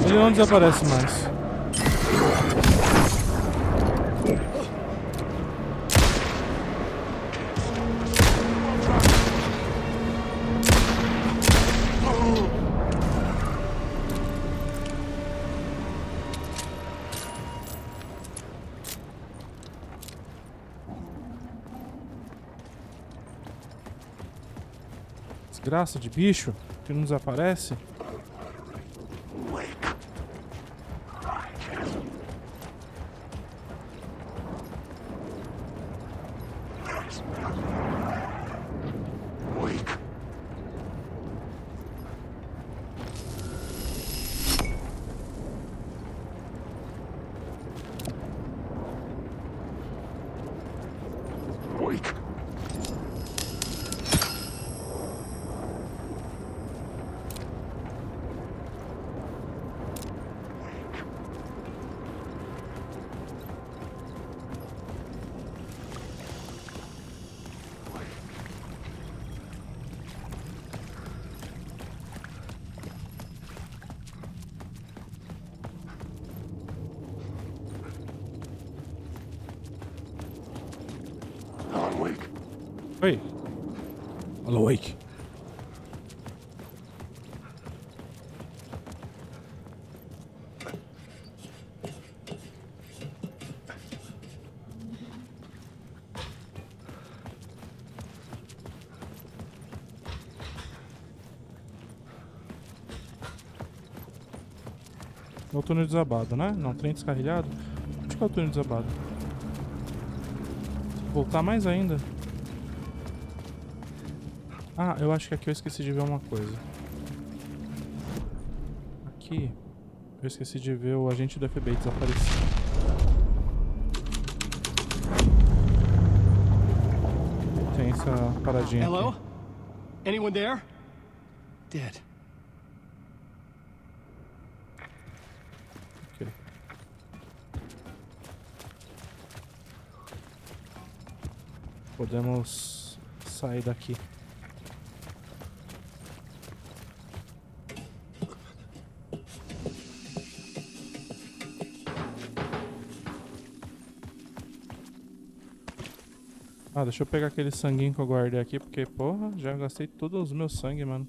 Ele não desaparece mais. Desgraça de bicho que não desaparece. Oi. Alô, Wake. É o túnel desabado, né? Não, trem descarrilhado. Acho que é o túnel desabado. Voltar mais ainda. Ah, eu acho que aqui eu esqueci de ver uma coisa. Aqui eu esqueci de ver o agente do FBI desaparecer. Tem essa paradinha Hello? aqui. Anyone there? Dead. Ok. Podemos sair daqui. Ah, deixa eu pegar aquele sanguinho que eu guardei aqui, porque, porra, já gastei todos os meus sangue, mano.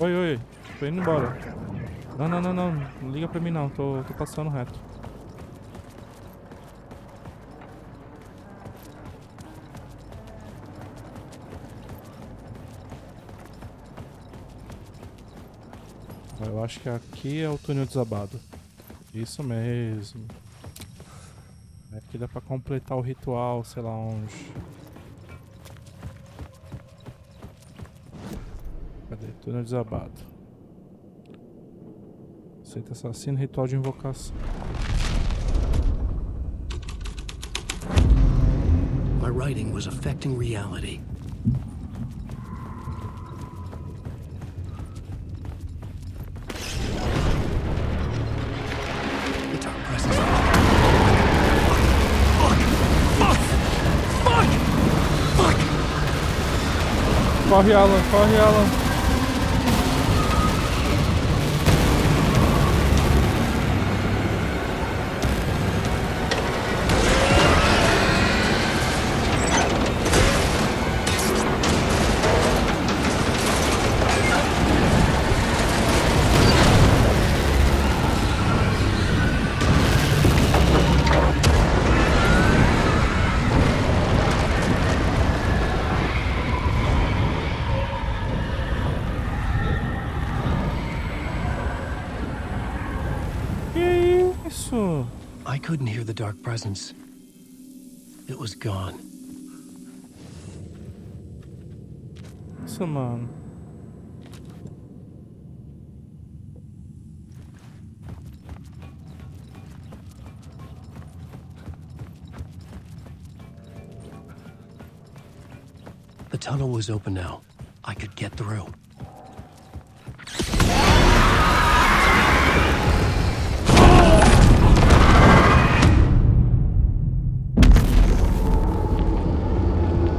Oi, oi, tô indo embora. Não, não, não, não, não liga pra mim não, tô passando reto. Eu acho que aqui é o túnel desabado. Isso mesmo. Aqui dá pra completar o ritual, sei lá onde. Cadê? Túnel desabado. Aceita assassino, ritual de invocação. My writing was affecting reality. Corre, Alan, corre, Alan. I couldn't hear the dark presence. It was gone. Nossa, mano. The tunnel was open now. I could get through.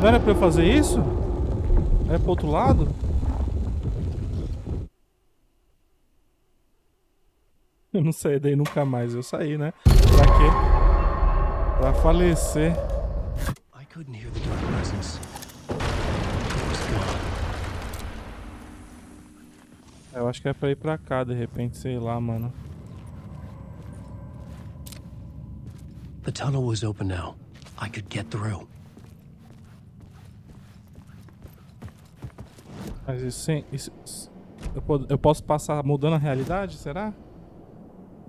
Não era pra eu fazer isso? Era pro outro lado? Eu não saí daí nunca mais. Eu saí, né? Pra quê? Pra falecer. I couldn't hear the dark presence. It was gone. Eu acho que é pra ir pra cá, de repente, sei lá, mano. The tunnel was open now. I could get through. Mas eu posso passar mudando a realidade, será?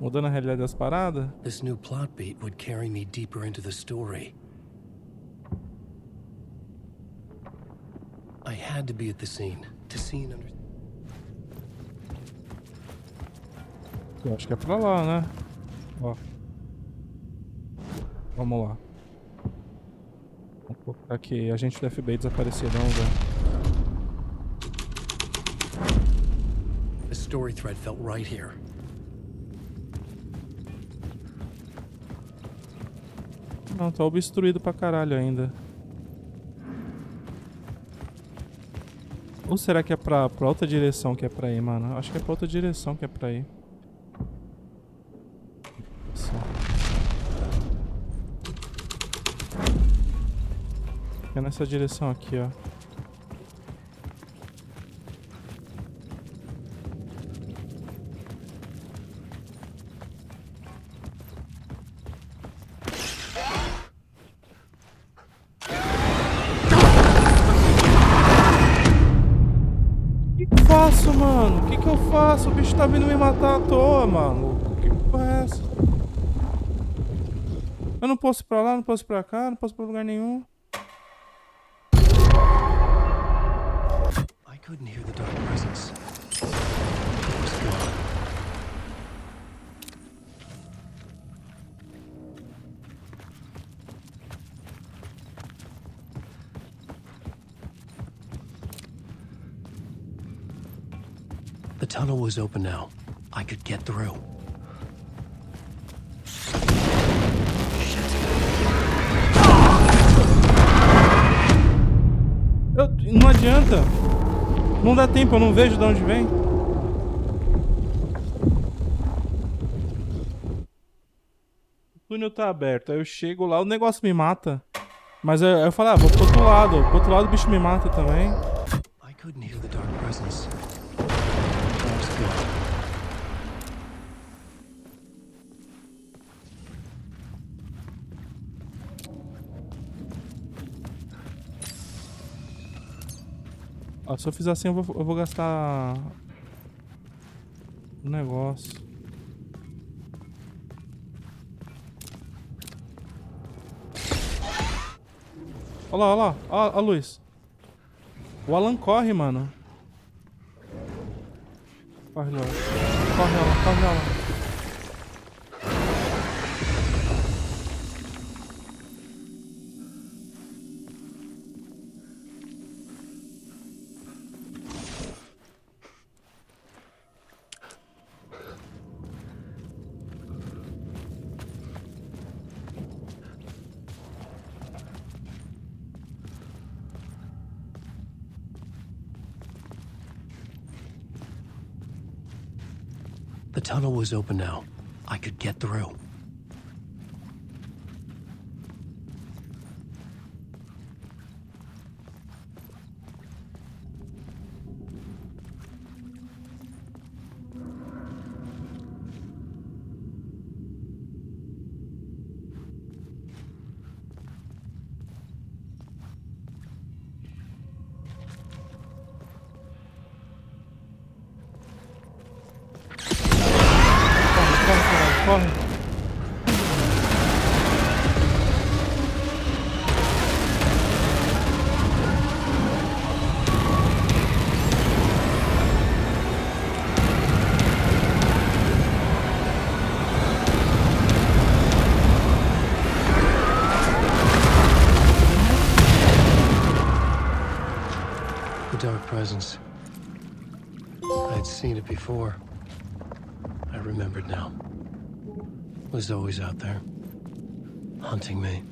Mudando a realidade das paradas? This new plot beat would carry me deeper into the story. I had to be at the scene to see and understand. Eu acho que é pra lá, né? Ó. Vamos lá. Vamos colocar aqui. Agente do FBI desaparecido. Vamos ver. The story thread felt right here. Não, tá obstruído pra caralho ainda. Ou será que é pra outra direção que é pra ir, mano? Acho que é pra outra direção que é pra ir. É nessa direção aqui, ó. O que eu faço, mano? O que eu faço? O bicho tá vindo me matar à toa, mano. Que porra é essa? Eu não posso ir pra lá, não posso ir pra cá, não posso ir pra lugar nenhum. I couldn't hear the dark presence. It was gone. The tunnel was open now. I could get through. Não adianta. Não dá tempo, eu não vejo de onde vem. O túnel tá aberto. Aí eu chego lá, o negócio me mata. Mas eu falo, ah, vou pro outro lado. Pro outro lado o bicho me mata também. I couldn't hear the dark presence. It was gone. Ó, se eu fizer assim, eu vou gastar um negócio. Olha lá, olha lá. Olha a luz. O Alan corre, mano. Corre lá. Corre lá, corre lá. The tunnel was open now. I could get through. Corre. The dark presence. I'd seen it before. I remembered now. Was always out there, hunting me.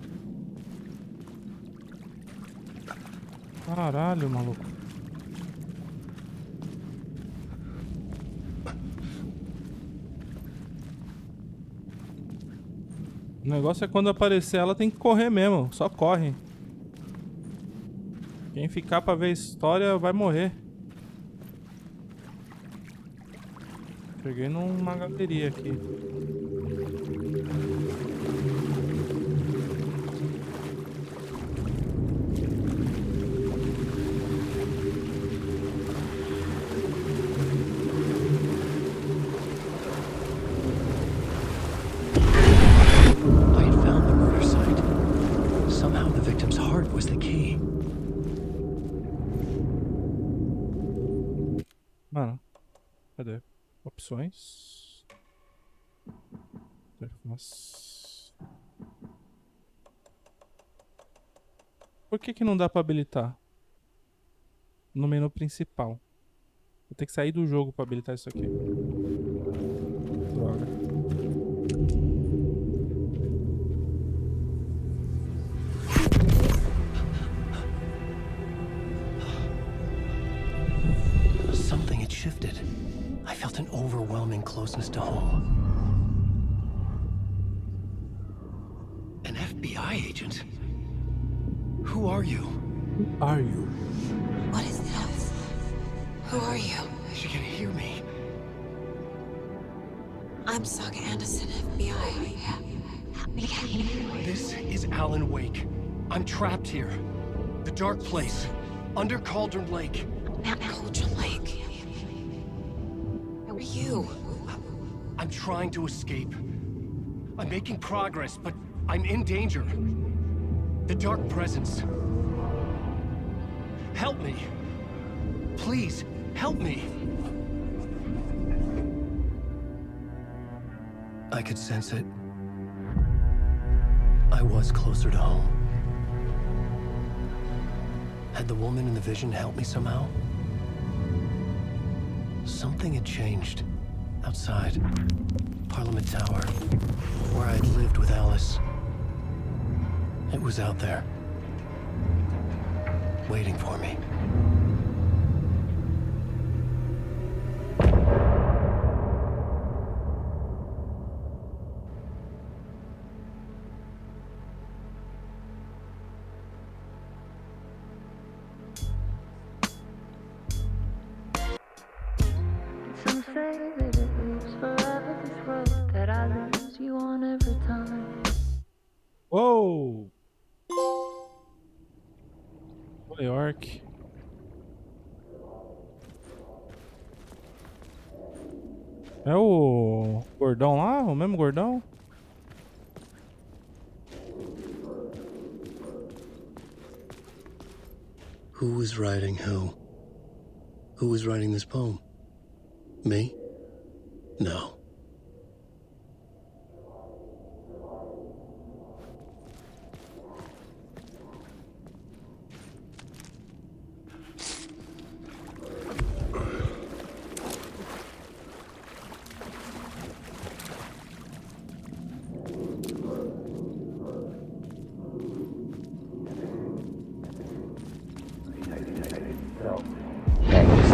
Caralho, maluco. O negócio é quando aparecer ela tem que correr mesmo, só corre. Quem ficar pra ver a história vai morrer. Cheguei numa galeria aqui. Mano, cadê? Opções. Interface. Por que não dá pra habilitar? No menu principal. Vou ter que sair do jogo pra habilitar isso aqui. Droga. Something had shifted. I felt an overwhelming closeness to home. An FBI agent? Who are you? Who are you? What is this? Who are you? She can hear me. I'm Saga Anderson, FBI. This is Alan Wake. I'm trapped here. The dark place. Under Cauldron Lake. Cauldron Lake. Who are you? I'm trying to escape. I'm making progress, but I'm in danger. The dark presence. Help me. Please, help me. I could sense it. I was closer to home. Had the woman in the vision helped me somehow? Something had changed. Outside. Parliament Tower. Where I'd lived with Alice. It was out there. Waiting for me. Some say that it lives forever, this road that I lose you on every time. Uou! Nova York. É o gordão lá? O mesmo gordão? Who was writing who? Who was writing this poem? Me? No.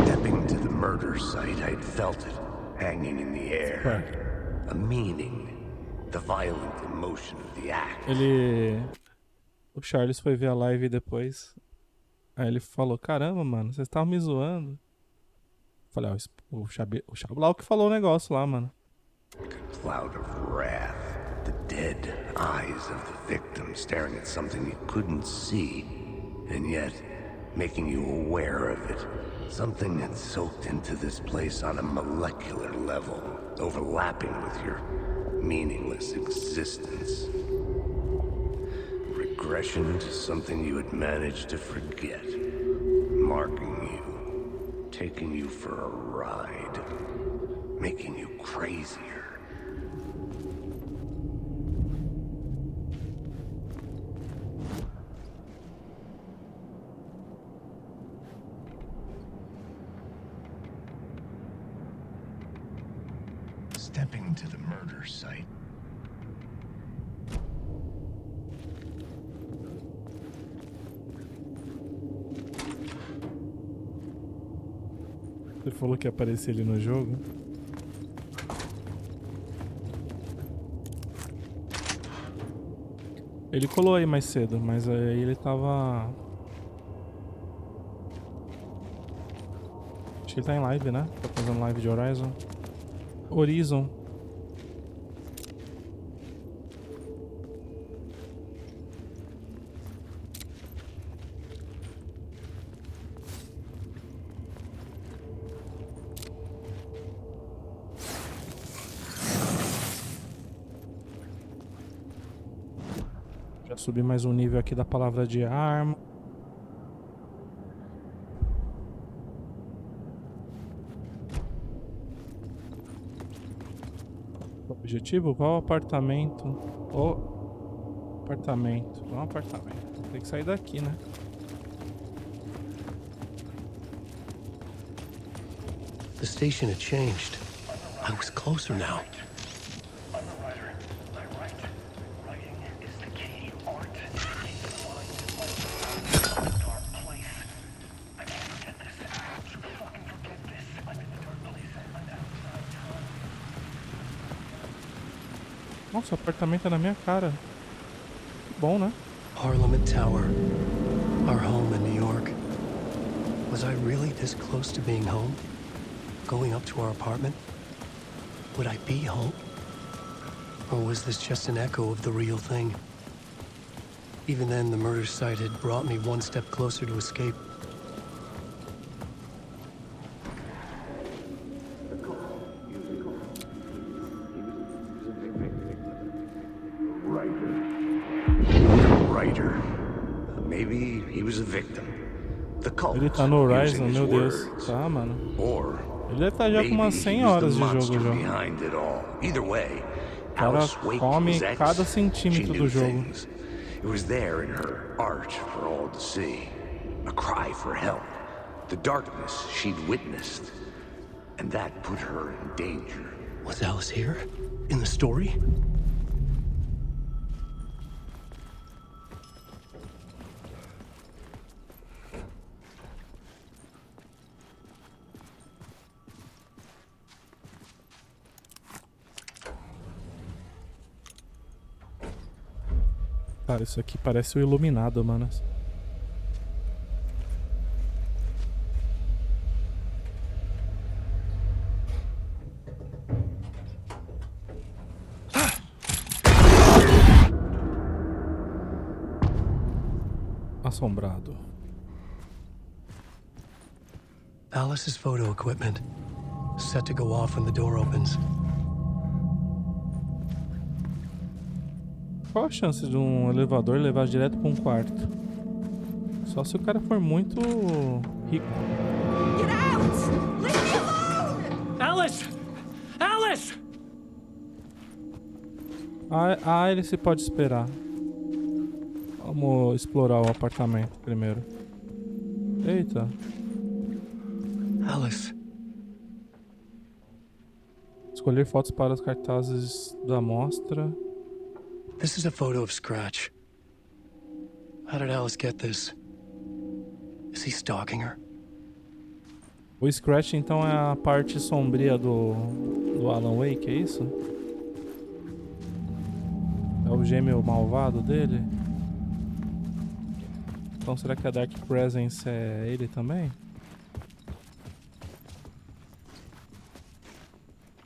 Stepping to the murder site, I'd felt it, hanging in the air. A meaning, the violent emotion of the act. O Charles foi ver a live depois. Aí ele falou, caramba, mano, vocês estavam me zoando. Falei, ó, o Xablau que falou o negócio lá, mano. Cloud of wrath, the dead eyes of the victim staring at something you couldn't see, and yet making you aware of it. Something had soaked into this place on a molecular level, overlapping with your meaningless existence. Regression to something you had managed to forget, marking you, taking you for a ride, making you crazier. Stepping to the murder site. Você falou que ia aparecer ali no jogo? Ele colou aí mais cedo, mas aí ele tava... Acho que ele tá em live, né? Tá fazendo live de Horizon. Já subi mais um nível aqui da palavra de arma. Objetivo? Qual apartamento? O apartamento. Qual apartamento? Tem que sair daqui, né? The station had changed. I was closer now. Nossa, o apartamento é na minha cara. Que bom, né? Parliament Tower. Our home in New York. Was I really this close to being home? Going up to our apartment? Would I be home? Or was this just an echo of the real thing? Even then, the murder site had brought me one step closer to escape. Maybe he was a victim. The cult. Ele tá no Horizon, meu Deus. Tá, mano. Ele deve estar já com umas 100 horas de jogo já. O cara come cada centímetro do jogo. It was there in her art for all to see. A cry for help. The darkness she'd witnessed. And that put her in danger. Was Alice here? In the story? Cara, isso aqui parece o Iluminado, mano. Assombrado. Alice's photo equipment. Set to go off when the door opens. Qual a chance de um elevador levar direto para um quarto? Só se o cara for muito rico. Get out! Leave me alone! Alice! Alice! Ah, ele se pode esperar. Vamos explorar o apartamento primeiro. Eita. Alice. Escolher fotos para os cartazes da mostra. This is a photo of Scratch. How did Alice get this? Is he stalking her? O Scratch então é a parte sombria do Alan Wake, é isso? É o gêmeo malvado dele? Então será que a Dark Presence é ele também?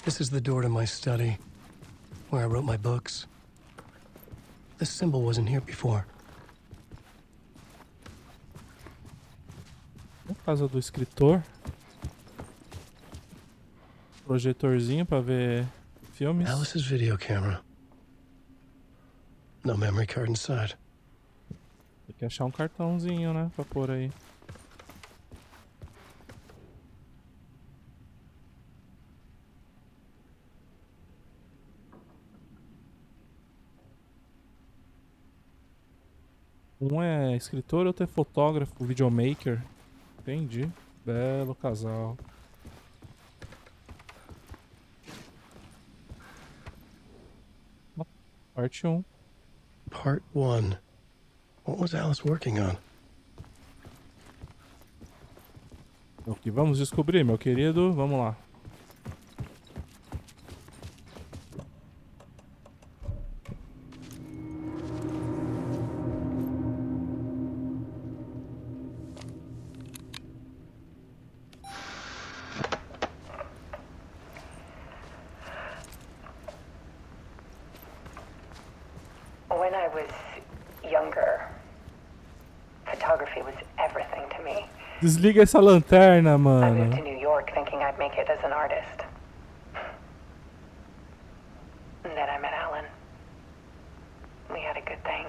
This is the door to my study, where I wrote my books. This symbol wasn't here before. Na casa do escritor. Projetorzinho pra ver filmes. Alice's video camera. No memory card inside. Tem que achar um cartãozinho, né? Pra pôr aí. Um é escritor, outro é fotógrafo, videomaker. Entendi. Belo casal. Parte 1. Part 1. What was Alice working on? O que vamos descobrir, meu querido? Vamos lá. When I was younger, photography was everything to me. Desliga essa lanterna, I moved to mano. New York thinking I'd make it as an artist. And then I met Alan. We had a good thing.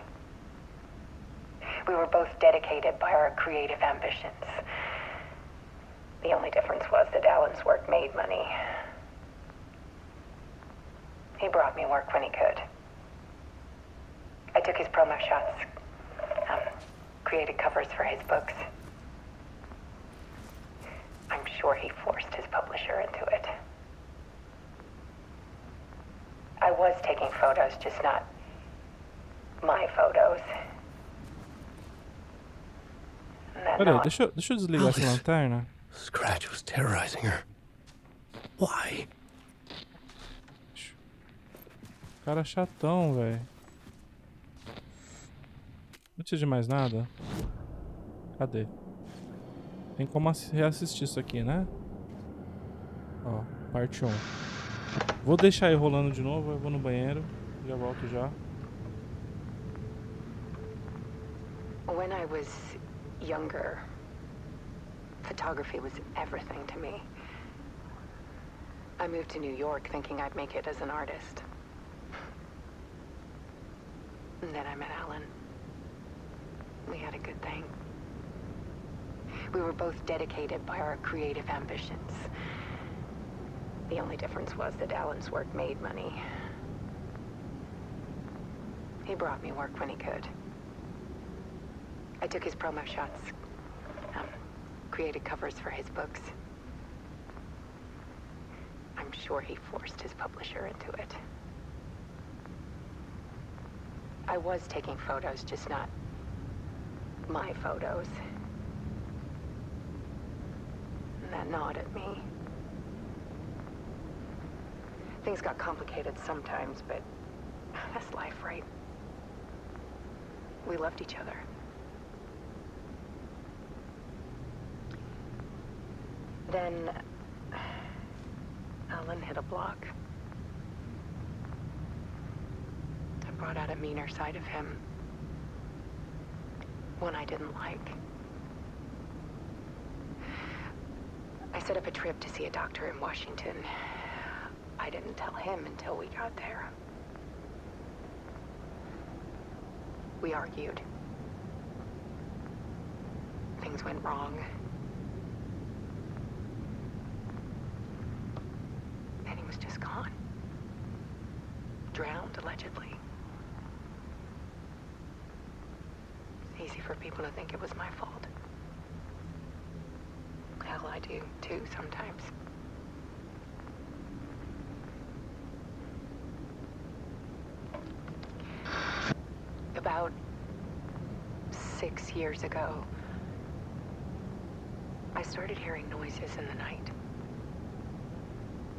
We were both dedicated by our creative ambitions. The only difference was that Alan's work made money. He brought me work when he could. I took his promo shots, created covers for his books. I'm sure he forced his publisher into it. I was taking photos, just not my photos. Peraí, deixa eu desligar essa lanterna. Scratch was terrorizing her. Why? Cara chatão, velho. Não precisa de mais nada? Cadê? Tem como reassistir isso aqui, né? Ó, parte 1. Vou deixar aí rolando de novo, eu vou no banheiro. Já volto já. When I was younger, photography was everything to me. I moved to New York thinking I'd make it as an artist. And then I met Alan. We had a good thing. We were both dedicated by our creative ambitions. The only difference was that Alan's work made money. He brought me work when he could. I took his promo shots, created covers for his books. I'm sure he forced his publisher into it. I was taking photos, just not my photos. And that gnawed at me. Things got complicated sometimes, but that's life, right? We loved each other. Then Alan hit a block. I brought out a meaner side of him. One I didn't like. I set up a trip to see a doctor in Washington. I didn't tell him until we got there. We argued. Things went wrong. And he was just gone. Drowned, allegedly. It's easy for people to think it was my fault. Hell, I do, too, sometimes. About 6 years ago, I started hearing noises in the night.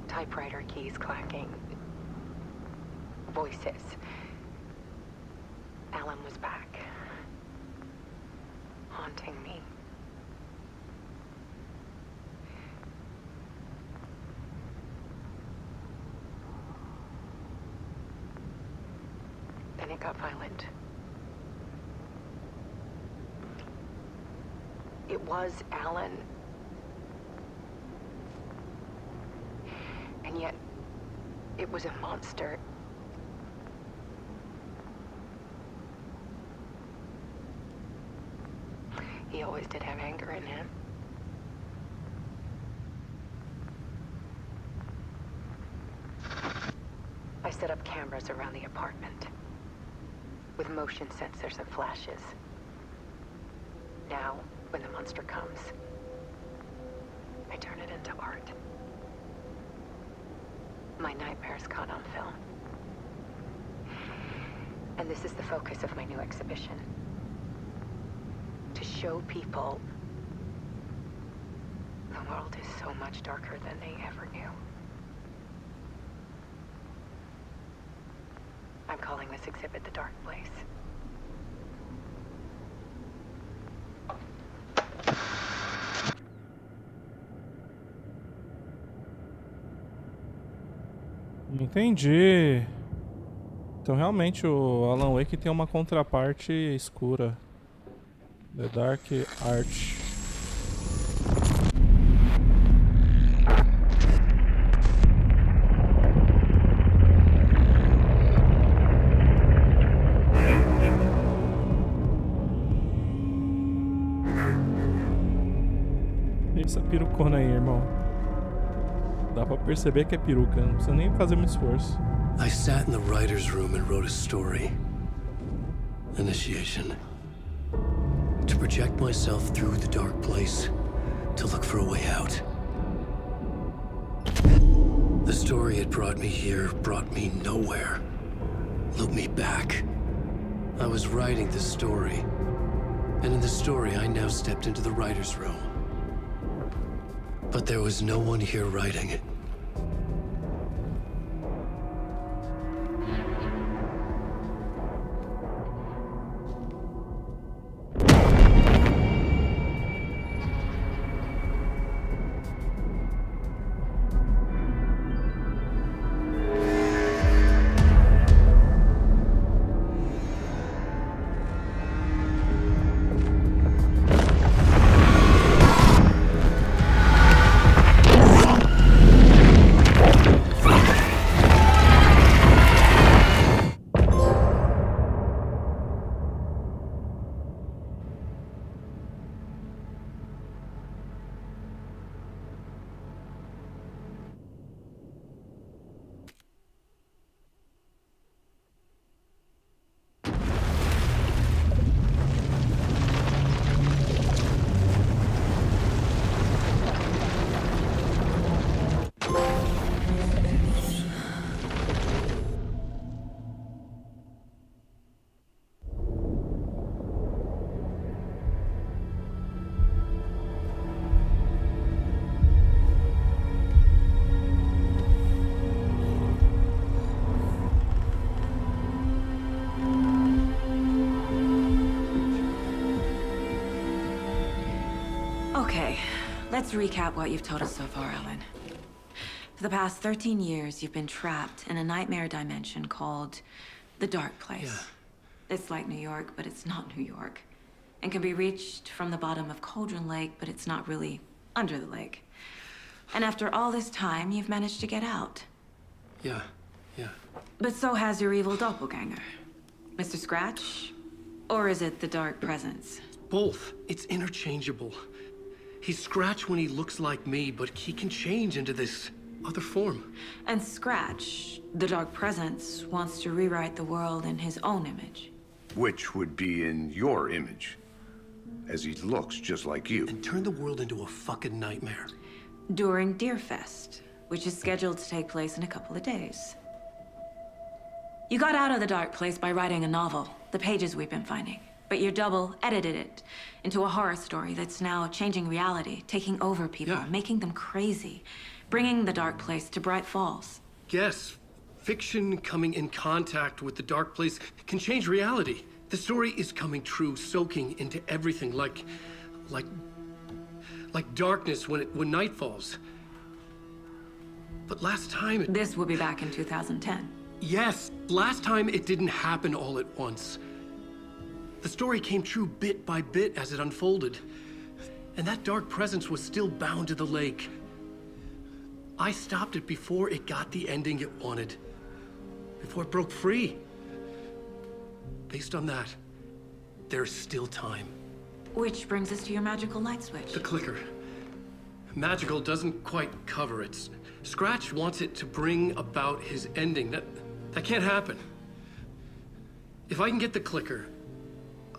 Typewriter keys clacking. Voices. Alan was back. Haunting me. Then it got violent. It was Alan. And yet, it was a monster. He always did have anger in him. I set up cameras around the apartment with motion sensors and flashes. Now, when the monster comes, I turn it into art. My nightmares caught on film. And this is the focus of my new exhibition. To show people the world is so much darker than they ever knew. I'm calling this exhibit The Dark Place. Entendi. Então realmente o Alan Wake tem uma contraparte escura. The Dark Art. Essa perucona aí, irmão. Dá pra perceber que é peruca, não precisa nem fazer muito esforço. I sat in the writer's room and wrote a story. Initiation. To project myself through the dark place, to look for a way out. The story had brought me here, brought me nowhere. Looped me back. I was writing the story. And in the story, I now stepped into the writer's room. But there was no one here writing it. Okay, let's recap what you've told us so far, Alan. For the past 13 years, you've been trapped in a nightmare dimension called the Dark Place. Yeah. It's like New York, but it's not New York. And can be reached from the bottom of Cauldron Lake, but it's not really under the lake. And after all this time, you've managed to get out. Yeah. But so has your evil doppelganger. Mr. Scratch? Or is it the Dark Presence? Both. It's interchangeable. He's Scratch when he looks like me, but he can change into this other form. And Scratch, the Dark Presence, wants to rewrite the world in his own image. Which would be in your image, as he looks just like you. And turn the world into a fucking nightmare. During Deerfest, which is scheduled to take place in a couple of days. You got out of the Dark Place by writing a novel, the pages we've been finding. But your double edited it into a horror story that's now changing reality, taking over people, making them crazy, bringing the Dark Place to Bright Falls. Yes, fiction coming in contact with the Dark Place can change reality. The story is coming true, soaking into everything, like darkness when night falls. But last time This will be back in 2010. Yes, last time it didn't happen all at once. The story came true bit by bit as it unfolded. And that dark presence was still bound to the lake. I stopped it before it got the ending it wanted. Before it broke free. Based on that, there's still time. Which brings us to your magical light switch. The clicker. Magical doesn't quite cover it. Scratch wants it to bring about his ending. That can't happen. If I can get the clicker,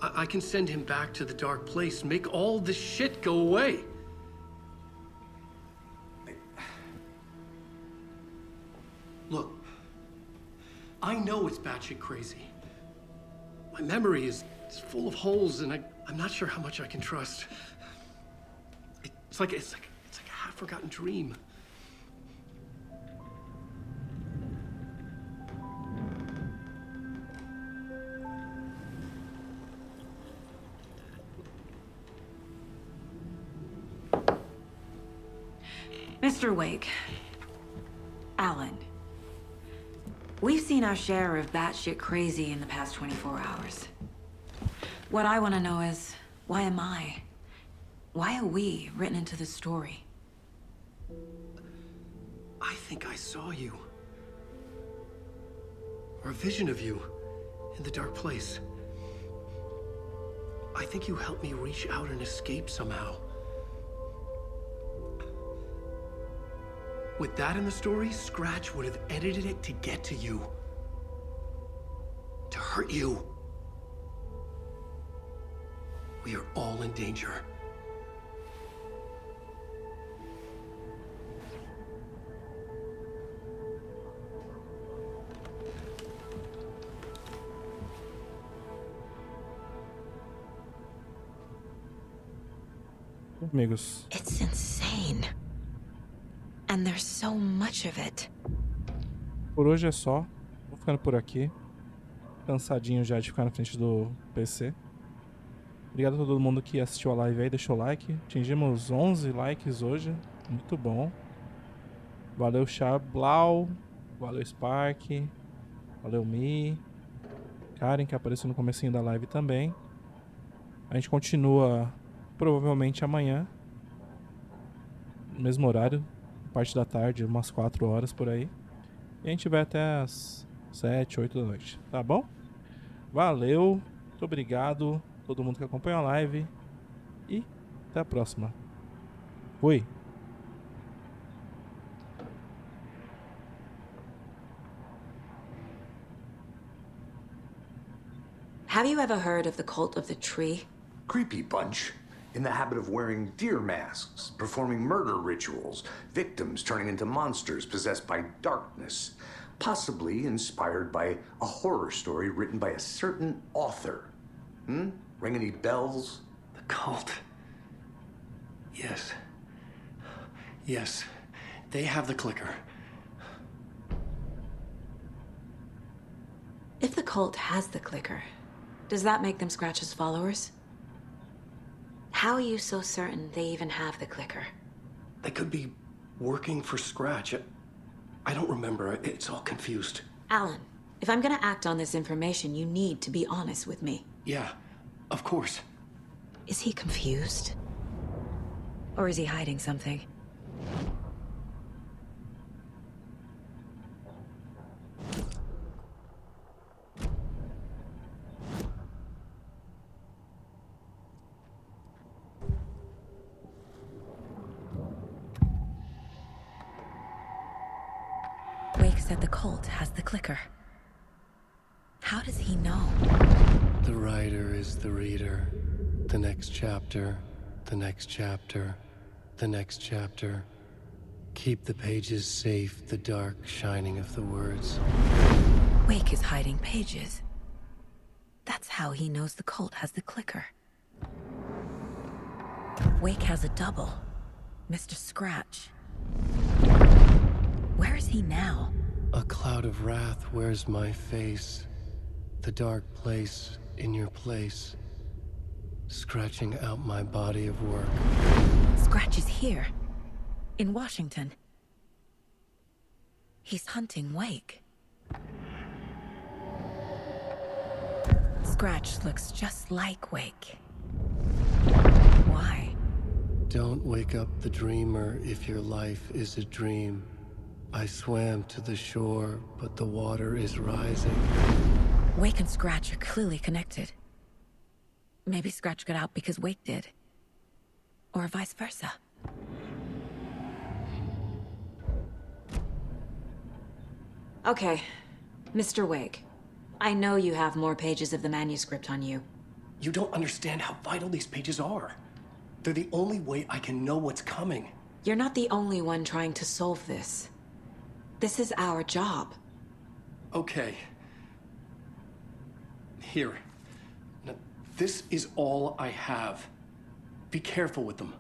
I can send him back to the Dark Place, make all this shit go away. Look, I know it's batshit crazy. My memory is full of holes, and I'm not sure how much I can trust. It's like a half-forgotten dream. Mr. Wake, Alan, we've seen our share of batshit crazy in the past 24 hours. What I want to know is, why am I? Why are we written into the story? I think I saw you. Or a vision of you in the Dark Place. I think you helped me reach out and escape somehow. With that in the story, Scratch would have edited it to get to you. To hurt you. We are all in danger. Amigos. It's insane. And there's so much of it. Por hoje é só. Vou ficando por aqui. Cansadinho já de ficar na frente do PC. Obrigado a todo mundo que assistiu a live aí, deixou o like. Atingimos 11 likes hoje. Muito bom. Valeu, Chablau. Valeu, Spark. Valeu, Mi. Karen, que apareceu no comecinho da live também. A gente continua provavelmente amanhã. No mesmo horário. Parte da tarde, umas 4 horas por aí. E a gente vai até as 7, 8 da noite. Tá bom? Valeu. Muito obrigado a todo mundo que acompanhou a live. E até a próxima. Fui. Have you ever heard of the cult of the tree? Creepy bunch. In the habit of wearing deer masks, performing murder rituals, victims turning into monsters possessed by darkness, possibly inspired by a horror story written by a certain author. Ring any bells? The cult. Yes. Yes. They have the clicker. If the cult has the clicker, does that make them Scratch's followers? How are you so certain they even have the clicker? They could be working for Scratch. I don't remember. It's all confused. Alan, if I'm gonna act on this information, you need to be honest with me. Yeah, of course. Is he confused? Or is he hiding something? Wake said the cult has the clicker. How does he know? The writer is the reader. The next chapter, the next chapter, the next chapter. Keep the pages safe, the dark shining of the words. Wake is hiding pages. That's how he knows the cult has the clicker. Wake has a double. Mr. Scratch. Where is he now? A cloud of wrath wears my face. The dark place in your place. Scratching out my body of work. Scratch is here. In Washington. He's hunting Wake. Scratch looks just like Wake. Why? Don't wake up the dreamer if your life is a dream. I swam to the shore, but the water is rising. Wake and Scratch are clearly connected. Maybe Scratch got out because Wake did. Or vice versa. Okay, Mr. Wake. I know you have more pages of the manuscript on you. You don't understand how vital these pages are. They're the only way I can know what's coming. You're not the only one trying to solve this. This is our job. Okay. Here. Now, this is all I have. Be careful with them.